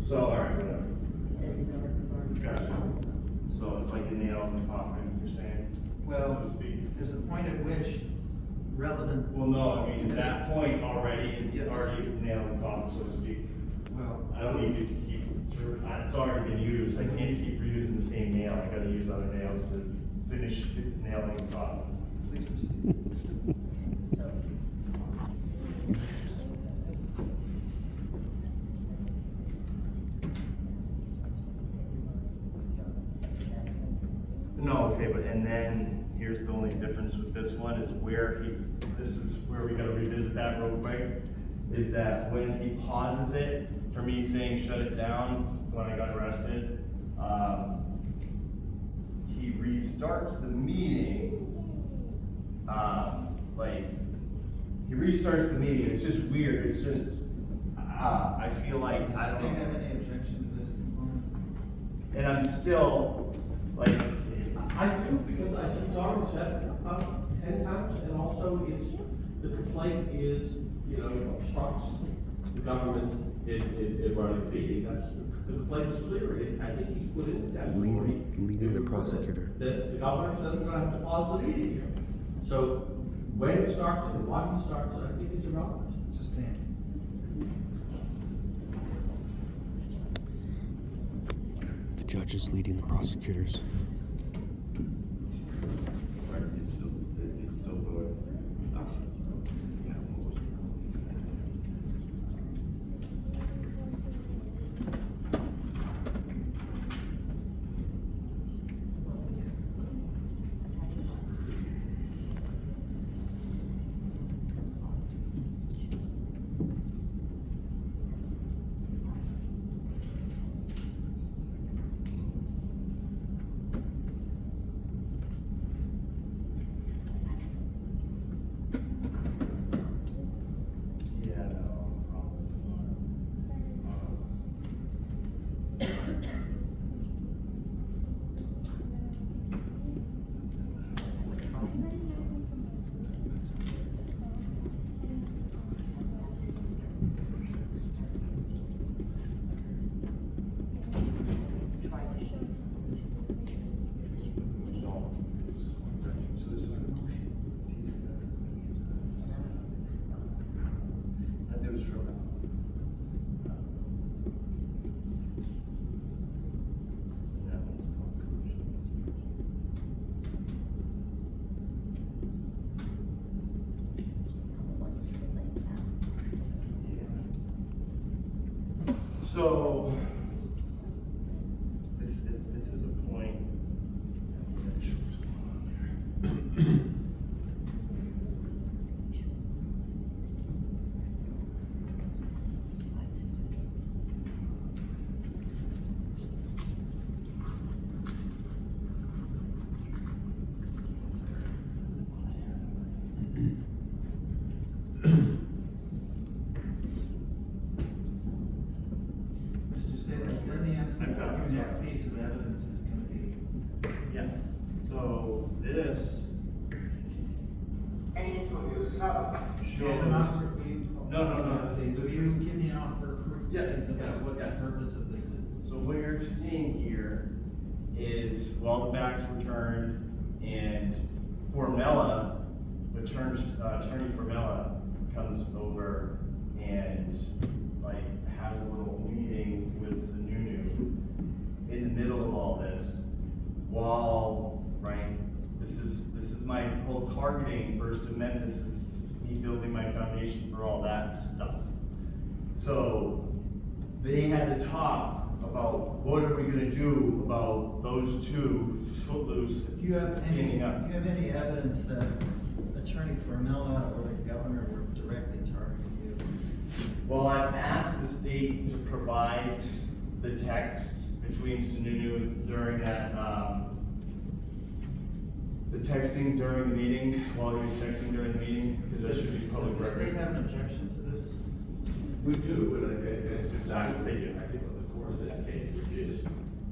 So, all right, whatever. Gotcha. So it's like a nail in the coffin, you're saying? Well, so to speak. there's a point at which relevant. Well, no, I mean, at that point already, it's already a nail in the coffin, so to speak. Well, I don't need to keep, it's already been used, I can't keep reusing the same nail, I gotta use other nails to finish nailing the coffin. please proceed. No, okay, but and then here's the only difference with this one is this is where we gotta revisit that real quick, is that when he pauses it, for me saying shut it down when I got arrested, he restarts the meeting, he restarts the meeting, it's just weird, it's just, I feel like, Does I the don't state have know. any objection to this component? And I'm still, like, I do, because I think it's already said 10 times, and also the complaint is, obstructs the government in running the meeting. The complaint is clear. I think he's put in testimony. Leading the prosecutor. That the governor says we're gonna have to pause the meeting here. So when it starts and why he starts it, I think is irrelevant. Sustained. The judge is leading the prosecutors. So, No, not for, No. will you give me an offer of proof? Yes, About yes, what the yes. purpose of this is? So what you're seeing here is, while the backs were turned, and Formella, attorney Formella comes over and like has a little meeting with Sununu in the middle of all this, while, right, this is my whole targeting First Amendment, this is me building my foundation for all that stuff. So they had to talk about what are we gonna do about those two Footloose Do you have standing up. any evidence that Attorney Formella or the governor were directly targeting you? Well, I've asked the state to provide the text between Sununu during that, the texting during the meeting, while he was texting during the meeting, because that should be public Does the state record. have an objection to this? We do, and it's exactly, I think, what the core of that case, which is,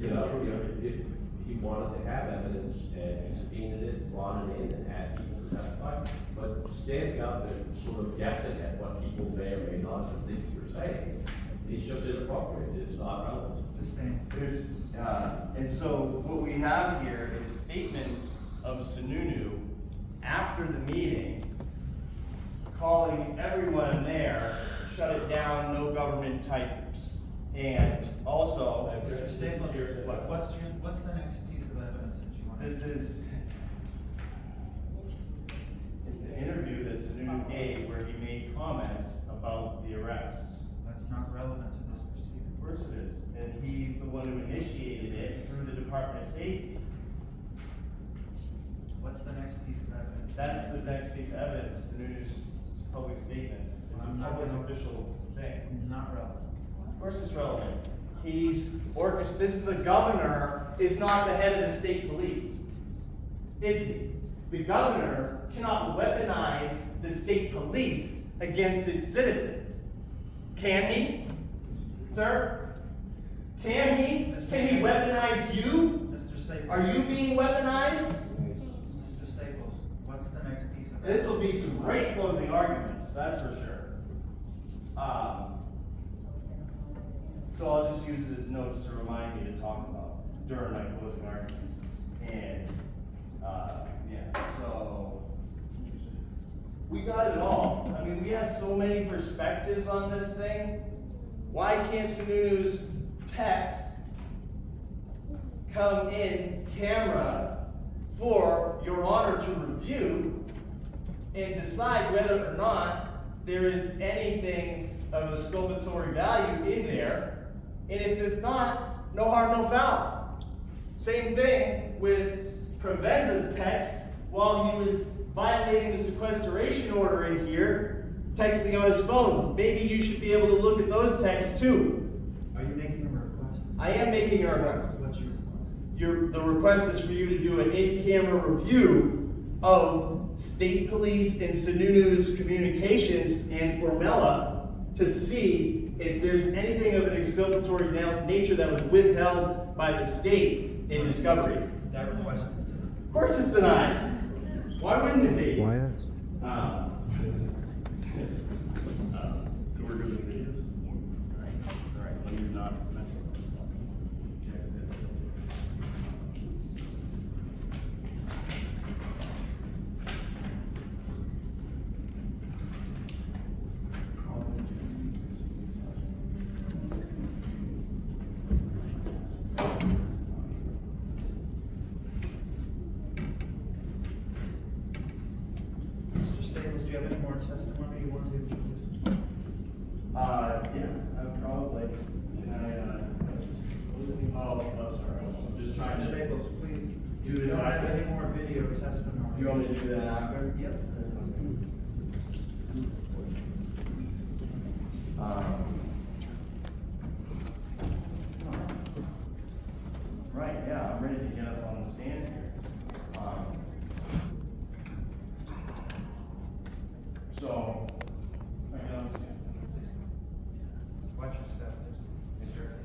if he wanted to have evidence and he subpoenaed it, brought it in and had people testify, but standing up and sort of guessing at what people may or may not have think you're saying, it's just inappropriate, it's not relevant. Sustained. There's, and so what we have here is statements of Sununu after the meeting, calling everyone there, shut it down, no government types. And also, Mr. Staples, what's the next piece of evidence that you want? this is, it's an interview that Sununu gave where he made comments about the arrests. That's not relevant to this proceeding. Of course it is, and he's the one who initiated it through the Department of Safety. What's the next piece of evidence? That's the next piece of evidence, Sununu's public statements. It's a public official thing. It's not relevant. Of course it's relevant. This is a governor, is not the head of the state police. Is he? The governor cannot weaponize the state police against its citizens. Can he? Sir? Can he? Can he weaponize you? Mr. Staples. Are you being weaponized? Mr. Staples, what's the next piece of This evidence? will be some great closing arguments, that's for sure. So I'll just use it as notes to remind me to talk about during my closing arguments. And, so we got it all. I mean, we have so many perspectives on this thing. Why can't Sununu's text come in camera for Your Honor to review and decide whether or not there is anything of exculpatory value in there? And if it's not, no harm, no foul. Same thing with Provenza's text while he was violating the sequestration order in here, texting on his phone. Maybe you should be able to look at those texts too. Are you making a request? I am making a request. What's your request? The request is for you to do an in-camera review of state police and Sununu's communications and Formella to see if there's anything of an exculpatory nature that was withheld by the state in discovery. That request is denied. Of course it's denied. Why wouldn't it be? Why ask? So we're doing videos? All right, let me not mess up. Check this. Mr. Staples, do you have any more testimony you want to introduce? Yeah, probably. Can I, oh, sorry, I'm just trying Mr. to. Staples, please, Do you it don't have after? any more video testimony. You want me to do that after? Yep. Right, yeah, I'm ready to get up on the stand here. So, I get on the stand. Watch your step. Sure.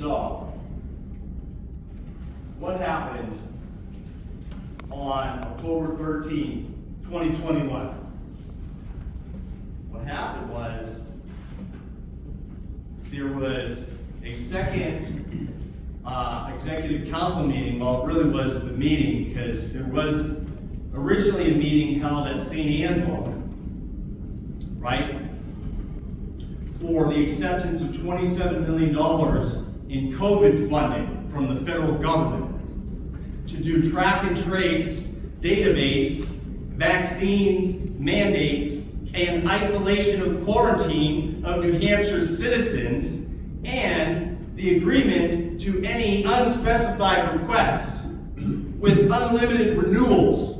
So, what happened on October 13th, 2021? What happened was there was a second executive council meeting. Well, it really was the meeting because there was originally a meeting held at St. Anselm, right? For the acceptance of $27 million in COVID funding from the federal government to do track and trace, database, vaccine mandates, and isolation of quarantine of New Hampshire citizens, and the agreement to any unspecified requests with unlimited renewals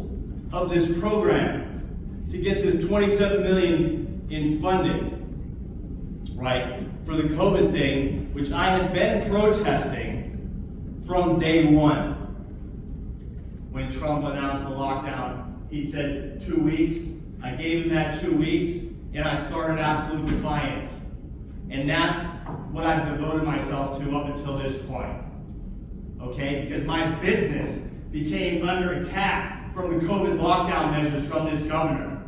of this program to get this $27 million in funding, right, for the COVID thing, which I had been protesting from day one. When Trump announced the lockdown, he said 2 weeks. I gave him that 2 weeks, and I started absolute defiance. And that's what I've devoted myself to up until this point. Okay? Because my business became under attack from the COVID lockdown measures from this governor.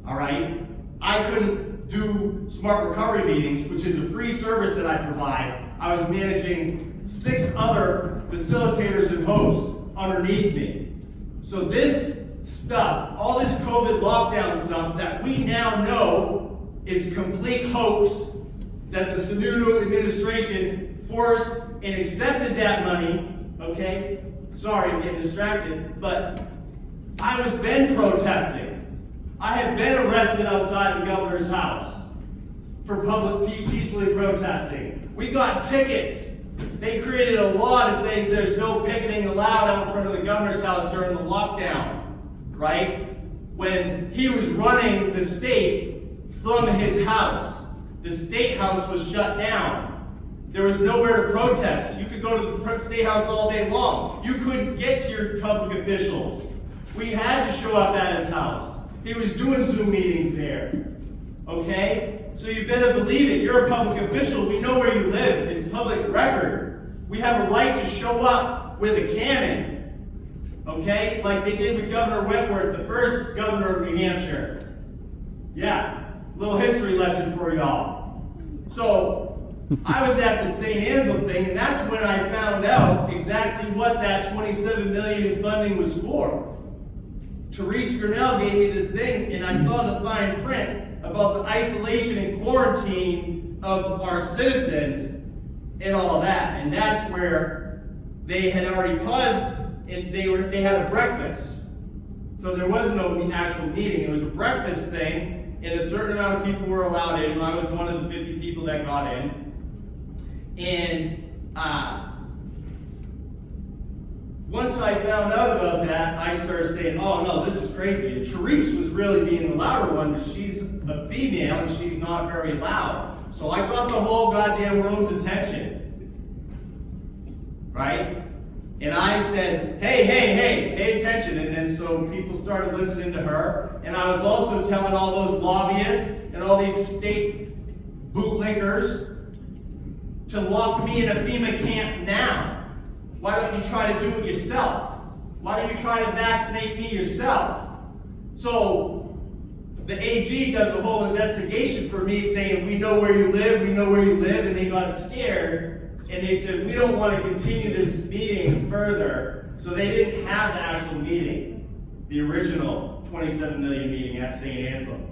All right? I couldn't do smart recovery meetings, which is a free service that I provide. I was managing 6 other facilitators and hosts underneath me. So this stuff, all this COVID lockdown stuff that we now know is complete hoax, that the Sununu administration forced and accepted that money, okay? Sorry, I'm getting distracted, but I was been protesting. I had been arrested outside the governor's house for peacefully protesting. We got tickets. They created a law to say there's no picketing allowed out in front of the governor's house during the lockdown, right? When he was running the state from his house, the state house was shut down. There was nowhere to protest. You could go to the state house all day long. You couldn't get to your public officials. We had to show up at his house. He was doing Zoom meetings there, okay? So you better believe it. You're a public official. We know where you live. It's public record. We have a right to show up with a cannon, okay? Like they did with Governor Wentworth, the first governor of New Hampshire. Yeah, little history lesson for y'all. So I was at the St. Anselm thing, and that's when I found out exactly what that $27 million in funding was for. Therese Grinnell gave me the thing, and I saw the fine print about the isolation and quarantine of our citizens and all that. And that's where they had already paused, and they had a breakfast. So there was no actual meeting. It was a breakfast thing, and a certain amount of people were allowed in. I was one of the 50 people that got in. And once I found out about that, I started saying, oh no, this is crazy. And Therese was really being the louder one because she's a female and she's not very loud. So I got the whole goddamn room's attention. Right? And I said, hey, pay attention. And then so people started listening to her. And I was also telling all those lobbyists and all these state bootlickers to lock me in a FEMA camp now. Why don't you try to do it yourself? Why don't you try to vaccinate me yourself? So the AG does a whole investigation for me saying, we know where you live, and they got scared, and they said, we don't want to continue this meeting further. So they didn't have the actual meeting, the original 27 million meeting at St. Anselm.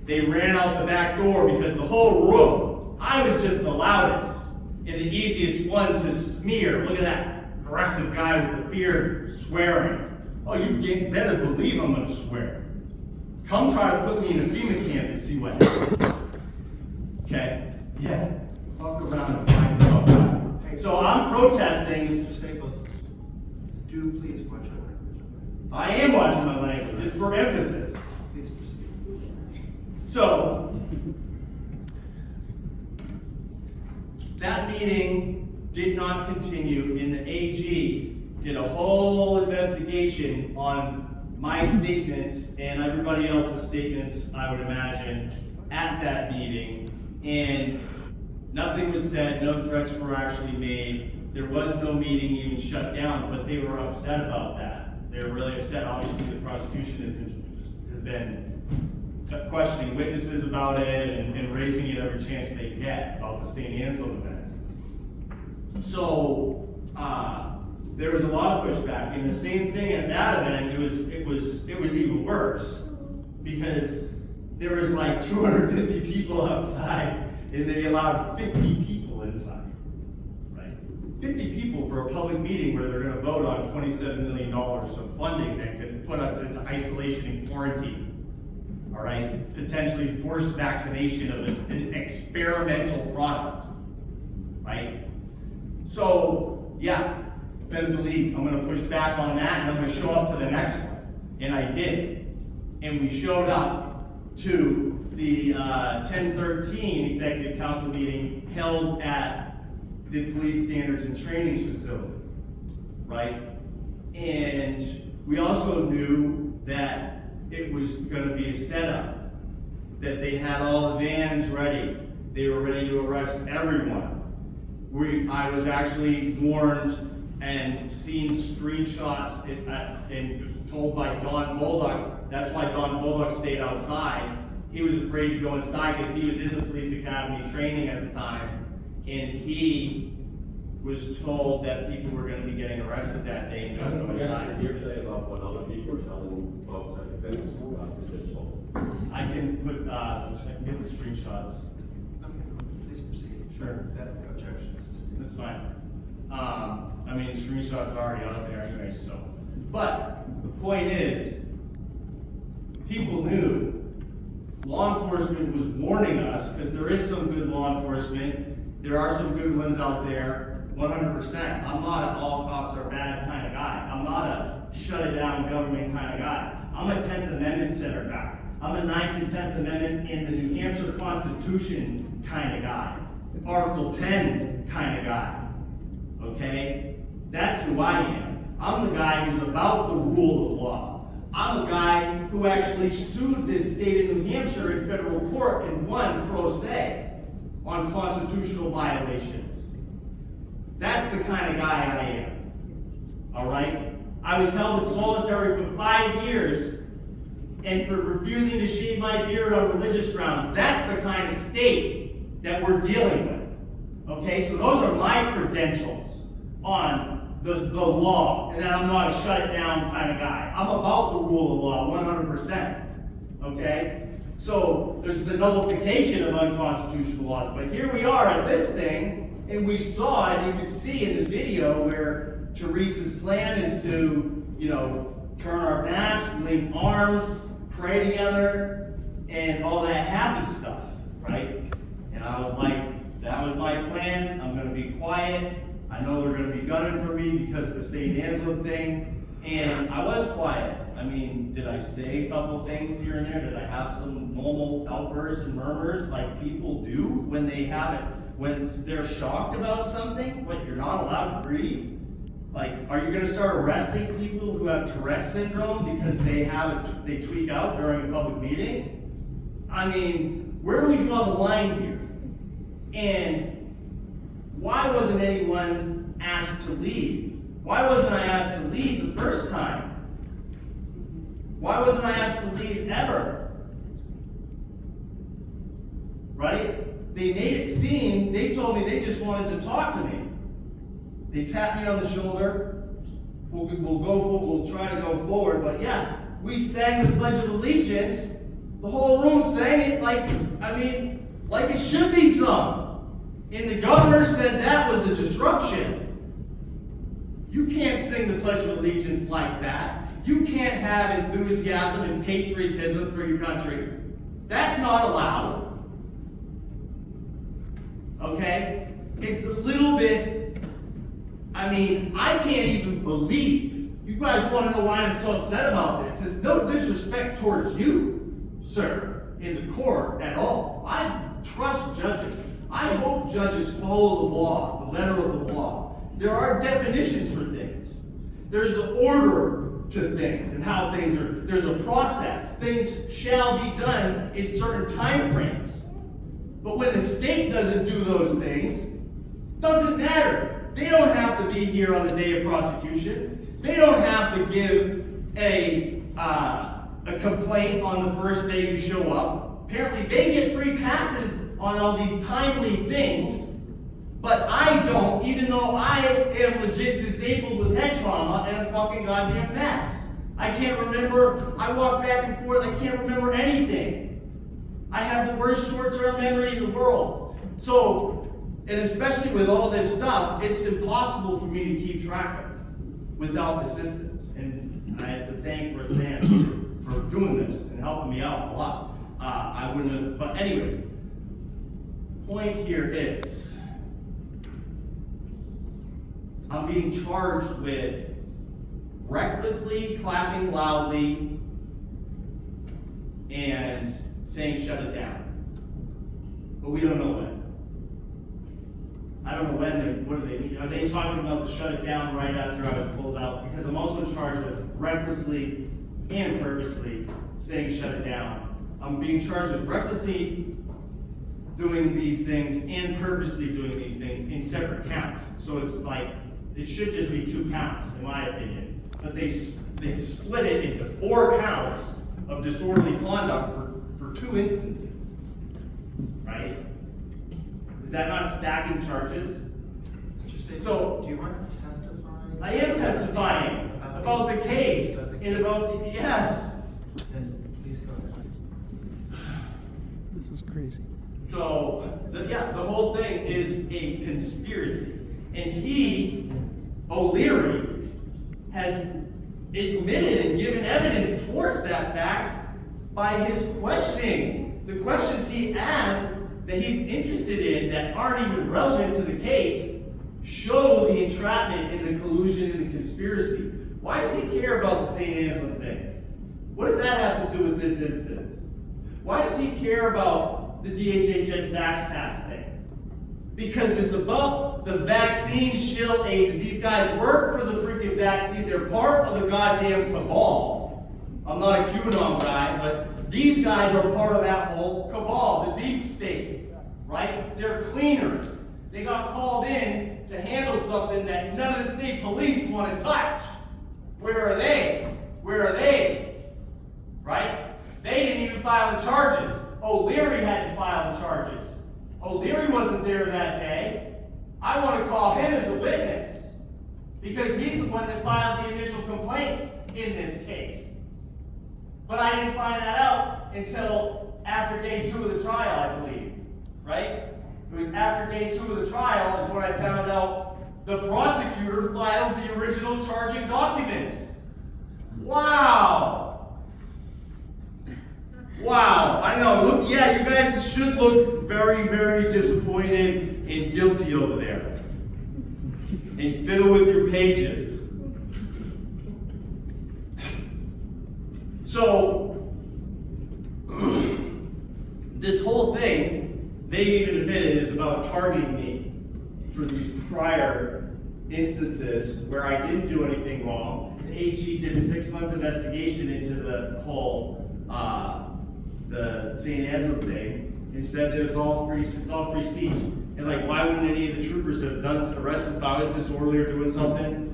They ran out the back door because the whole room, I was just the loudest and the easiest one to smear. Look at that. Aggressive guy with the beard swearing. Oh, you better believe I'm going to swear. Come try to put me in a FEMA camp and see what happens. Okay? Yeah. Fuck around and find out. So I'm protesting. Mr. Staples, do please watch your language. I am watching my language. It's for emphasis. Please proceed. So, that meeting did not continue, and the AG did a whole investigation on my statements and everybody else's statements, I would imagine, at that meeting. And Nothing was said, no threats were actually made. There was no meeting even shut down, but they were upset about that. They were really upset. Obviously, the prosecution has been questioning witnesses about it and raising it every chance they get about the St. Anselm event. So there was a lot of pushback, and the same thing at that event. It was even worse because there was like 250 people outside, and they allowed 50 people inside. Right? 50 people for a public meeting where they're going to vote on $27 million of funding that could put us into isolation and quarantine. All right, potentially forced vaccination of an experimental product, right? So, yeah, better believe I'm going to push back on that, and I'm going to show up to the next one. And I did. And we showed up to the 1013 Executive Council meeting held at the Police Standards and Trainings Facility, right? And we also knew that it was going to be a setup, that they had all the vans ready. They were ready to arrest everyone. I was actually warned and seen screenshots and told by Don Bullock. That's why Don Bullock stayed outside. He was afraid to go inside because he was in the police academy training at the time, and he was told that people were going to be getting arrested that day and don't go inside. You're saying about what other people are telling folks at the fence about this whole. I can put, I can get the screenshots. Please proceed. Sure. That objection system. That's fine. I mean, screenshots are already out there anyway, so. But the point is, people knew. Law enforcement was warning us, because there is some good law enforcement. There are some good ones out there, 100%. I'm not an all cops are bad kind of guy. I'm not a shut it down government kind of guy. I'm a 10th Amendment center guy. I'm a 9th and 10th Amendment in the New Hampshire Constitution kind of guy. Article 10 kind of guy. Okay? That's who I am. I'm the guy who's about the rule of law. I'm a guy who actually sued this state of New Hampshire in federal court and won pro se on constitutional violations. That's the kind of guy I am. All right? I was held in solitary for 5 years and for refusing to shave my beard on religious grounds. That's the kind of state that we're dealing with. Okay? So those are my credentials on the law, and that I'm not a shut it down kind of guy. I'm about the rule of law 100%. Okay? So there's the nullification of unconstitutional laws. But here we are at this thing, and we saw, and you can see in the video where Teresa's plan is to, turn our backs, link arms, pray together, and all that happy stuff, right? And I was like, that was my plan. I'm going to be quiet. I know they're going to be gunning for me because of the St. Anselm thing. And I was quiet. I mean, did I say a couple things here and there? Did I have some normal outbursts and murmurs like people do when they have it, when they're shocked about something? What, you're not allowed to breathe? Like, are you going to start arresting people who have Tourette syndrome because they tweak out during a public meeting? I mean, where do we draw the line here? And why wasn't anyone asked to leave? Why wasn't I asked to leave the first time? Why wasn't I asked to leave ever? Right? They made it seem, they told me they just wanted to talk to me. They tapped me on the shoulder. We'll try to go forward, but yeah, we sang the Pledge of Allegiance. The whole room sang it like it should be sung. And the governor said that was a disruption. You can't sing the Pledge of Allegiance like that. You can't have enthusiasm and patriotism for your country. That's not allowed. Okay? It's a little bit, I can't even believe. You guys want to know why I'm so upset about this? It's no disrespect towards you, sir, in the court at all. I trust judges. I hope judges follow the law, the letter of the law. There are definitions for things. There's an order to things and how things are. There's a process. Things shall be done in certain time frames. But when the state doesn't do those things, doesn't matter. They don't have to be here on the day of prosecution. They don't have to give a complaint on the first day you show up. Apparently they get free passes on all these timely things, but I don't, even though I am legit disabled with head trauma and a fucking goddamn mess. I can't remember, I walk back and forth, I can't remember anything. I have the worst short-term memory in the world. So, and especially with all this stuff, it's impossible for me to keep track of without assistance. And I have to thank Roseanne for doing this and helping me out a lot. I wouldn't have, but anyways, point here is, I'm being charged with recklessly clapping loudly and saying shut it down. But we don't know when. I don't know when, what do they mean? Are they talking about the shut it down right after I was pulled out? Because I'm also charged with recklessly and purposely saying shut it down. I'm being charged with recklessly doing these things and purposely doing these things in separate counts. So it's like, it should just be 2 counts, in my opinion. But they split it into 4 counts of disorderly conduct for 2 instances, right? Is that not stacking charges? So, do you want to testify? I am testifying about the case and about, yes. Yes, please go ahead. This is crazy. So, the whole thing is a conspiracy. And he, O'Leary, has admitted and given evidence towards that fact by his questioning. The questions he asked that he's interested in that aren't even relevant to the case show the entrapment and the collusion and the conspiracy. Why does he care about the St. Anselm thing? What does that have to do with this instance? Why does he care about the DHHS Vax Pass thing? Because it's about the vaccine shill agents. These guys work for the freaking vaccine. They're part of the goddamn cabal. I'm not a QAnon guy, but these guys are part of that whole cabal, the deep state, right? They're cleaners. They got called in to handle something that none of the state police want to touch. Where are they? Where are they? Right? They didn't even file the charges. O'Leary had to file the charges. O'Leary wasn't there that day. I want to call him as a witness because he's the one that filed the initial complaints in this case. But I didn't find that out until after day 2 of the trial, I believe. Right? It was after day 2 of the trial is when I found out the prosecutor filed the original charging documents. Wow! Wow, I know. Look, yeah, you guys should look very, very disappointed and guilty over there. And fiddle with your pages. So, this whole thing, they even admitted, is about targeting me for these prior instances where I didn't do anything wrong. The AG did a 6-month investigation into the whole the St. Anselm thing and said that it's all free speech. And like, why wouldn't any of the troopers have arrested if I was disorderly or doing something?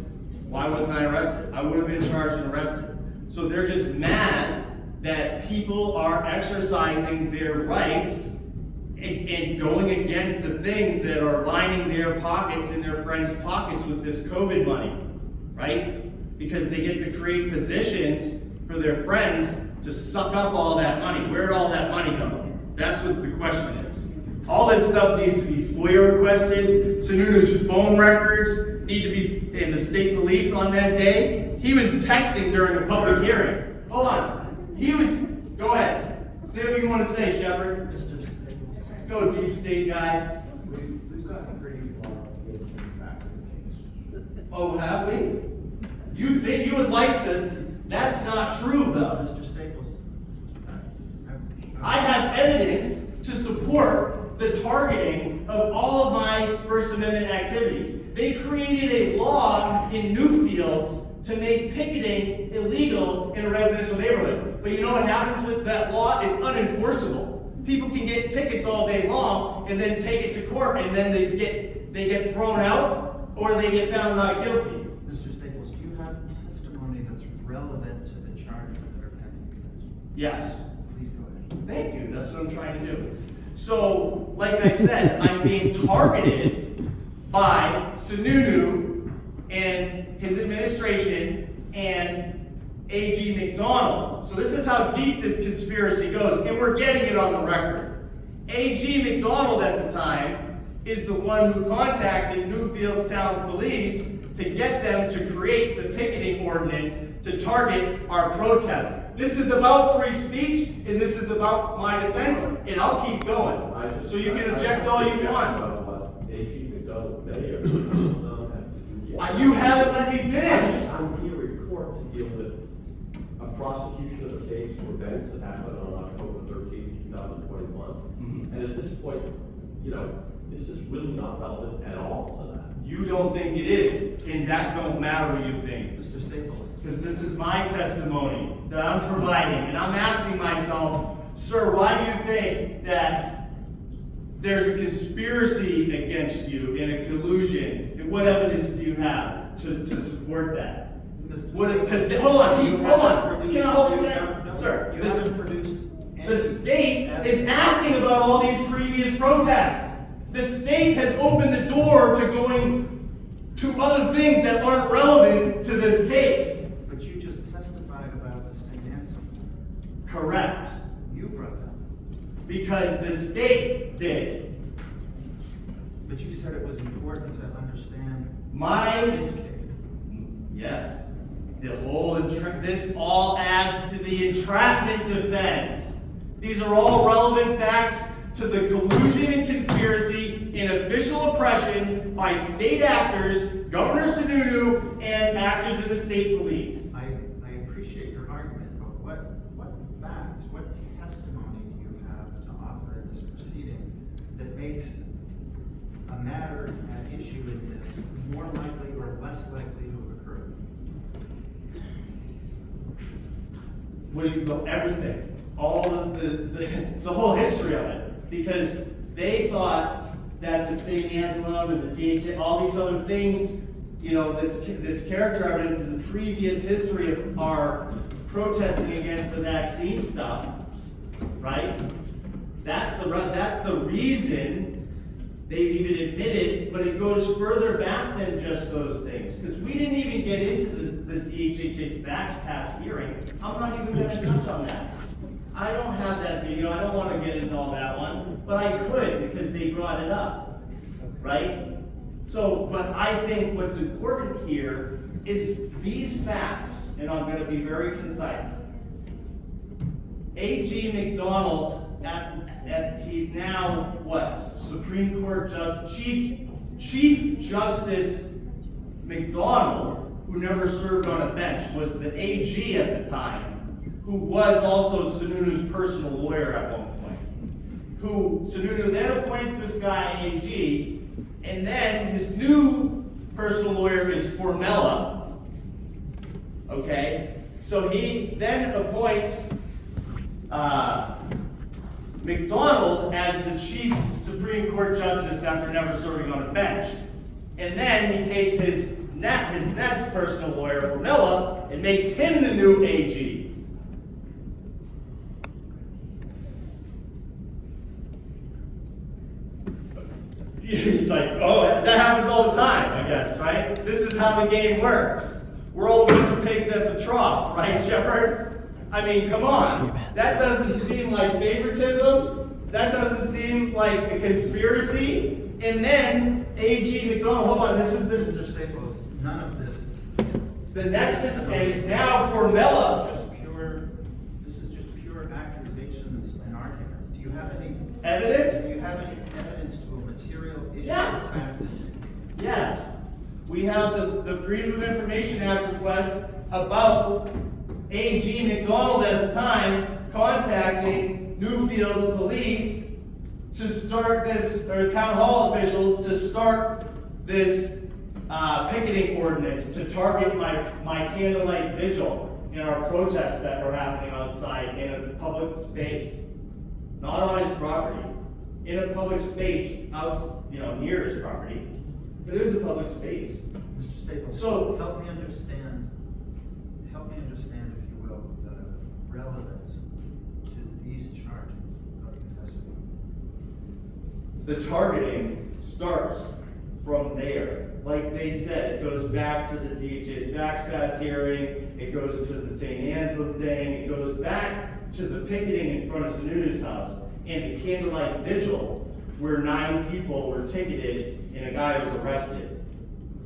Why wasn't I arrested? I would have been charged and arrested. So they're just mad that people are exercising their rights and going against the things that are lining their pockets and their friends' pockets with this COVID money, right? Because they get to create positions for their friends to suck up all that money. Where'd all that money go? That's what the question is. All this stuff needs to be FOIA requested. Sununu's phone records need to be in the state police on that day. He was texting during a public hearing. Hold on. Go ahead. Say what you want to say, Shepard. Let's go, deep state guy. We've gotten pretty far with the facts of the case. Oh, have we? You think you would like that's not true, though. Mr. Staples. I have evidence to support the targeting of all of my First Amendment activities. They created a law in Newfields to make picketing illegal in a residential neighborhood. But you know what happens with that law? It's unenforceable. people can get tickets all day long and then take it to court and then they get thrown out or they get found not guilty. Mr. Staples, do you have testimony that's relevant to the charges that are pending? Yes. Please go ahead. Thank you, that's what I'm trying to do. So, like I said, I'm being targeted by Sununu and his administration and A.G. McDonald. So this is how deep this conspiracy goes, and we're getting it on the record. A.G. McDonald at the time is the one who contacted Newfields Town Police to get them to create the picketing ordinance to target our protests. This is about free speech, and this is about my defense, and I'll keep going. So you can object all you want. You haven't let me finish. I'm here in court to deal with a prosecution of a case for events that happened on October 13th, 2021. And at this point, you know, this is really not relevant at all to that. You don't think it is, and that don't matter, you think. Mr. Staples. Because this is my testimony that I'm providing, and I'm asking myself, sir, why do you think that there's a conspiracy against you and a collusion, and what evidence do you have to support that? Because hold on, can I hold you? Sir, the state is asking about all these previous protests. The state has opened the door to going to other things that aren't relevant to this case. But you just testified about the St. Anselm. Correct. You brought that up. Because the state did. But you said it was important to understand this case. Yes. This all adds to the entrapment defense. These are all relevant facts to the collusion and conspiracy in official oppression by state actors, Governor Sununu, and actors in the state police. I appreciate your argument, but what facts, what testimony do you have to offer in this proceeding that makes a matter at issue in this more likely or less likely to have occurred? Everything. All of the whole history of it. Because they thought that the St. Anselm and the THA, all these other things, you know, this character evidence in the previous history of our protesting against the vaccine stuff, right? That's the reason they've even admitted, but it goes further back than just those things. Because we didn't even get into the DHHA's back-pass hearing. I'm not even going to touch on that. I don't have that video. I don't want to get into all that one, but I could because they brought it up, right? So, but I think what's important here is these facts, and I'm going to be very concise. A.G. McDonald, he's now what? Supreme Court Chief Justice McDonald, who never served on a bench, was the AG at the time, who was also Sununu's personal lawyer at one point. Sununu then appoints this guy AG, and then his new personal lawyer is Formella. Okay? So he then appoints McDonald as the Chief Supreme Court Justice after never serving on a bench. And then he takes his next personal lawyer, Formella, and makes him the new AG. It's like, oh, that happens all the time, I guess, right? This is how the game works. We're all winter pigs at the trough, right, Shepard? I mean, come on. That doesn't seem like favoritism. That doesn't seem like a conspiracy. And then A.G. McDonald, hold on, this is the... Mr. Staples, none of this. The next is now Formella. This is just pure accusations and argument. Do you have any evidence? Do you have any evidence to a material issue? Yeah. Yes. We have the Freedom of Information Act request about A.G. McDonald at the time contacting Newfields police to start this, or town hall officials to start this picketing ordinance to target my candlelight vigil in our protests that were happening outside in a public space. not on his property, in a public space out, near his property. But it is a public space. Mr. Staples, So- help me understand, if you will, the relevance to these charges of your testimony. The targeting starts from there. Like they said, it goes back to the DHS Vax Pass hearing, it goes to the St. Anselm thing, it goes back to the picketing in front of Sununu's house, and the candlelight vigil, where 9 people were ticketed and a guy was arrested,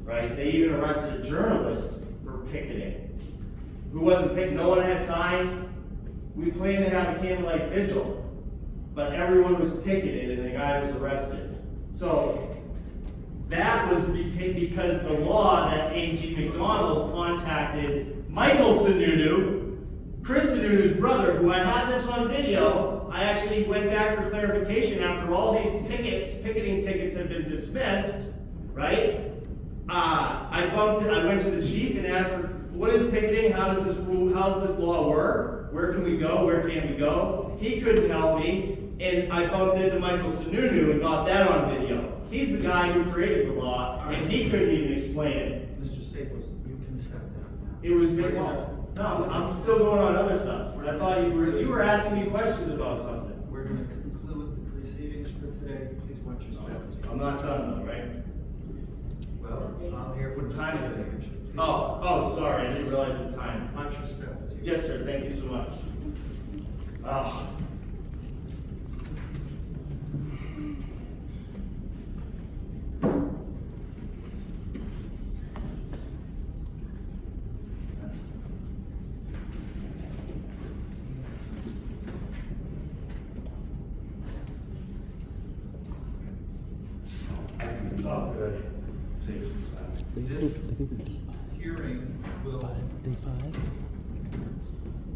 right? They even arrested a journalist for picketing, who wasn't picked, no one had signs. We planned to have a candlelight vigil, but everyone was ticketed and the guy was arrested. So that was because the law that A.G. McDonald contacted Michael Sununu, Chris Sununu's brother, who I had this on video. I actually went back for clarification after all these picketing tickets had been dismissed, right? I went to the chief and asked for, what is picketing? How does this law work? Where can we go? Where can't we go? He couldn't help me, and I bumped into Michael Sununu and got that on video. He's the guy who created the law, and he couldn't even explain it. Mr. Staples, you can set that now. It was big. No, I'm still going on other stuff. I thought you were asking me questions about something. We're going to conclude the proceedings for today. Please watch your step. I'm not done though, right? Well, I'll hear What time is it? Please Oh, sorry, I didn't realize the time. watch your step. Yes, sir, thank you so much. Oh, good. This hearing will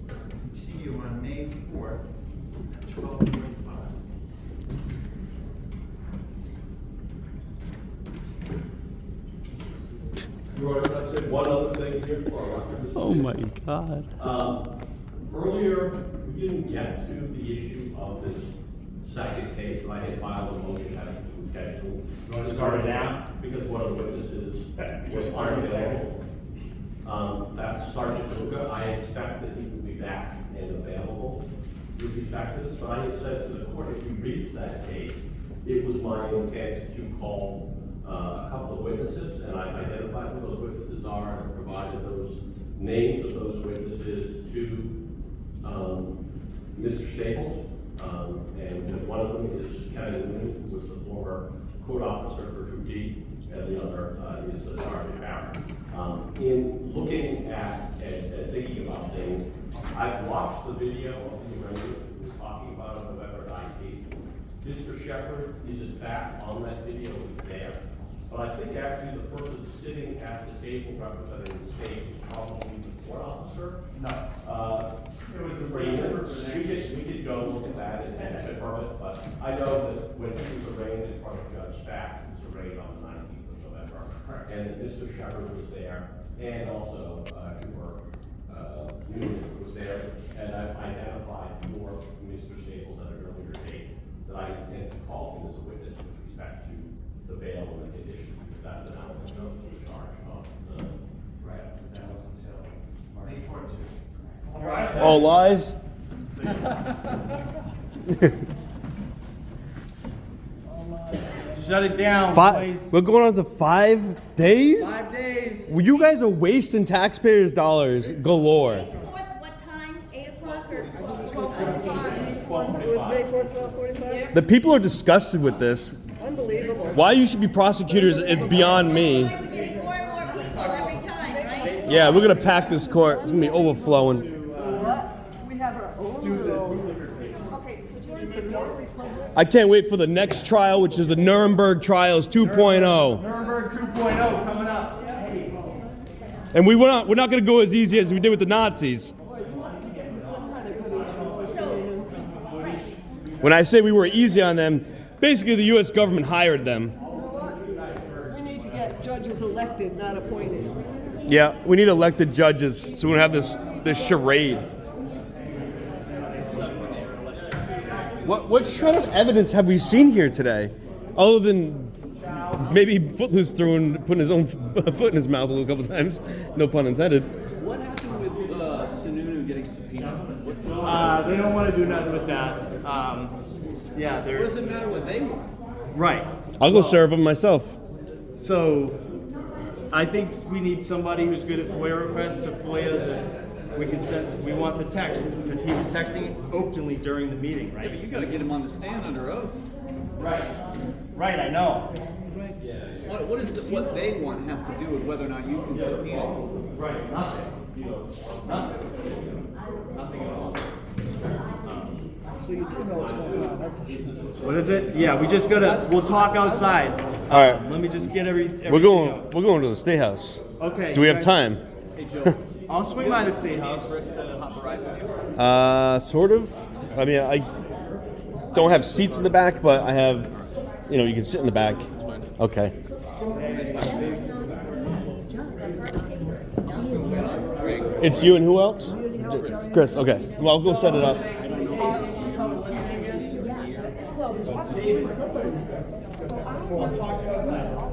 continue on May 4th at 12:45. Your Honor, can I say one other thing here before I walk through this? Oh my God. Earlier, we didn't get to the issue of this second case, but I had filed a motion having to schedule. You want to start it now? Because one of the witnesses was unavailable. That's Sergeant Luca. I expect that he will be back and available with respect to this, but I had said to the court, if you reach that case, it was my intent to call a couple of witnesses, and I've identified who those witnesses are and provided those names of those witnesses to Mr. Staples, and one of them is Kevin Newman, who was the former court officer for Troop D, and the other is Sergeant Barrett. In looking at and thinking about things, I've watched the video of the arraignment we were talking about on November 19th. Mr. Shepard is in fact on that video there, but I think actually the person sitting at the table representing the state was probably the court officer. No. It was the we could go look at that and confirm it, but I know that when he was arraigned in front of Judge Stack, he was arraigned on the 19th of November. Correct. And that Mr. Shepard was there, and also Cooper Newman was there, and I've identified for Mr. Staples at an earlier date that I intend to call him as a witness with respect to the bail and the condition, because that's an element of the charge of the right. That was until May 14th. All lies? Shut it down, We're going on to 5 days? 5 days. Well, you guys are wasting taxpayers' dollars galore. What time? 8 o'clock or 12:45. It was May 4th, 12:45? The people are disgusted with this. Unbelievable. Why you should be prosecutors, it's beyond me. We're getting more and more people every time, right? Yeah, we're gonna pack this court. It's gonna be overflowing. We have our own little. Okay, could you Republic? I can't wait for the next trial, which is the Nuremberg Trials 2.0. Nuremberg 2.0 coming up. And we're not gonna go as easy as we did with the Nazis. Boy, you must be getting some kind of goodies from those two. When I say we were easy on them, basically the U.S. government hired them. You know what? We need to get judges elected, not appointed. Yeah, we need elected judges, so we don't have this charade. What shred of evidence have we seen here today? Other than maybe Footloose putting his own foot in his mouth a couple times. No pun intended. What happened with Sununu getting subpoenaed? They don't want to do nothing with that. Yeah, What does it matter what they want? Right. I'll go serve him myself. So, I think we need somebody who's good at FOIA requests to FOIA that we can send. We want the text because he was texting openly during the meeting, right? Yeah, but you got to get him on the stand under oath. Right. Right. I know. What does what they want have to do with whether or not you can subpoena? Right. Nothing. Nothing at all. So you do know what's going on. What is it? Yeah, we just gotta. We'll talk outside. All right. Let me just get everything. We're going to the State House. Okay. Do we have time? Hey Joe, I'll swing by the State House. Chris to hop a ride with you? Sort of. I mean, I don't have seats in the back, but I have. You know, you can sit in the back. Okay. It's you and who else? Chris. Okay. Well, I'll go set it up. I'll talk to you outside.